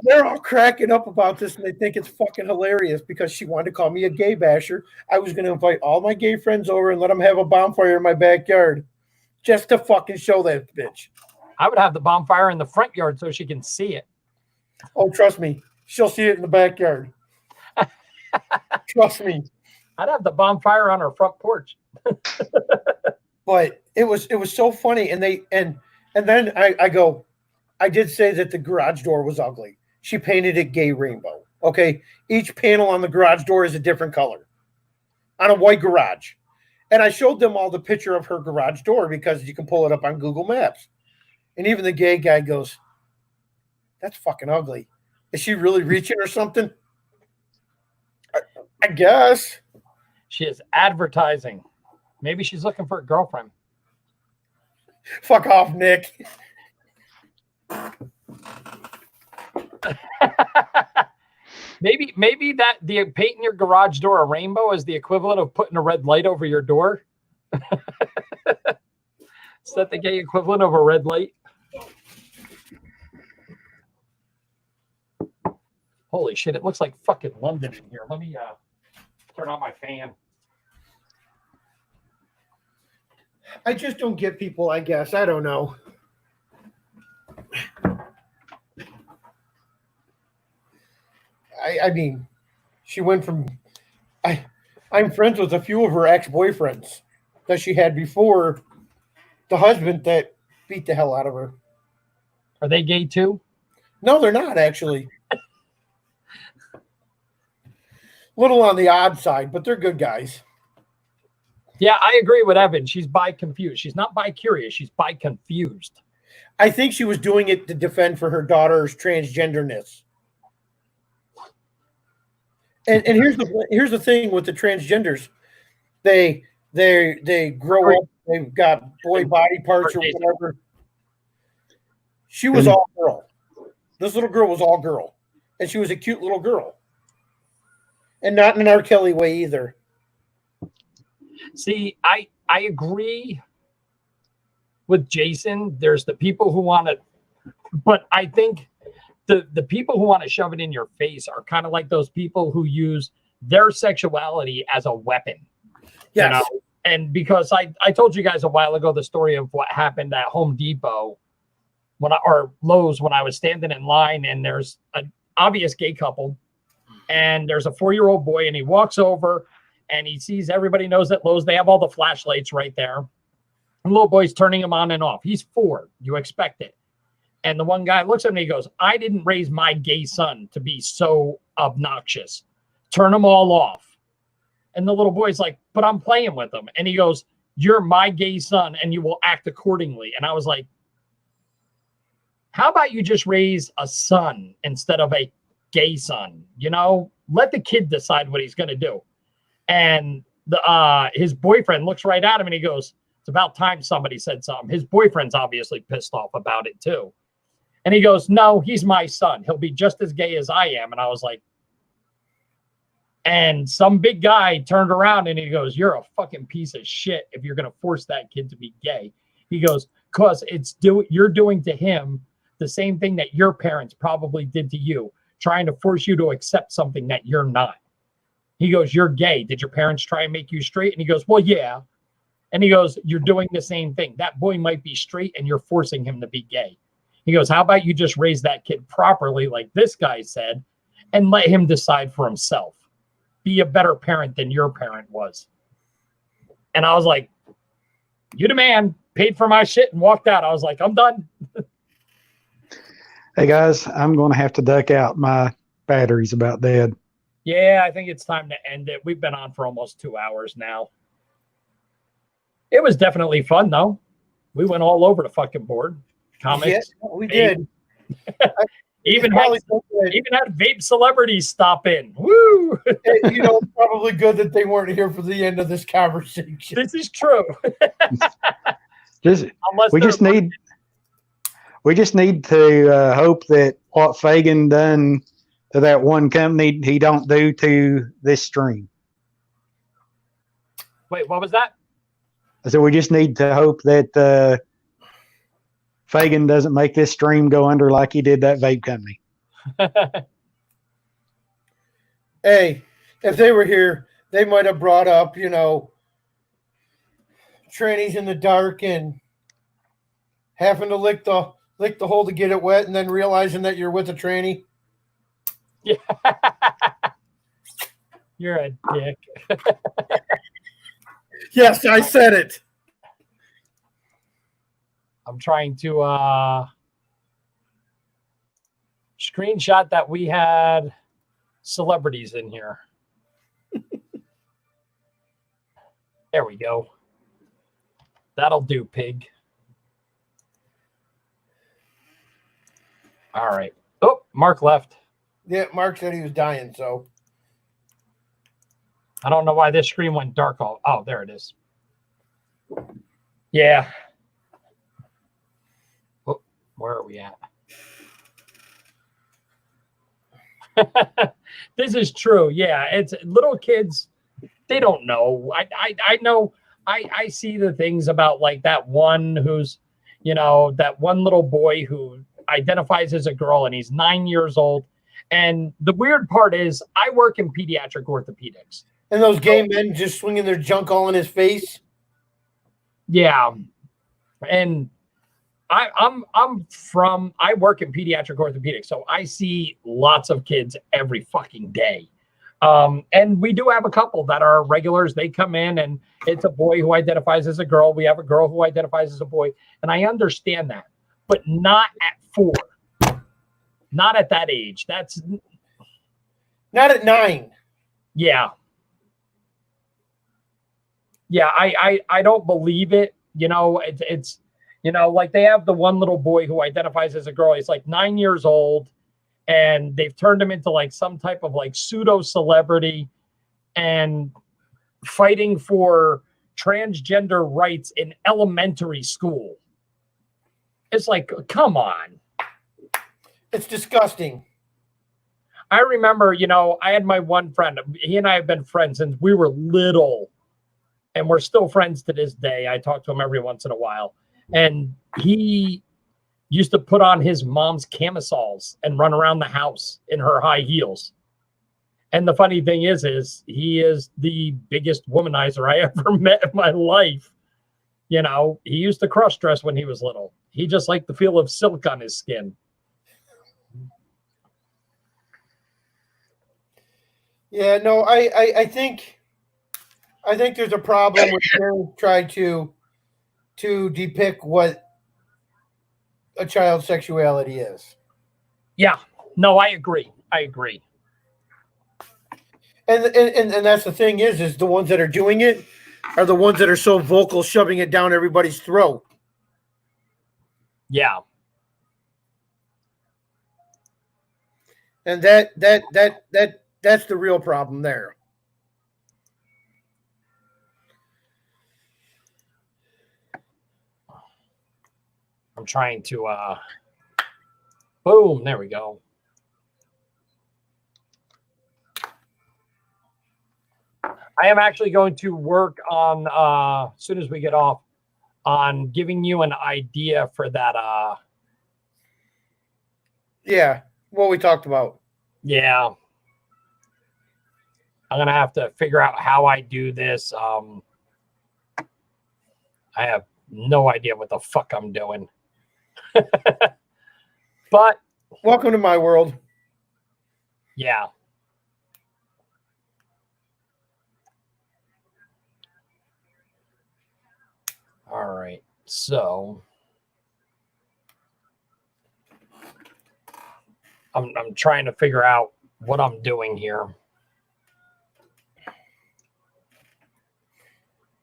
They're all cracking up about this, and they think it's fucking hilarious because she wanted to call me a gay basher. I was going to invite all my gay friends over and let them have a bonfire in my backyard just to fucking show that bitch. I would have the bonfire in the front yard so she can see it. Oh, trust me. She'll see it in the backyard. Trust me. I'd have the bonfire on her front porch. But it was so funny, and And then I go, I did say that the garage door was ugly. She painted it gay rainbow. Okay. Each panel on the garage door is a different color on a white garage. And I showed them all the picture of her garage door because you can pull it up on Google Maps. And even the gay guy goes, that's fucking ugly. Is she really reaching or something? I guess. She is advertising. Maybe she's looking for a girlfriend. Fuck off, Nick. maybe that the painting your garage door a rainbow is the equivalent of putting a red light over your door. Is that the gay equivalent of a red light? Holy shit, it looks like fucking London in here. Let me turn on my fan. I just don't get people, I guess. I don't know. I mean, she went from I'm friends with a few of her ex-boyfriends that she had before the husband that beat the hell out of her. Are they gay too? No, they're not actually. Little on the odd side, but they're good guys. Yeah, I agree with Evan. She's bi-confused. She's not bi-curious. She's bi-confused. I think she was doing it to defend for her daughter's transgenderness. And here's the thing with the transgenders, they grow up, they've got boy body parts or whatever. She was all girl. This little girl was all girl, and she was a cute little girl, and not in an R. Kelly way either. See, I agree with Jason. There's the people who want to, but I think the people who want to shove it in your face are kind of like those people who use their sexuality as a weapon. Yes. You know? And because I told you guys a while ago the story of what happened at Home Depot or Lowe's when I was standing in line, and there's an obvious gay couple, and there's a 4-year-old boy, and he walks over and he sees everybody knows that Lowe's, they have all the flashlights right there. And the little boy's turning them on and off. He's 4. You expect it. And the one guy looks at me and he goes, I didn't raise my gay son to be so obnoxious. Turn them all off. And the little boy's like, but I'm playing with them. And he goes, you're my gay son and you will act accordingly. And I was like, how about you just raise a son instead of a gay son? You know, let the kid decide what he's going to do. And his boyfriend looks right at him and he goes, it's about time somebody said something. His boyfriend's obviously pissed off about it too. And he goes, no, he's my son. He'll be just as gay as I am. And I was like, and some big guy turned around and he goes, you're a fucking piece of shit if you're going to force that kid to be gay. He goes, because you're doing to him the same thing that your parents probably did to you, trying to force you to accept something that you're not. He goes, you're gay. Did your parents try and make you straight? And he goes, well, yeah. And he goes, you're doing the same thing. That boy might be straight and you're forcing him to be gay. He goes, how about you just raise that kid properly, like this guy said, and let him decide for himself. Be a better parent than your parent was. And I was like, you the man, paid for my shit and walked out. I was like, I'm done. Hey, guys, I'm going to have to duck out. My battery's about dead. Yeah, I think it's time to end it. We've been on for almost 2 hours now. It was definitely fun, though. We went all over the fucking board. Comics. Yes, we did. even had vape celebrities stop in. Woo! You know, it's probably good that they weren't here for the end of this conversation. This is true. We just need to hope that what Fagan done to that one company, he don't do to this stream. Wait, what was that? I said we just need to hope that Fagan doesn't make this stream go under like he did that vape company. Hey, if they were here, they might have brought up, you know, trannies in the dark and having to lick the hole to get it wet and then realizing that you're with a tranny. Yeah. You're a dick. Yes, I said it. I'm trying to screenshot that we had celebrities in here. There we go. That'll do, pig. All right. Oh, Mark left. Yeah, Mark said he was dying, so. I don't know why this screen went dark. Oh, there it is. Yeah. Oh, where are we at? This is true. Yeah, it's little kids. They don't know. I know. I see the things about like that one who's, that one little boy who identifies as a girl and he's 9 years old. And the weird part is I work in pediatric orthopedics. And those gay men just swinging their junk all in his face. Yeah. And I work in pediatric orthopedics, so I see lots of kids every fucking day. And we do have a couple that are regulars. They come in and it's a boy who identifies as a girl. We have a girl who identifies as a boy. And I understand that, but not at 4. Not at that age. That's not at 9. Yeah. Yeah. I don't believe it. It's like they have the one little boy who identifies as a girl. He's like 9 years old. And they've turned him into like some type of like pseudo celebrity and fighting for transgender rights in elementary school. It's like, come on. It's disgusting. I remember, I had my one friend. He and I have been friends since we were little. And we're still friends to this day. I talk to him every once in a while. And he used to put on his mom's camisoles and run around the house in her high heels. And the funny thing is he is the biggest womanizer I ever met in my life. He used to cross dress when he was little. He just liked the feel of silk on his skin. Yeah, no, I think there's a problem when they try to depict what a child's sexuality is. Yeah, no, I agree. And that's the thing is the ones that are doing it are the ones that are so vocal, shoving it down everybody's throat. Yeah. And that's the real problem there. I'm trying to boom, there we go. I am actually going to work on as soon as we get off on giving you an idea for that yeah, what we talked about. Yeah. I'm going to have to figure out how I do this. I have no idea what the fuck I'm doing. But welcome to my world. Yeah. All right. So I'm trying to figure out what I'm doing here.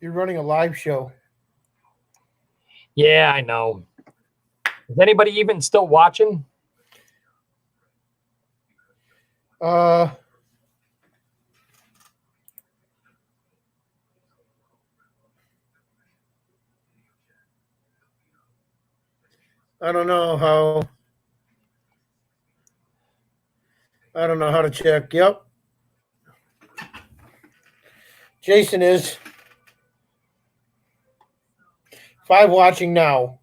You're running a live show. Yeah, I know. Is anybody even still watching? I don't know how. I don't know how to check. Yep. Jason is 5 watching now.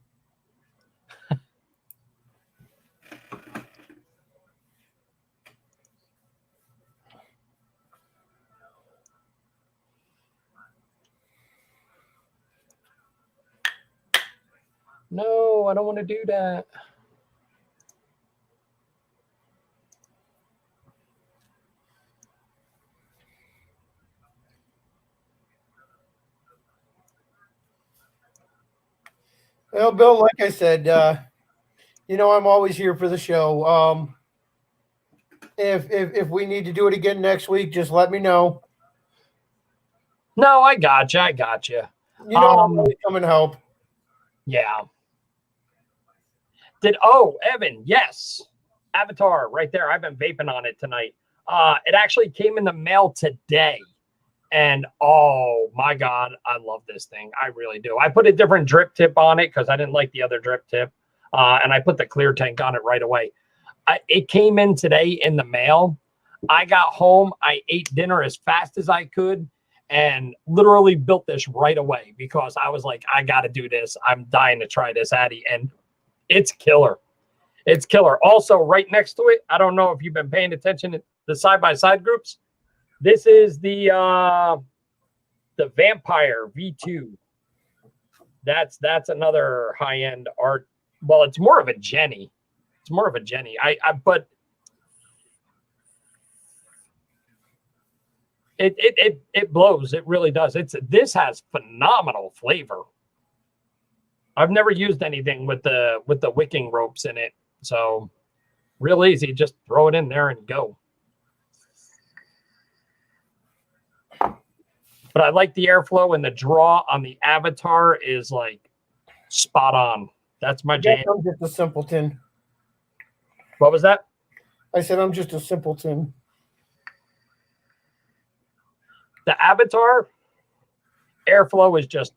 No, I don't want to do that. Well, Bill, like I said, I'm always here for the show. If we need to do it again next week, just let me know. No, I gotcha. I gotcha. I'll always come and help. Yeah. Evan, yes. Avatar right there. I've been vaping on it tonight. It actually came in the mail today. And oh my God, I love this thing. I really do. I put a different drip tip on it because I didn't like the other drip tip. And I put the clear tank on it right away. It came in today in the mail. I got home. I ate dinner as fast as I could and literally built this right away because I was like, I got to do this. I'm dying to try this Addy. And it's killer. It's killer. Also, right next to it, I don't know if you've been paying attention to the side-by-side groups. This is the Vampire V2. That's another high-end art. Well, it's more of a Jenny. It's more of a Jenny. But it blows. It really does. This has phenomenal flavor. I've never used anything with the wicking ropes in it, so real easy. Just throw it in there and go. But I like the airflow, and the draw on the Avatar is like spot on. That's my jam. I'm just a simpleton. What was that? I said I'm just a simpleton. The Avatar airflow is just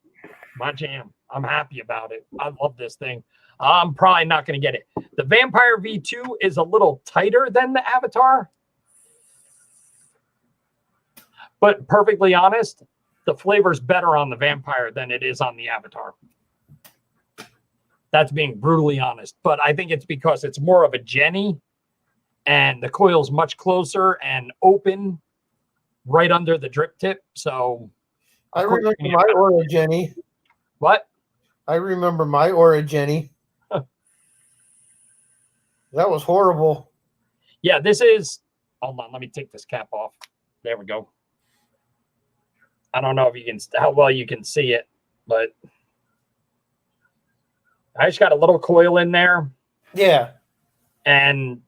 my jam. I'm happy about it. I love this thing. I'm probably not going to get it. The Vampire V2 is a little tighter than the Avatar. But perfectly honest, the flavor's better on the Vampire than it is on the Avatar. That's being brutally honest. But I think it's because it's more of a Jenny and the coil's much closer and open right under the drip tip. So I remember my Aura Jenny. What? I remember my Aura Jenny. That was horrible. Yeah, this is. Hold on, let me take this cap off. There we go. I don't know if you can how well you can see it, but I just got a little coil in there. Yeah. And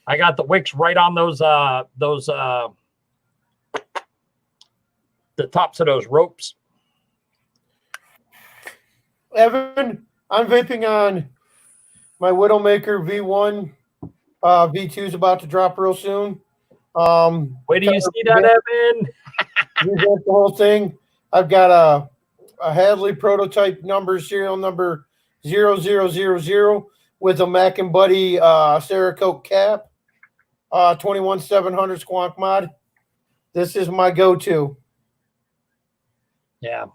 I got the wicks right on those the tops of those ropes. Evan, I'm vaping on my Widowmaker V1. V2 is about to drop real soon. Wait till you see that, Evan. The whole thing. I've got a Hadley prototype serial number 0000 with a Mac and Buddy Cerakote cap, 21700 Squonk mod. This is my go-to. Yeah,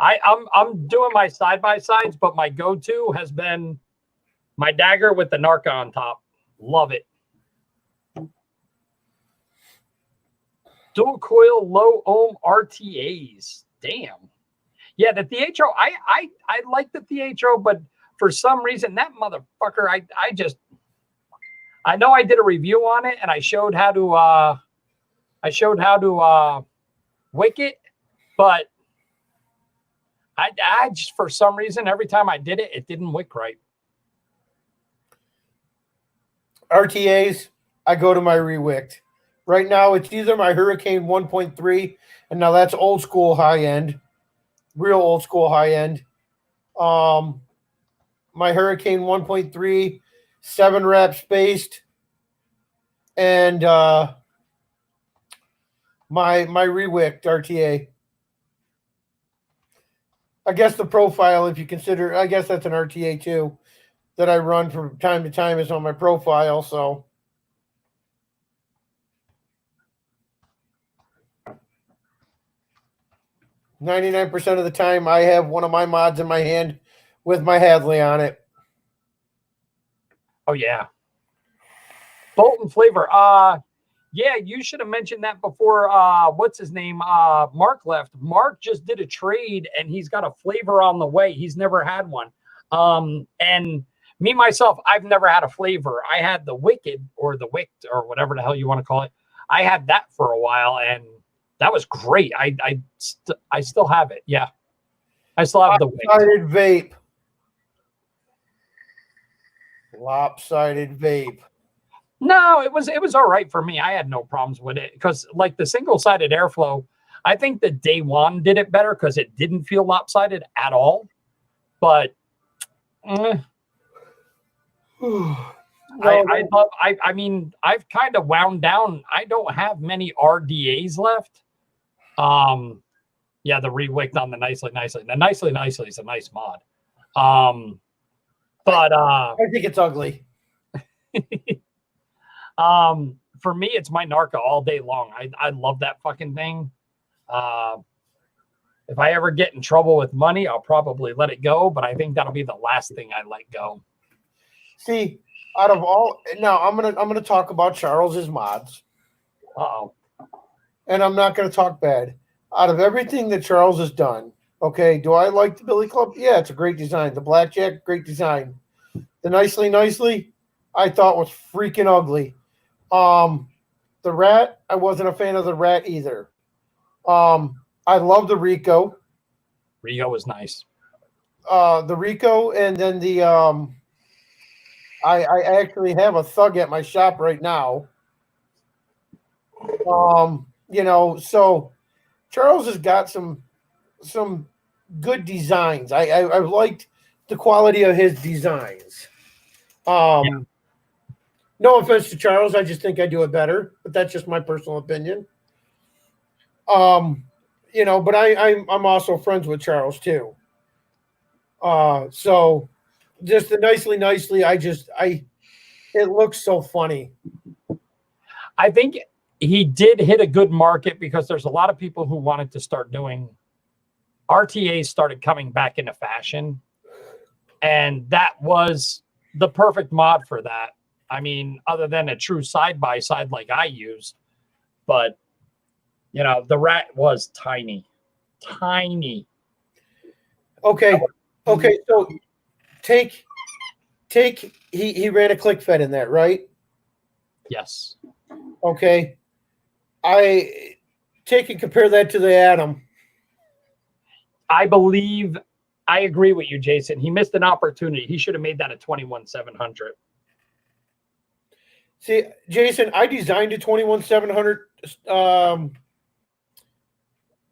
I'm doing my side-by-sides, but my go-to has been my Dagger with the Narca on top. Love it. Dual coil low ohm RTAs. Damn. Yeah, the THO. I like the THO, but for some reason that motherfucker. I know I did a review on it and I showed how to wick it, but I just for some reason every time I did it, it didn't wick right. RTAs, I go to my rewicked. Right now, it's either my Hurricane 1.3, and now that's old school high end, real old school high end. My Hurricane 1.3, 7 wrap spaced, and my rewicked RTA. I guess the profile, if you consider, I guess that's an RTA too, that I run from time to time is on my profile. So 99% of the time, I have one of my mods in my hand with my Hadley on it. Oh yeah, Bolton flavor. Yeah, you should have mentioned that before. What's his name? Mark left. Mark just did a trade, and he's got a flavor on the way. He's never had one. And me myself, I've never had a flavor. I had the Wicked or the Wicked or whatever the hell you want to call it. I had that for a while, and that was great. I still have it. Yeah, I still have the Vape. Lopsided vape. No, it was all right for me. I had no problems with it because like the single-sided airflow, I think the Day One did it better because it didn't feel lopsided at all. But I mean, I've kind of wound down. I don't have many RDAs left. Yeah, the rewicked on the nicely. The nicely is a nice mod. But I think it's ugly. For me, it's my Narca all day long. I love that fucking thing. If I ever get in trouble with money, I'll probably let it go, but I think that'll be the last thing I let go. See, out of all, now I'm gonna talk about Charles's mods. And I'm not gonna talk bad. Out of everything that Charles has done, okay, do I like the Billy Club? Yeah, it's a great design. The Blackjack, great design. The nicely, I thought was freaking ugly. The Rat, I wasn't a fan of the Rat either. I love the Rico. Rico was nice. The Rico, and then the I actually have a Thug at my shop right now. So Charles has got some good designs. I've liked the quality of his designs. No offense to Charles, I just think I do it better, but that's just my personal opinion. But I'm also friends with Charles too. So just the nicely, it looks so funny. I think he did hit a good market because there's a lot of people who wanted to start doing RTAs started coming back into fashion. And that was the perfect mod for that. I mean, other than a true side-by-side like I use, but the Rat was tiny. Okay. So take he ran a click fed in that, right? Yes. Okay. I take and compare that to the Atom. I believe I agree with you, Jason. He missed an opportunity. He should have made that a 21700. See, Jason, I designed a 21700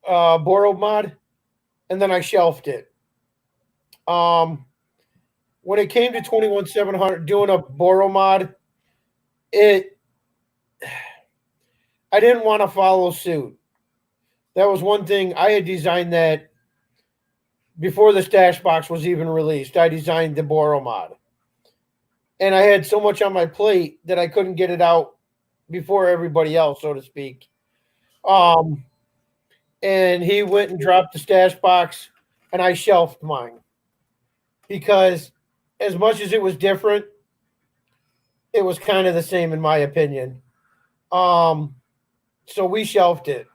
Boro mod, and then I shelved it. When it came to 21700 doing a Boro mod, I didn't want to follow suit. That was one thing. I had designed that before the stash box was even released. I designed the Boro mod. And I had so much on my plate that I couldn't get it out before everybody else, so to speak. And he went and dropped the stash box, and I shelved mine. Because as much as it was different, it was kind of the same in my opinion. So we shelved it.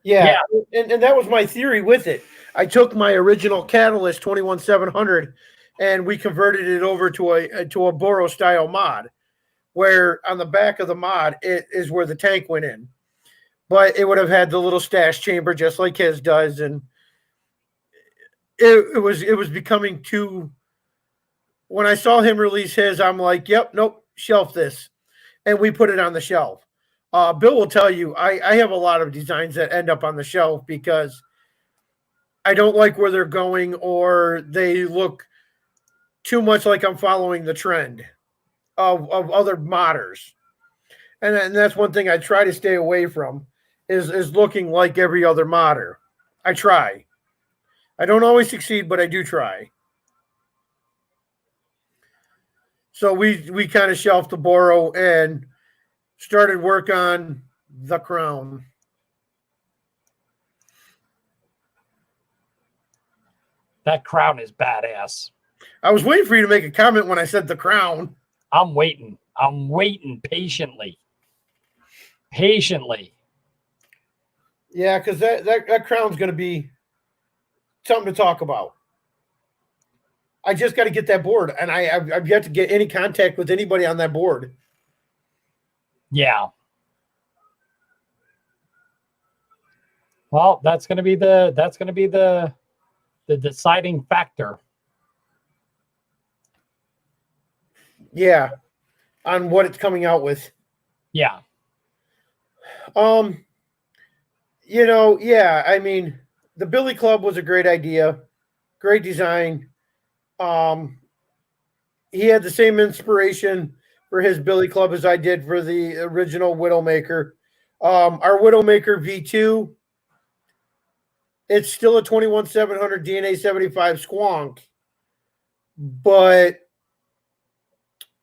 Yeah. And that was my theory with it. I took my original Catalyst 21700 and we converted it over to a Boro style mod, where on the back of the mod it is where the tank went in, but it would have had the little stash chamber just like his does, and it was becoming too. When I saw him release his, I'm like, yep, nope, shelf this, and we put it on the shelf. Bill will tell you I have a lot of designs that end up on the shelf because I don't like where they're going, or they look too much like I'm following the trend of other modders. And that's one thing I try to stay away from is looking like every other modder. I try. I don't always succeed, but I do try. So we kind of shelved the Boro and started work on the Crown. That Crown is badass. I was waiting for you to make a comment when I said the Crown. I'm waiting patiently. Yeah, because that Crown's going to be something to talk about. I just got to get that board, and I've yet to get any contact with anybody on that board. Yeah. Well, that's going to be the deciding factor. Yeah, on what it's coming out with. Yeah. Yeah, I mean, the Billy Club was a great idea, great design. He had the same inspiration for his Billy Club as I did for the original Widowmaker. Our Widowmaker V2, it's still a 21700 DNA 75 Squonk, but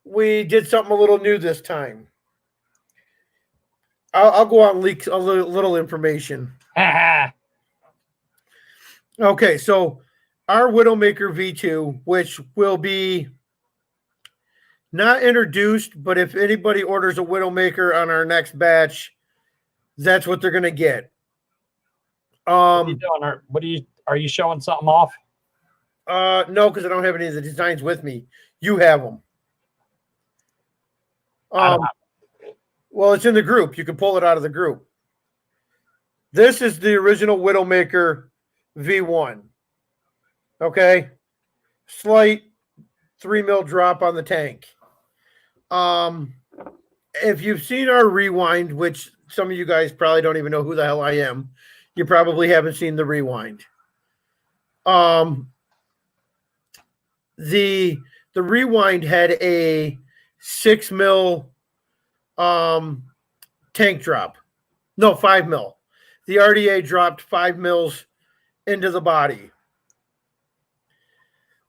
we did something a little new this time. I'll go out and leak a little information. Okay, so our Widowmaker V2, which will be not introduced, but if anybody orders a Widowmaker on our next batch, that's what they're going to get. What are you doing? Are you showing something off? No, because I don't have any of the designs with me. You have them. Well, it's in the group. You can pull it out of the group. This is the original Widowmaker V1. Okay. Slight 3 mil drop on the tank. If you've seen our rewind, which some of you guys probably don't even know who the hell I am, you probably haven't seen the rewind. The rewind had a 6 mil tank drop. No, 5 mil. The RDA dropped 5 mils into the body.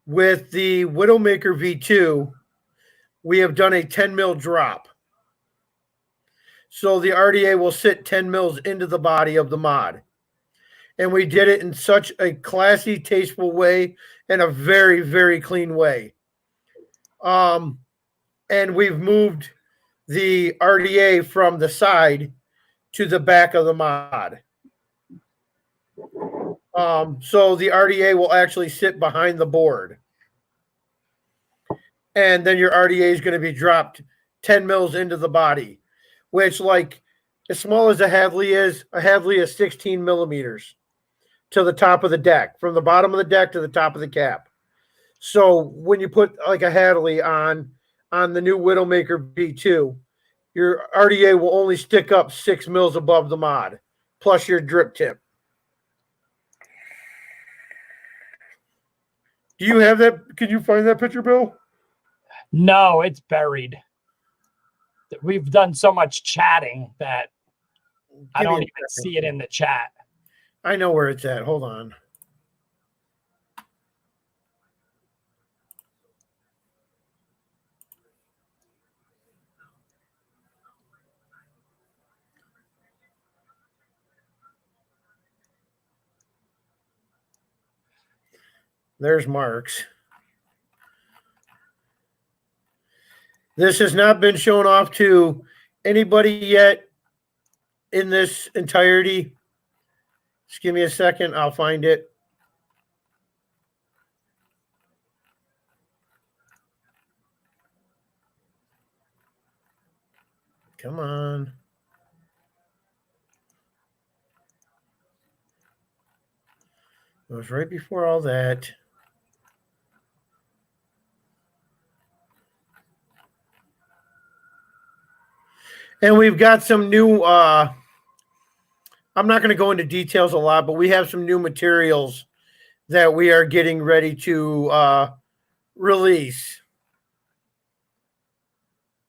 With the Widowmaker V2, we have done a 10 mil drop. So the RDA will sit 10 mils into the body of the mod. And we did it in such a classy, tasteful way and a very, very clean way. And we've moved the RDA from the side to the back of the mod. So the RDA will actually sit behind the board. And then your RDA is going to be dropped 10 mils into the body, which, like, as small as a Hadley is 16 millimeters to the top of the deck, from the bottom of the deck to the top of the cap. So when you put like a Hadley on the new Widowmaker V2, your RDA will only stick up 6 mils above the mod, plus your drip tip. Do you have that? Can you find that picture, Bill? No, it's buried. We've done so much chatting that I don't even see it in the chat. I know where it's at. Hold on. There's Mark's. This has not been shown off to anybody yet in this entirety. Just give me a second. I'll find it. Come on. It was right before all that. And we've got some new, I'm not going to go into details a lot, but we have some new materials that we are getting ready to release.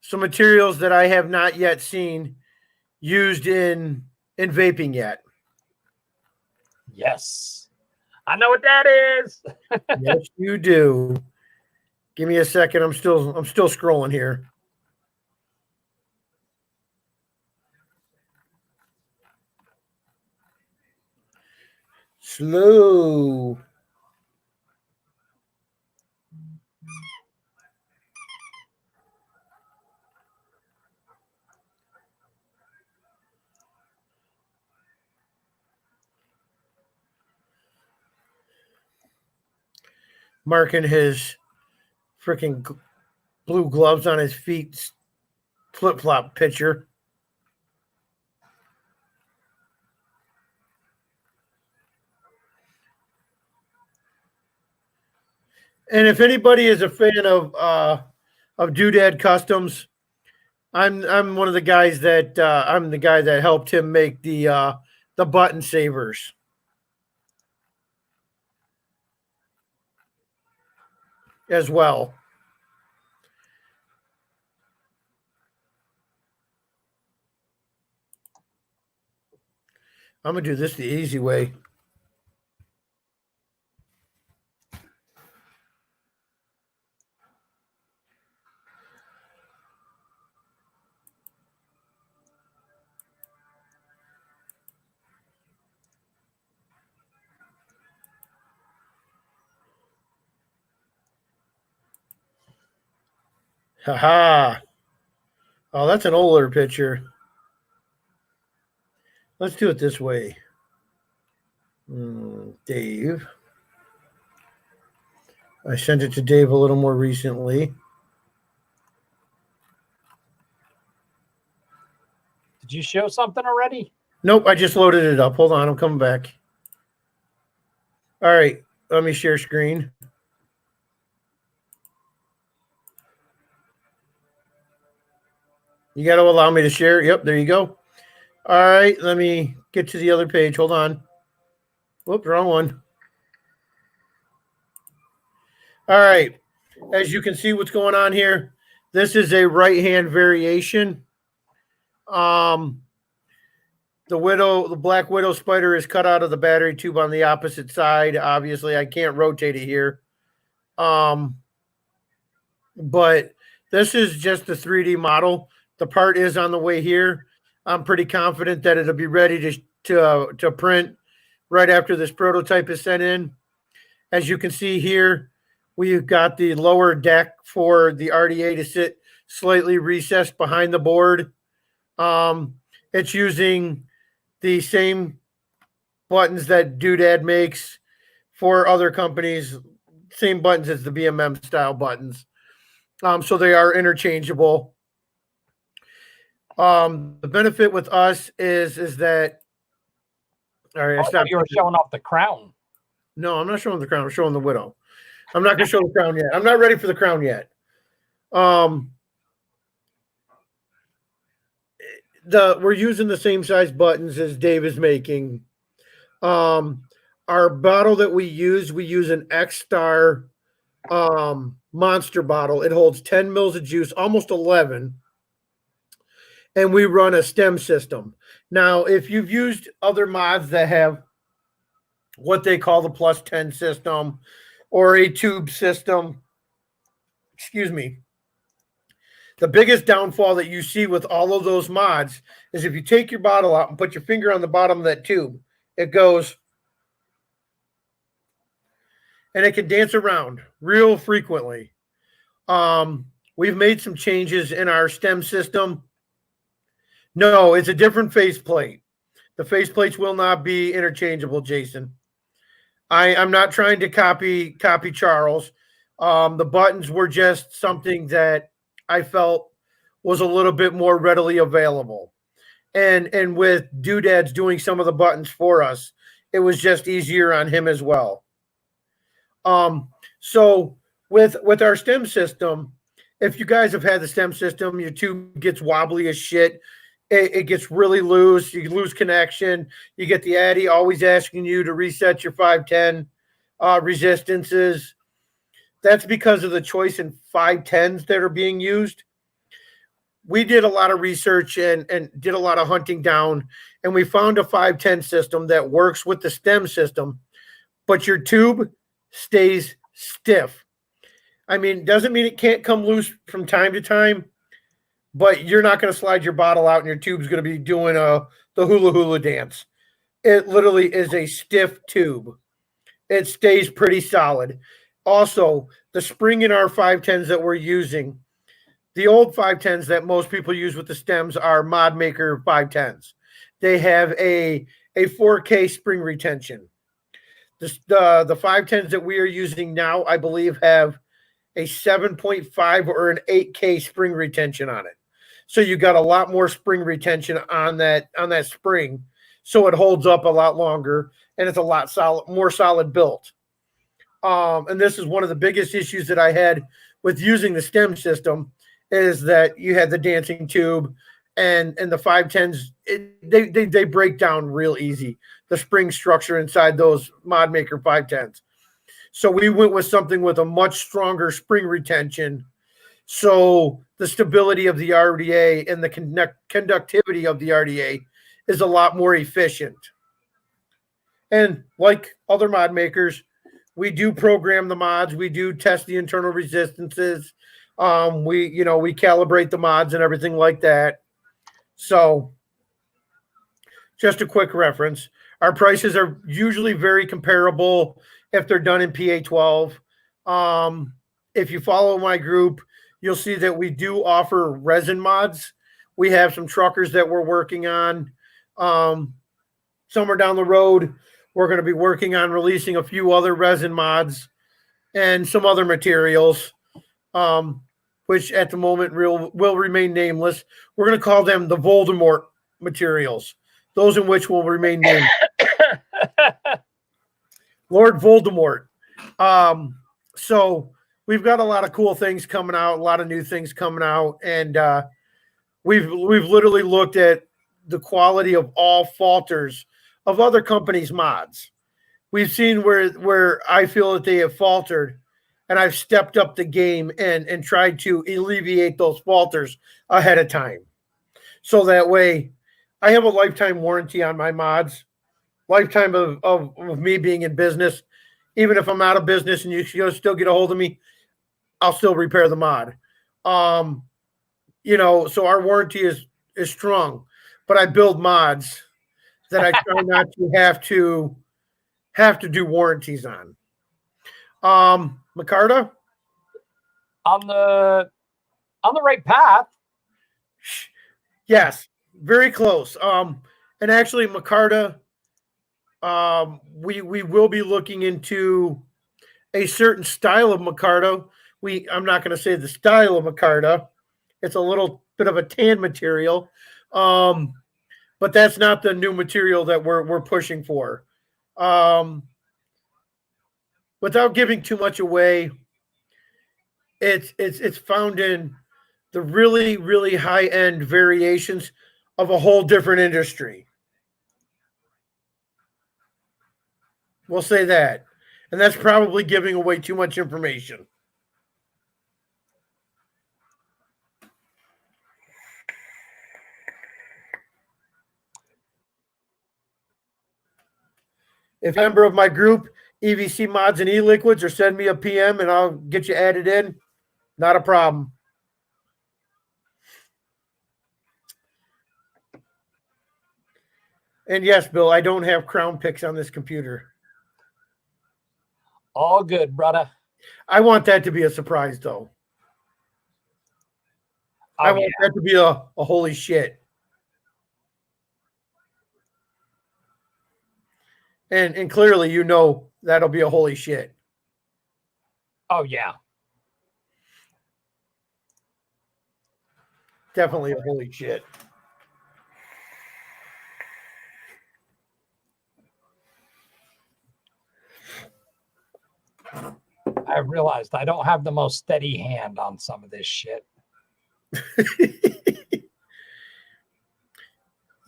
Some materials that I have not yet seen used in vaping yet. Yes. I know what that is. Yes, you do. Give me a second. I'm still scrolling here. Slow. Marking his freaking blue gloves on his feet, flip-flop picture. And if anybody is a fan of of Doodad Customs. I'm one of the guys that I'm the guy that helped him make the button savers. As well. I'm gonna do this the easy way. Haha. Oh, that's an older picture. Let's do it this way. Dave. I sent it to Dave a little more recently. Did you show something already? Nope, I just loaded it up. Hold on, I'm coming back. All right, let me share screen. You got to allow me to share. Yep, there you go. All right, let me get to the other page. Hold on. Whoops, wrong one. All right, as you can see what's going on here, this is a right-hand variation. The Black Widow spider is cut out of the battery tube on the opposite side. Obviously, I can't rotate it here. But this is just the 3D model. The part is on the way here. I'm pretty confident that it'll be ready to print right after this prototype is sent in. As you can see here, we've got the lower deck for the RDA to sit slightly recessed behind the board. It's using the same buttons that Doodad makes for other companies, same buttons as the BMM style buttons. So they are interchangeable. The benefit with us is that, all right, I stopped. You were showing off the crown. No, I'm not showing the crown. I'm showing the Widow. I'm not going to show the crown yet. I'm not ready for the crown yet. We're using the same size buttons as Dave is making. Our bottle that we use an X-Star monster bottle. It holds 10 mils of juice, almost 11. And we run a stem system. Now, if you've used other mods that have what they call the plus 10 system or a tube system, excuse me, the biggest downfall that you see with all of those mods is if you take your bottle out and put your finger on the bottom of that tube, it goes and it can dance around real frequently. We've made some changes in our stem system. No, it's a different faceplate. The faceplates will not be interchangeable, Jason. I'm not trying to copy Charles. The buttons were just something that I felt was a little bit more readily available. And with Doodad's doing some of the buttons for us, it was just easier on him as well. So with our stem system, if you guys have had the stem system, your tube gets wobbly as shit. It gets really loose. You lose connection. You get the Addy always asking you to reset your 510 resistances. That's because of the choice in 510s that are being used. We did a lot of research and did a lot of hunting down, and we found a 510 system that works with the stem system, but your tube stays stiff. I mean, doesn't mean it can't come loose from time to time, but you're not going to slide your bottle out and your tube's going to be doing the hula hula dance. It literally is a stiff tube. It stays pretty solid. Also, the spring in our 510s that we're using, the old 510s that most people use with the stems are Mod Maker 510s. They have a 4K spring retention. The 510s that we are using now, I believe, have a 7.5 or an 8K spring retention on it. So you got a lot more spring retention on that spring. So it holds up a lot longer and it's a lot more solid built. And this is one of the biggest issues that I had with using the stem system is that you had the dancing tube and the 510s. They break down real easy, the spring structure inside those Mod Maker 510s. So we went with something with a much stronger spring retention. So the stability of the RDA and the conductivity of the RDA is a lot more efficient. And like other mod makers, we do program the mods. We do test the internal resistances. We calibrate the mods and everything like that. So just a quick reference. Our prices are usually very comparable if they're done in PA12. If you follow my group, you'll see that we do offer resin mods. We have some truckers that we're working on. Somewhere down the road, we're going to be working on releasing a few other resin mods and some other materials, which at the moment will remain nameless. We're going to call them the Voldemort materials, those in which will remain nameless. Lord Voldemort. So we've got a lot of cool things coming out, a lot of new things coming out, and we've literally looked at the quality of all falters of other companies' mods. We've seen where I feel that they have faltered, and I've stepped up the game and tried to alleviate those falters ahead of time. So that way I have a lifetime warranty on my mods, lifetime of me being in business. Even if I'm out of business and you still get a hold of me, I'll still repair the mod. So our warranty is strong, but I build mods that I try not to have to do warranties on. Macarta? On the right path. Yes, very close. And actually Macarta, we will be looking into a certain style of micarta. I'm not going to say the style of micarta. It's a little bit of a tan material, but that's not the new material that we're pushing for. Without giving too much away, it's found in the really, really high end variations of a whole different industry. We'll say that. And that's probably giving away too much information. If you're a member of my group, EVC Mods and E-Liquids, or send me a PM and I'll get you added in, not a problem. And yes, Bill, I don't have crown picks on this computer. All good, brother. I want that to be a surprise, though. I want that to be a holy shit. And clearly, that'll be a holy shit. Oh, yeah. Definitely a holy shit. I realized I don't have the most steady hand on some of this shit.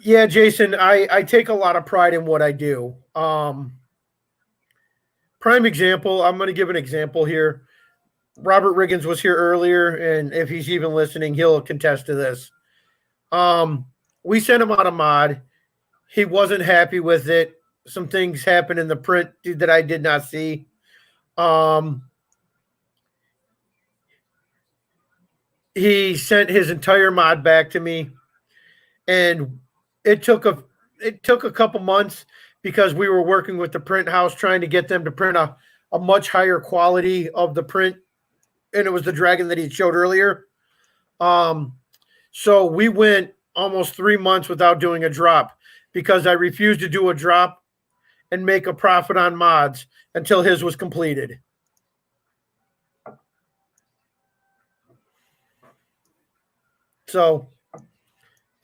Yeah, Jason, I take a lot of pride in what I do. Prime example, I'm going to give an example here. Robert Riggins was here earlier, and if he's even listening, he'll contest to this. We sent him out a mod. He wasn't happy with it. Some things happened in the print that I did not see. He sent his entire mod back to me, and it took a couple months because we were working with the print house trying to get them to print a much higher quality of the print, and it was the dragon that he showed earlier. So we went almost 3 months without doing a drop because I refused to do a drop and make a profit on mods until his was completed. So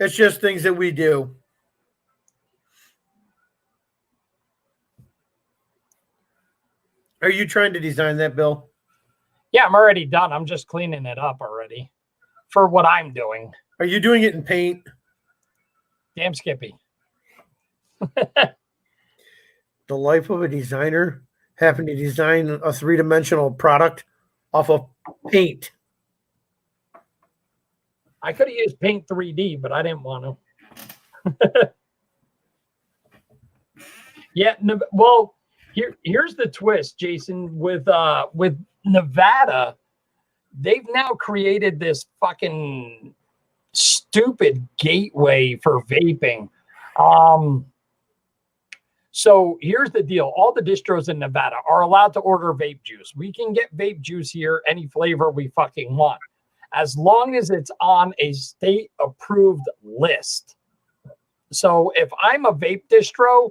it's just things that we do. Are you trying to design that, Bill? Yeah, I'm already done. I'm just cleaning it up already for what I'm doing. Are you doing it in paint? Damn Skippy. The life of a designer having to design a three-dimensional product off of paint. I could have used Paint 3D, but I didn't want to. Yeah, well, here's the twist, Jason. With Nevada, they've now created this fucking stupid gateway for vaping. So here's the deal. All the distros in Nevada are allowed to order vape juice. We can get vape juice here, any flavor we fucking want, as long as it's on a state approved list. So if I'm a vape distro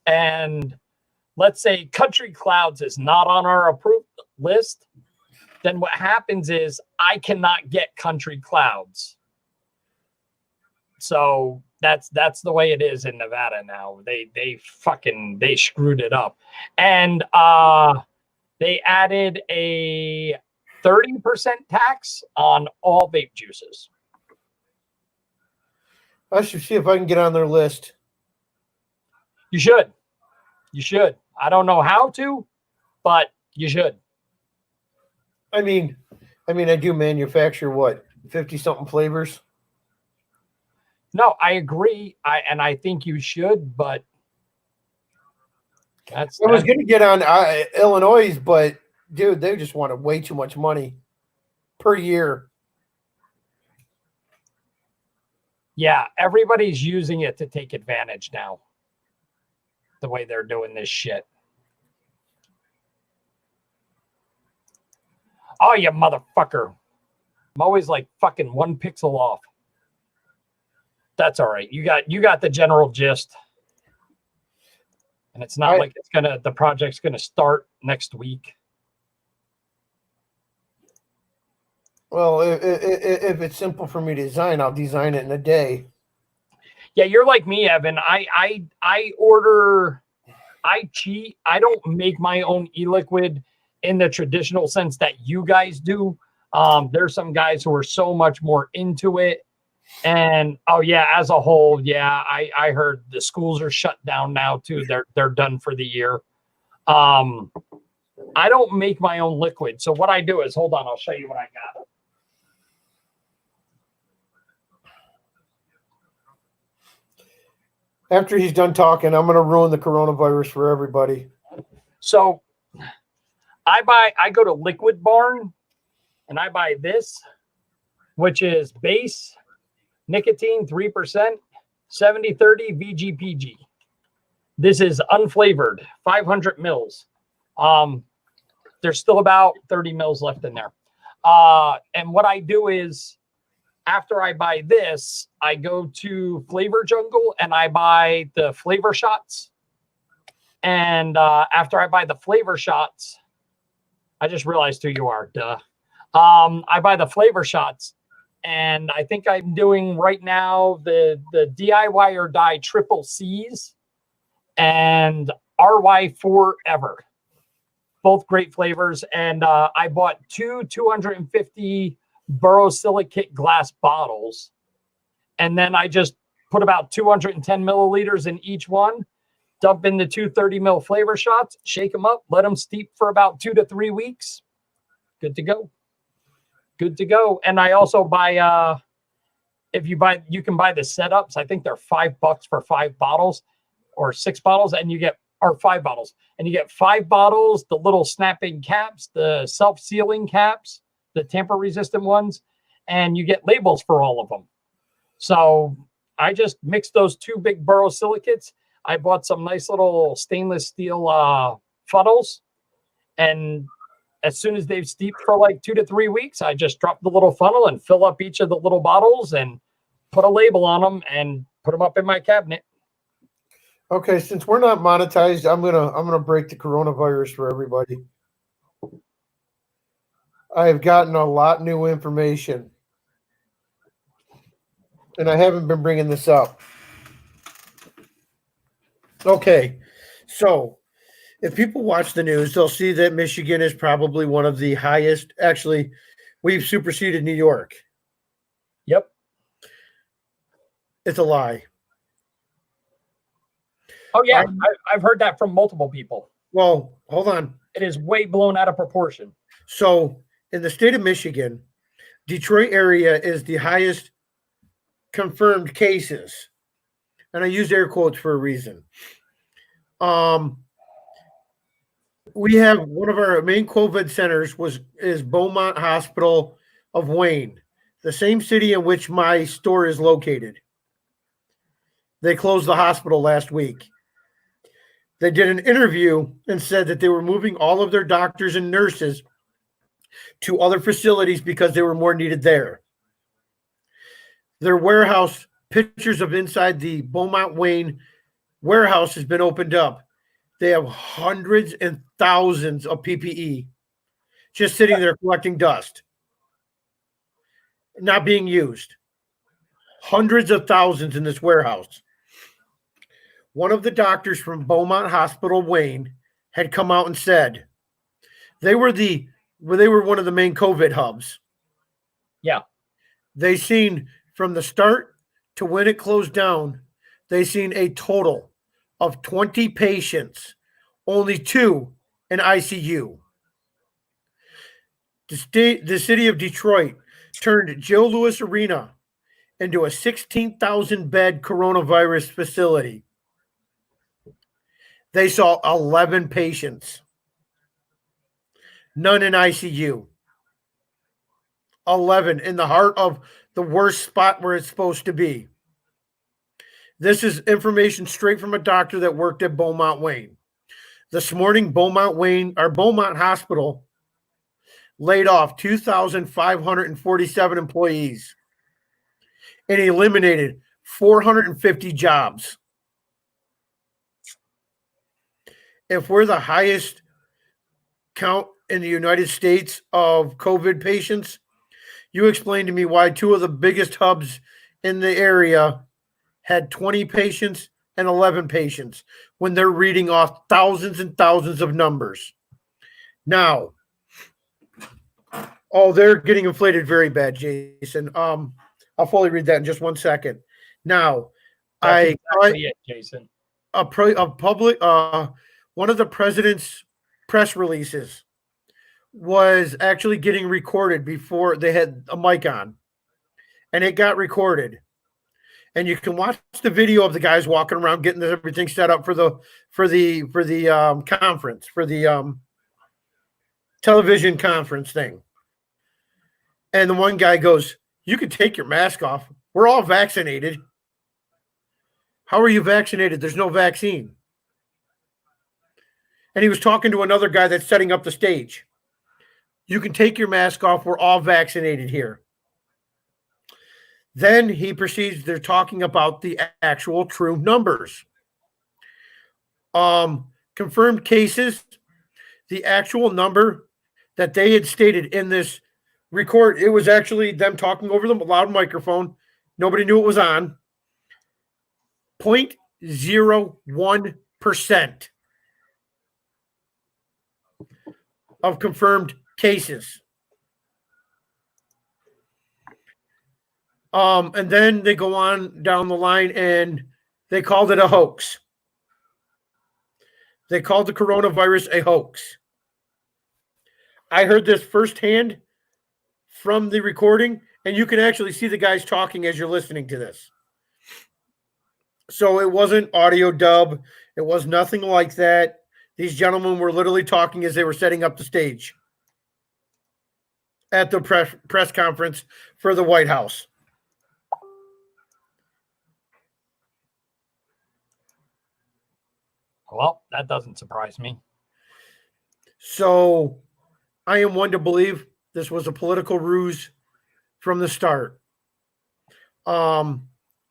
and let's say Country Clouds is not on our approved list, then what happens is I cannot get Country Clouds. So that's the way it is in Nevada now. They screwed it up. And they added a 30% tax on all vape juices. I should see if I can get on their list. You should. You should. I don't know how to, but you should. I mean, I do manufacture what, 50-something flavors? No, I agree. I think you should, but I was going to get on Illinois, but dude, they just wanted way too much money per year. Yeah, everybody's using it to take advantage now. The way they're doing this shit. Oh, you motherfucker. I'm always like fucking 1 pixel off. That's all right. You got the general gist. And it's not like the project's gonna start next week. Well, if it's simple for me to design, I'll design it in a day. Yeah, you're like me, Evan. I cheat. I don't make my own e-liquid in the traditional sense that you guys do. There's some guys who are so much more into it. And oh yeah, as a whole, yeah, I heard the schools are shut down now too. They're done for the year. I don't make my own liquid. So what I do is, hold on, I'll show you what I got. After he's done talking, I'm going to ruin the coronavirus for everybody. So I go to Liquid Barn and I buy this, which is base nicotine 3%, 70-30 VGPG. This is unflavored, 500 mils. There's still about 30 mils left in there. And what I do is, after I buy this, I go to Flavor Jungle and I buy the flavor shots. And after I buy the flavor shots, I just realized who you are, duh. I buy the flavor shots, and I think I'm doing right now the DIY or Die Triple C's and RY Forever. Both great flavors. And I bought 250 borosilicate glass bottles. And then I just put about 210 milliliters in each one, dump in the 230 mil flavor shots, shake them up, let them steep for about 2 to 3 weeks. Good to go. Good to go. And I also buy, you can buy the setups. I think they're $5 for 5 bottles or 6 bottles, and you get, or 5 bottles, and you get 5 bottles, the little snapping caps, the self-sealing caps, the tamper-resistant ones, and you get labels for all of them. So I just mixed those 2 big borosilicates. I bought some nice little stainless steel funnels, and as soon as they've steeped for like 2 to 3 weeks, I just drop the little funnel and fill up each of the little bottles and put a label on them and put them up in my cabinet. Okay, since we're not monetized, I'm gonna break the coronavirus for everybody. I have gotten a lot new information, and I haven't been bringing this up. Okay, so if people watch the news, they'll see that Michigan is probably one of the highest. Actually, we've superseded New York. Yep. It's a lie. Oh yeah, I've heard that from multiple people. Well, hold on. It is way blown out of proportion. So in the state of Michigan, Detroit area is the highest confirmed cases. And I use air quotes for a reason. We have one of our main COVID centers is Beaumont Hospital of Wayne, the same city in which my store is located. They closed the hospital last week. They did an interview and said that they were moving all of their doctors and nurses to other facilities because they were more needed there. Their warehouse, pictures of inside the Beaumont Wayne warehouse has been opened up. They have hundreds and thousands of PPE just sitting there collecting dust, not being used. Hundreds of thousands in this warehouse. One of the doctors from Beaumont Hospital Wayne had come out and said they were one of the main COVID hubs. Yeah. They seen from the start to when it closed down, they seen a total of 20 patients, only 2 in ICU. The city of Detroit turned Joe Louis Arena into a 16,000 bed coronavirus facility. They saw 11 patients, none in ICU. 11 in the heart of the worst spot where it's supposed to be. This is information straight from a doctor that worked at Beaumont Wayne. This morning, Beaumont Hospital laid off 2,547 employees and eliminated 450 jobs. If we're the highest count in the United States of COVID patients, you explain to me why 2 of the biggest hubs in the area had 20 patients and 11 patients when they're reading off thousands and thousands of numbers. Now, they're getting inflated very bad, Jason. I'll fully read that in just 1 second. Now, That's exactly it, Jason. One of the president's press releases was actually getting recorded before they had a mic on, and it got recorded. And you can watch the video of the guys walking around getting everything set up for the conference, for the television conference thing. And the one guy goes, "You can take your mask off. We're all vaccinated." "How are you vaccinated? There's no vaccine." And he was talking to another guy that's setting up the stage. "You can take your mask off. We're all vaccinated here." Then he proceeds, they're talking about the actual true numbers. Confirmed cases, the actual number that they had stated in this record, it was actually them talking over the loud microphone. Nobody knew it was on. 0.01% of confirmed cases. And then they go on down the line and they called it a hoax. They called the coronavirus a hoax. I heard this firsthand from the recording, and you can actually see the guys talking as you're listening to this. So it wasn't audio dub. It was nothing like that. These gentlemen were literally talking as they were setting up the stage at the press conference for the White House. Well, that doesn't surprise me. So I am one to believe this was a political ruse from the start. I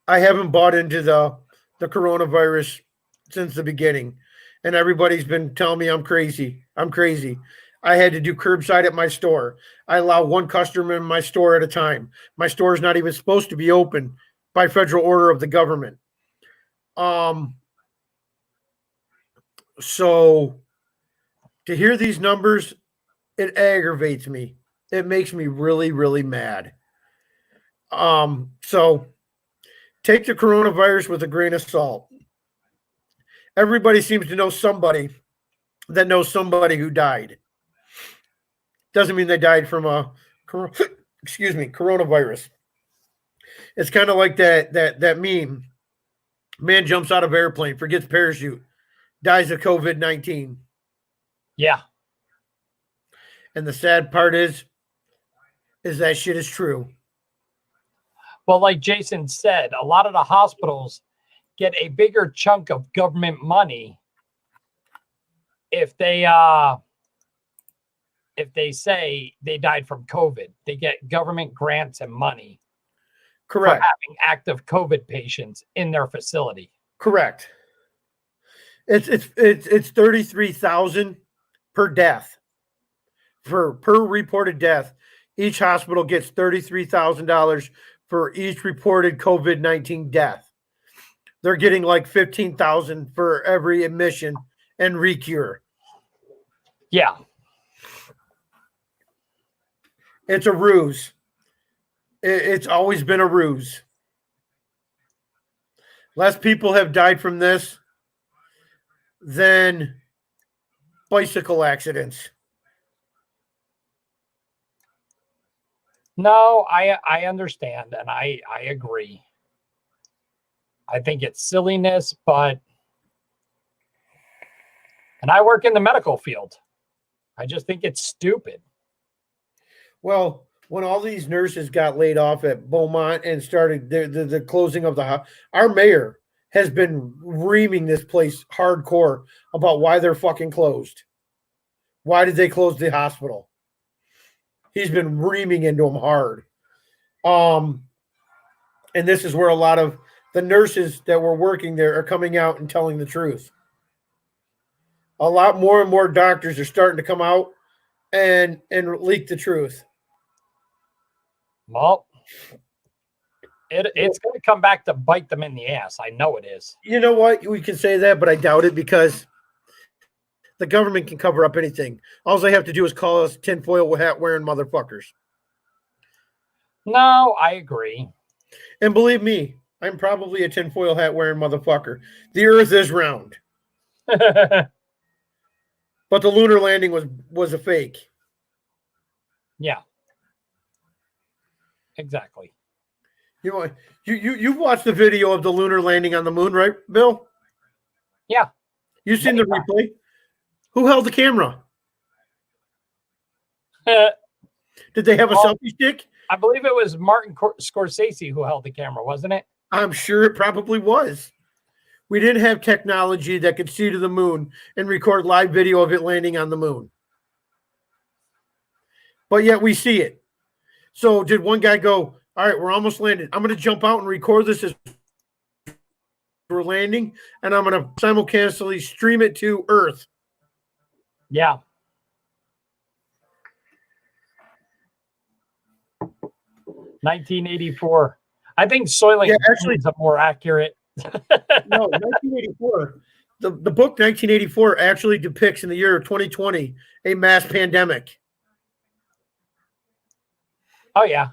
haven't bought into the coronavirus since the beginning, and everybody's been telling me I'm crazy. I'm crazy. I had to do curbside at my store. I allow one customer in my store at a time. My store is not even supposed to be open by federal order of the government. So to hear these numbers, it aggravates me. It makes me really, really mad. So take the coronavirus with a grain of salt. Everybody seems to know somebody that knows somebody who died. Doesn't mean they died from a coronavirus. It's kind of like that meme. Man jumps out of airplane, forgets parachute, dies of COVID-19. Yeah. And the sad part is that shit is true. Well, like Jason said, a lot of the hospitals get a bigger chunk of government money if they say they died from COVID. They get government grants and money. Correct. For having active COVID patients in their facility. Correct. It's 33,000 per death. Per reported death. Each hospital gets $33,000 for each reported COVID-19 death. They're getting like 15,000 for every admission and recure. Yeah. It's a ruse. It's always been a ruse. Less people have died from this than bicycle accidents. No, I understand, and I agree. I think it's silliness, and I work in the medical field. I just think it's stupid. Well, when all these nurses got laid off at Beaumont and started the closing of the house, our mayor has been reaming this place hardcore about why they're fucking closed. Why did they close the hospital? He's been reaming into them hard. And this is where a lot of the nurses that were working there are coming out and telling the truth. A lot more and more doctors are starting to come out and leak the truth. Well, it's going to come back to bite them in the ass. I know it is. You know what? We can say that, but I doubt it because the government can cover up anything. All they have to do is call us tinfoil hat wearing motherfuckers. No, I agree. And believe me, I'm probably a tinfoil hat wearing motherfucker. The earth is round. But the lunar landing was a fake. Yeah. Exactly. You've watched the video of the lunar landing on the moon, right, Bill? Yeah. You've seen the replay? Who held the camera? Did they have a selfie stick? I believe it was Martin Scorsese who held the camera, wasn't it? I'm sure it probably was. We didn't have technology that could see to the moon and record live video of it landing on the moon. But yet we see it. So did one guy go, all right, we're almost landed. I'm going to jump out and record this as we're landing, and I'm going to simultaneously stream it to Earth. Yeah. $1984. I think Soylent actually is a more accurate. No, 1984. The book 1984 actually depicts in the year of 2020 a mass pandemic. Oh, yeah.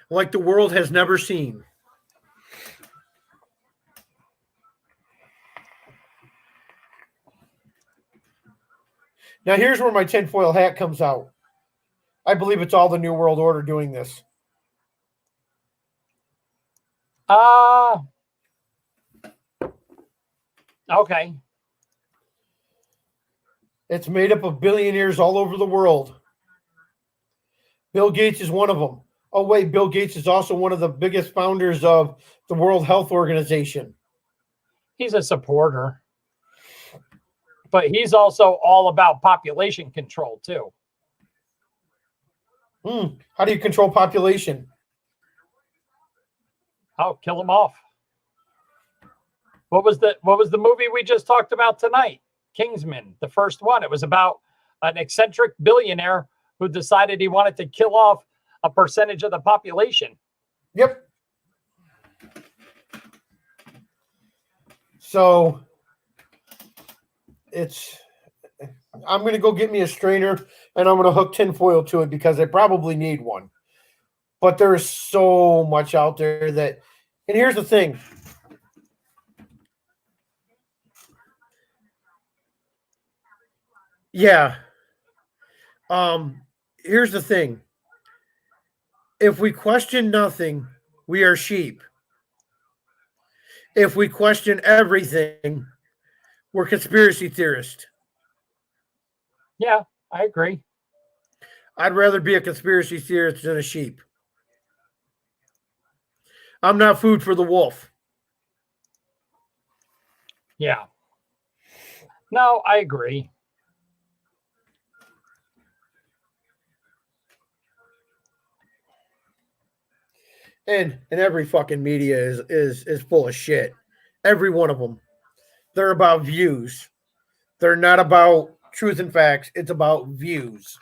Like the world has never seen. Now, here's where my tinfoil hat comes out. I believe it's all the New World Order doing this. Okay. It's made up of billionaires all over the world. Bill Gates is one of them. Oh, wait, Bill Gates is also one of the biggest founders of the World Health Organization. He's a supporter. But he's also all about population control, too. How do you control population? Oh, kill them off. What was the movie we just talked about tonight? Kingsman, the first one. It was about an eccentric billionaire who decided he wanted to kill off a percentage of the population. Yep. So I'm going to go get me a strainer and I'm going to hook tinfoil to it because I probably need one. But there is so much out there that, and here's the thing. Yeah. Here's the thing. If we question nothing, we are sheep. If we question everything, we're conspiracy theorists. Yeah, I agree. I'd rather be a conspiracy theorist than a sheep. I'm not food for the wolf. Yeah. No, I agree. And every fucking media is full of shit. Every one of them. They're about views. They're not about truth and facts. It's about views.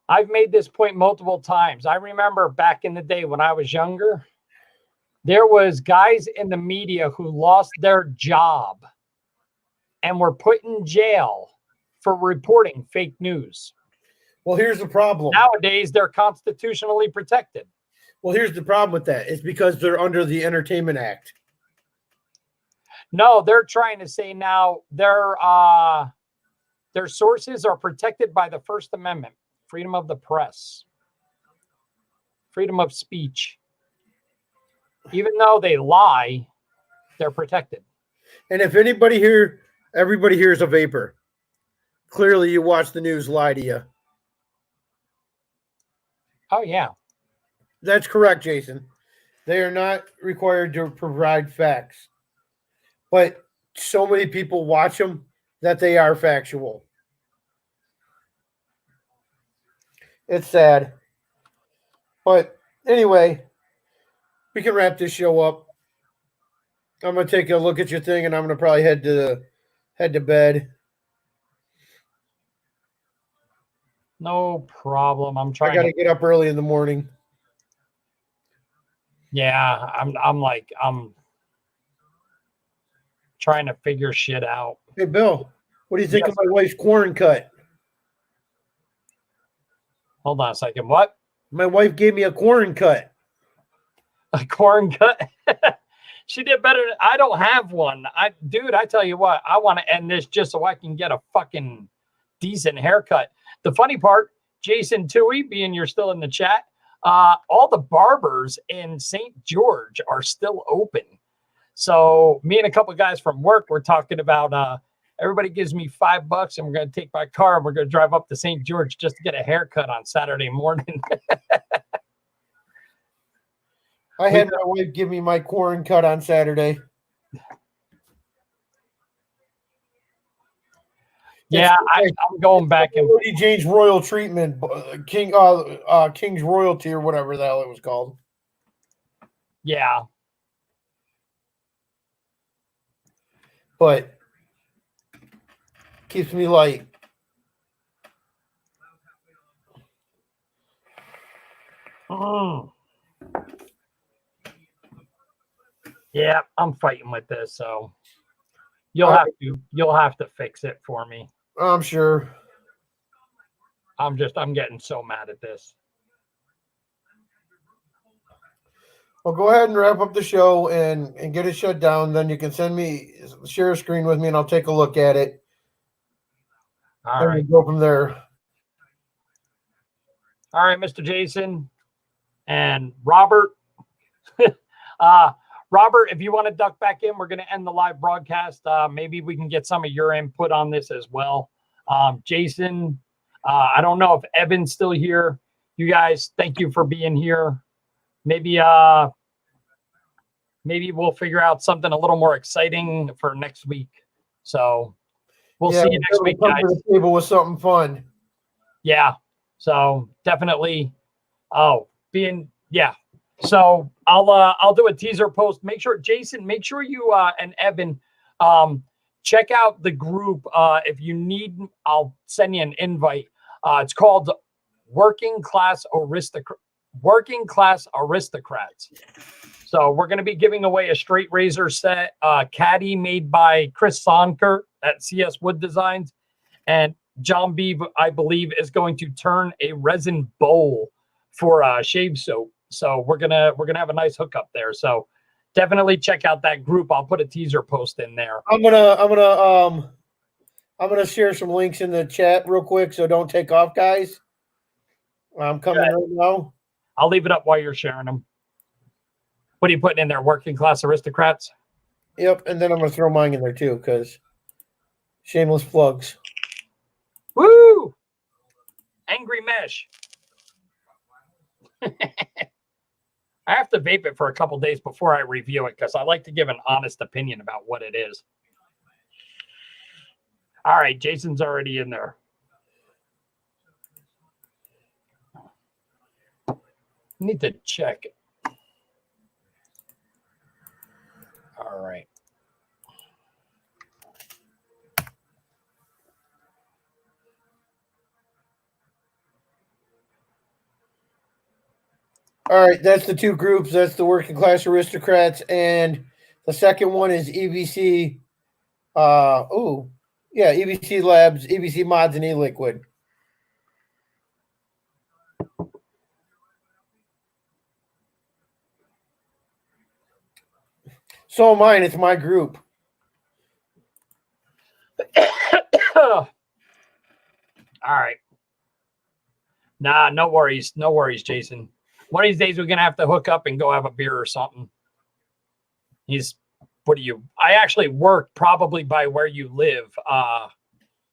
I've made this point multiple times. I remember back in the day when I was younger, there was guys in the media who lost their job and were put in jail for reporting fake news. Well, here's the problem. Nowadays, they're constitutionally protected. Well, here's the problem with that. It's because they're under the Entertainment Act. No, they're trying to say now their sources are protected by the First Amendment, freedom of the press, freedom of speech. Even though they lie, they're protected. And if anybody here, everybody here is a vapor. Clearly, you watch the news lie to you. Oh, yeah. That's correct, Jason. They are not required to provide facts. But so many people watch them that they are factual. It's sad. But anyway, we can wrap this show up. I'm going to take a look at your thing and I'm going to probably head to bed. No problem. I'm I trying got to get up early in the morning. Yeah, I'm trying to figure shit out. Hey, Bill, what do you think Yes. of my wife's corn cut? Hold on a second. What? My wife gave me a corn cut. A corn cut? She did better. I don't have one. Dude, I tell you what, I want to end this just so I can get a fucking decent haircut. The funny part, Jason Tui, being you're still in the chat, all the barbers in St. George are still open. So me and a couple of guys from work were talking about everybody gives me $5 and we're going to take my car and we're going to drive up to St. George just to get a haircut on Saturday morning. I had my wife give me my corn cut on Saturday. Yeah, I'm going back and James Royal treatment, King's Royalty or whatever the hell it was called. Yeah. But keeps me light. Yeah, I'm fighting with this, so you'll have to fix it for me. I'm sure. I'm getting so mad at this. Well, go ahead and wrap up the show and get it shut down. Then you can share a screen with me, and I'll take a look at it. All right. We'll go from there. All right, Mr. Jason and Robert. Robert, if you want to duck back in, we're going to end the live broadcast. Maybe we can get some of your input on this as well. Jason, I don't know if Evan's still here. You guys, thank you for being here. Maybe we'll figure out something a little more exciting for next week. So we'll see you next week, guys. To the table with something fun. Yeah. So definitely. So I'll do a teaser post. Make sure, Jason, you and Evan check out the group. If you need, I'll send you an invite. It's called Working Class Aristocrats. So we're going to be giving away a straight razor set caddy made by Chris Sonker at CS Wood Designs. And John B, I believe, is going to turn a resin bowl for shave soap. So we're gonna have a nice hookup there. So definitely check out that group. I'll put a teaser post in there. I'm gonna share some links in the chat real quick, so don't take off, guys. I'm coming right now. I'll leave it up while you're sharing them. What are you putting in there? Working class aristocrats? Yep, and then I'm gonna throw mine in there too, because shameless plugs. Woo! Angry mesh. I have to vape it for a couple days before I review it because I like to give an honest opinion about what it is. All right, Jason's already in there. Need to check. All right. All right, that's the two groups. That's the working class aristocrats, and the second one is EBC. EBC Labs, EBC Mods, and E-Liquid. So mine, it's my group. All right. Nah, no worries. No worries, Jason. One of these days we're gonna have to hook up and go have a beer or something. I actually work probably by where you live.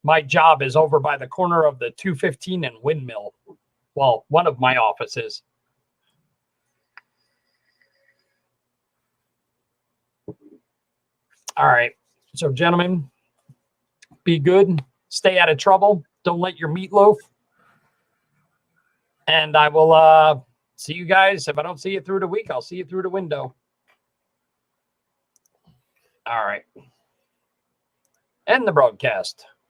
My job is over by the corner of the 215 and Windmill. Well, one of my offices. All right. So, gentlemen, be good. Stay out of trouble. Don't let your meatloaf. And I will see you guys. If I don't see you through the week, I'll see you through the window. All right. End the broadcast.